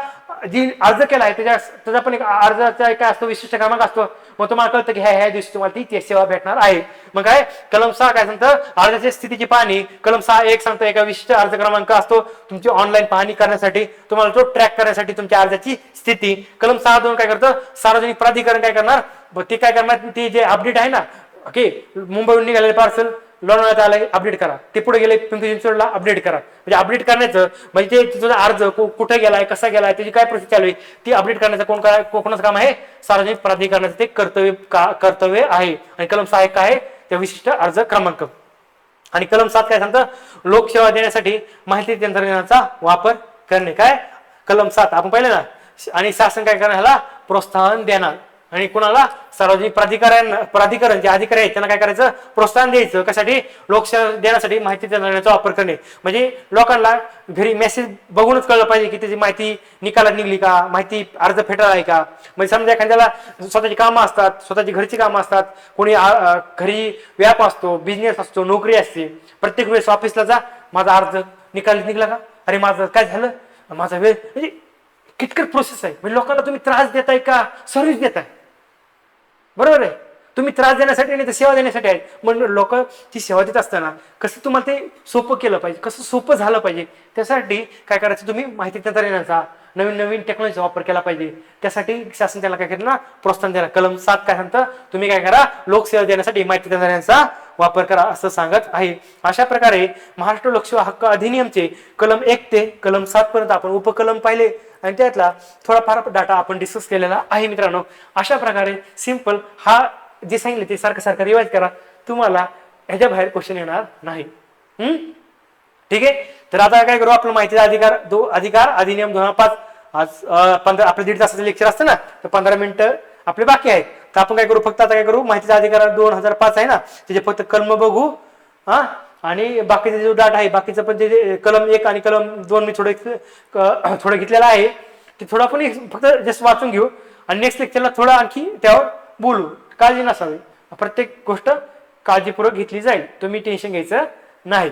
जी अर्ज केला आहे त्याचा पण एक अर्जाचा काय असतो, विशिष्ट क्रमांक असतो. मग तुम्हाला कळतं की ह्या दिवशी तुम्हाला ती सेवा भेटणार आहे. मग काय कलम 6 काय सांगतं, अर्जाच्या स्थितीची पाहणी. कलम 6.1 सांगतो एका विशिष्ट अर्ज क्रमांक असतो तुमची ऑनलाईन पाहणी करण्यासाठी, तुम्हाला तो ट्रॅक करण्यासाठी तुमच्या अर्जाची स्थिती. कलम 6.2 काय करतं, सार्वजनिक प्राधिकरण काय करणार, ते काय करणार, ते जे अपडेट आहे ना, ओके, मुंबईहून निघालेले पार्सल लोणावळ्यात आलंय, अपडेट करा. ते पुढे गेले पिंपरी चिंचवडला, अपडेट करा. म्हणजे अपडेट करण्याचं म्हणजे ते तुझा अर्ज कुठे गेलाय, कसा गेलाय, त्याची काय प्रोसेस चालू आहे ती अपडेट करण्याचं कोणाचं काम आहे? सार्वजनिक प्राधिकरणाचं ते कर्तव्य आहे. आणि कलम 6 काय आहे? त्या विशिष्ट अर्ज क्रमांक. आणि कलम 7 काय सांगतं? लोकसेवा देण्यासाठी माहिती तंत्रज्ञानाचा वापर करणे. काय कलम 7 आपण पाहिलं ना. आणि शासन काय करणार? ह्याला प्रोत्साहन देणार. आणि कुणाला? सार्वजनिक प्राधिकरण जे अधिकारी आहेत त्यांना काय करायचं? प्रोत्साहन द्यायचं. कशासाठी? लोकसेवा देण्यासाठी माहिती तंत्रज्ञानाचा वापर करणे. म्हणजे लोकांना घरी मेसेज बघूनच कळलं पाहिजे की त्याची माहिती निकालात निघली का, माहिती अर्ज फेटाळला आहे का. म्हणजे समजा एखाद्याला स्वतःची कामं असतात, स्वतःची घरची कामं असतात, कोणी घरी व्याप असतो, बिझनेस असतो, नोकरी असते. प्रत्येक वेळेस ऑफिसला जा, माझा अर्ज निकाल निघला का, अरे माझं काय झालं, माझा वेळ, म्हणजे किटकट प्रोसेस आहे. म्हणजे लोकांना तुम्ही त्रास देताय का सर्व्हिस देताय? बरोबर आहे. तुम्ही त्रास देण्यासाठी नाही तर सेवा देण्यासाठी आहेत. म्हणून लोक ती सेवा देत असताना कसं तुम्हाला ते सोपं केलं पाहिजे, कसं सोपं झालं पाहिजे, त्यासाठी काय करायचं? तुम्ही माहिती तंत्रज्ञानाचा नवीन टेक्नॉलॉजीचा वापर केला पाहिजे. त्यासाठी शासन त्याला काय करणार? प्रोत्साहन देणार. कलम 7 काय सांगतं? तुम्ही काय करा? लोकसेवा देण्यासाठी माहिती तंत्रज्ञानाचा वापर करा असं सांगत आहे. अशा प्रकारे महाराष्ट्र लोकसेवा हक्क अधिनियमचे कलम 1 ते कलम 7 पर्यंत आपण उपकलम पाहिले आणि त्यातला थोडाफार डाटा आपण डिस्कस केलेला आहे मित्रांनो. अशा प्रकारे सिंपल हा जे सांगितले ते सारखं रिवाइज करा, तुम्हाला ह्याच्या बाहेर क्वेश्चन येणार नाही. ठीक आहे. तर आता काय करू? आपलं माहितीचा अधिकार अधिनियम 2005 आज 15 आपलं 1.5 तासाचं लेक्चर असतं ना, तर 15 मिनिटं आपले बाकी आहेत. तर आपण काय करू? फक्त आता काय करू? माहितीचा अधिकार 2005 आहे ना, त्याचे फक्त कलम बघू. आणि बाकीचा जो डाटा आहे बाकीचं पण जे कलम 1 आणि कलम 2 मी थोडं घेतलेलं आहे ते थोडं आपण फक्त जस्ट वाचून घेऊ आणि नेक्स्ट लेक्चरला थोडं आणखी त्यावर बोलू. काळजी नसावी, प्रत्येक गोष्ट काळजीपूर्वक घेतली जाईल, तुम्ही टेन्शन घ्यायचं नाही.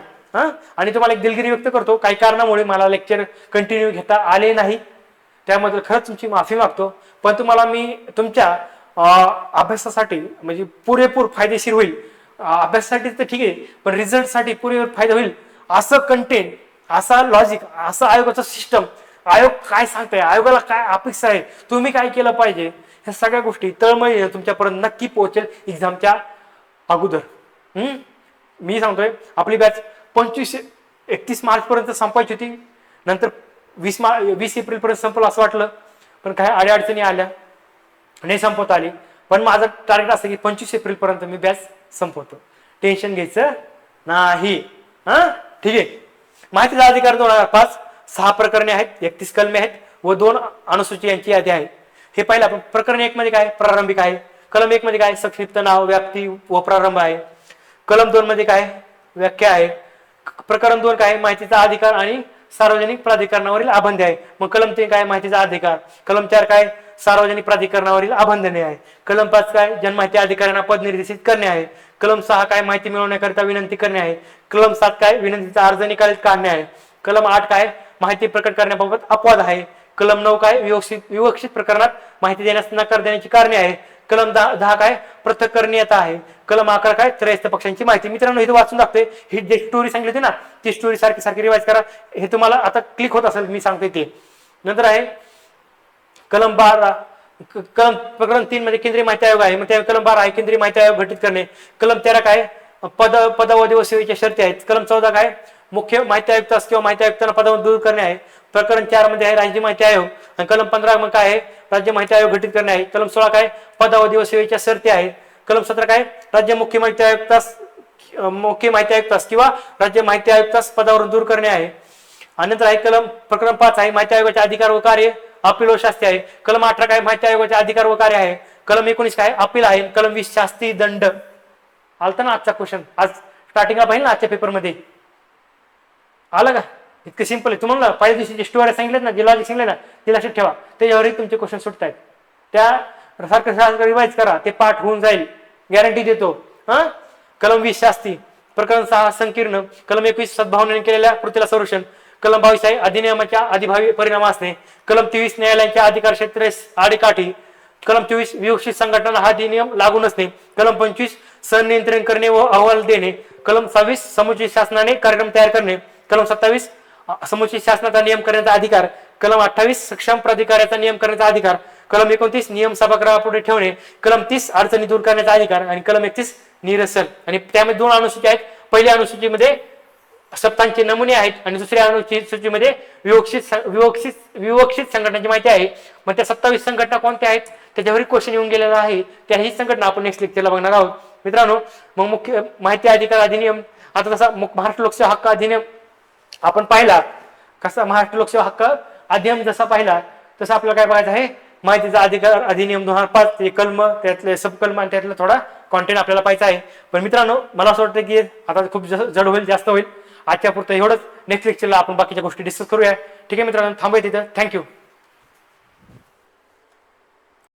आणि तुम्हाला एक दिलगिरी व्यक्त करतो, काही कारणामुळे मला लेक्चर कंटिन्यू घेता आले नाही, त्यामध्ये खरंच तुमची माफी मागतो. पण तुम्हाला मी तुमच्या अभ्यासासाठी म्हणजे पुरेपूर फायदेशीर होईल, अभ्यासासाठी तर ठीक आहे पण रिझल्टसाठी पुरेपूर फायदा होईल असं कंटेंट, असा लॉजिक, असं आयोगाचं सिस्टम, आयोग काय सांगताय, आयोगाला काय अपेक्षा आहे, तुम्ही काय केलं पाहिजे, ह्या सगळ्या गोष्टी तळमळीने तुमच्यापर्यंत नक्की पोहोचेल एक्झामच्या अगोदर. मी सांगतोय आपली बॅच 31 मार्च पर्यंत संपायची होती, नंतर 20 एप्रिल पर्यंत संपलं असं वाटलं, पण काही अडचणी आल्या नाही संपवता आली. पण माझं टार्गेट असं की 25 एप्रिल पर्यंत मी बॅच संपवतो, टेन्शन घ्यायचं नाही. ठीक आहे. माहितीचा अधिकार 2005 6 प्रकरणे आहेत, 31 कलमे आहेत व 2 अनुसूची यांची यादी आहे. हे पाहिलं आपण. प्रकरण 1 मध्ये काय? प्रारंभिक आहे. कलम 1 मध्ये काय? संक्षिप्त नाव, व्याप्ती व प्रारंभ आहे. कलम 2 मध्ये काय? व्याख्या आहे. प्रकरण 2 काय? माहितीचा अधिकार आणि सार्वजनिक प्राधिकरणावरील अबंध आहे. मग कलम 3 काय? माहितीचा अधिकार. कलम 4 काय? सार्वजनिक प्राधिकरणावरील अबंधने आहे. कलम 5 काय? जनमाहिती अधिकाऱ्यांना पद निर्देशित करणे आहे. कलम 6 काय? माहिती मिळवण्याकरिता विनंती करणे आहे. कलम 7 काय? विनंतीचा अर्ज निकालीत काढणे आहे. कलम 8 काय? माहिती प्रकट करण्याबाबत अपवाद आहे. कलम 9 काय? विवक्षित प्रकरणात माहिती देण्यास नकार देण्याची कारणे आहे. कलम 10 काय? पृथक्करणीयता आहे. कलम 11 काय? त्रयस्थ पक्षांची माहिती. मित्रांनो इथे वाचून दाखतोय, ही जे स्टोरी सांगितली होती ना ती स्टोरी सारखी रिवाइज करा, हे तुम्हाला आता क्लिक होत असेल मी सांगतोय ते. नंतर आहे कलम 12, प्रकरण 3 मध्ये केंद्रीय माहिती आयोग आहे. मग त्या कलम 12 आहे केंद्रीय माहिती आयोग गठीत करणे. कलम 13 काय? पदावधी व सेवेच्या शर्ती आहेत. कलम 14 काय? मुख्य माहिती आयुक्त किंवा माहिती आयुक्तांना पदावरून दूर करणे आहे. प्रकरण 4 मध्ये आहे राज्य माहिती आयोग. आणि कलम 15 मग काय आहे? राज्य माहिती आयोग गठीत करणे आहे. कलम 16 काय? पदावधी व सेवेच्या शर्ती आहे. कलम 17 काय? राज्य मुख्य माहिती आयुक्तास किंवा राज्य माहिती आयुक्तास पदावरून दूर करणे आहे. आणि नंतर आहे प्रकरण 5 आहे माहिती आयोगाचे अधिकार व कार्य, अपील व शास्ती आहे. कलम 18 काय? माहिती आयोगाचे अधिकार व कार्य आहे. कलम 19 काय? अपील आहे. कलम 20 शास्ती दंड. आलता ना आजचा क्वेश्चन, आज स्टार्टिंगला पाहिजे ना आजच्या पेपरमध्ये आला का? इतकं सिंपल आहे. तुम्हाला पहिल्या दिवशी जे स्टोरी सांगितलं ना, जे लॉजिक सांगितलं ना ते लक्षात ठेवा, त्याच्यावरही तुमचे क्वेश्चन सुटत आहेत. त्या सारखं रिवाइज करा, ते पाठ होऊन जाईल, गॅरंटी देतो. कलम 20 शास्ती. प्रकरण 6 संकीर्ण. कलम 21 सद्भावनेने केलेल्या कृतीला संरक्षण. कलम 22 आहे अधिनियमाच्या अधिभावी परिणाम असणे. कलम 23 न्यायालयांच्या अधिकार क्षेत्र आडीकाठी. कलम 24 विवक्षित संघटना हा अधिनियम लागू नसणे. कलम 25 संनियंत्रण करणे व अहवाल देणे. कलम 26 समुचित शासनाने कार्यक्रम तयार करणे. कलम 27 समुचित शासनाचा नियम करण्याचा अधिकार. कलम 28 सक्षम प्राधिकाऱ्याचा नियम करण्याचा अधिकार. कलम 29 नियम सभागृहापुढे ठेवणे, कलम 30 अडचणी दूर करण्याचा अधिकार आणि कलम 31 निरसन. आणि त्यामध्ये 2 अनुसूची आहेत. पहिल्या अनुसूचीमध्ये सप्तांचे नमुने आहेत आणि दुसऱ्या अनुसूचीमध्ये विवक्षित संघटनांची माहिती आहे. मग त्या 27 संघटना कोणत्या आहेत त्याच्यावर क्वेश्चन येऊन गेलेला आहे. त्याही संघटना आपण नेक्स्ट लेक्चरला बघणार आहोत मित्रांनो. मग मुख्य माहिती अधिकार अधिनियम, आता तसा महाराष्ट्र लोकसेवा हक्क अधिनियम आपण पाहिला. कसा महाराष्ट्र लोकसेवा हक्क अधिनियम जसा पाहिला तसं आपल्याला काय बघायचं आहे, माहितीचा अधिकार अधिनियम 2005 ते कलम, त्यातले सबकलम आणि त्यातला थोडा कॉन्टेंट आपल्याला पाहायचा आहे. पण मित्रांनो मला असं वाटतं की आता खूप जड होईल, जास्त होईल. आजच्या पुरतं एवढंच. नेक्स्ट लेक्चरला आपण बाकीच्या गोष्टी डिस्कस करूया. ठीक आहे मित्रांनो, थांबूया तिथं. थँक्यू.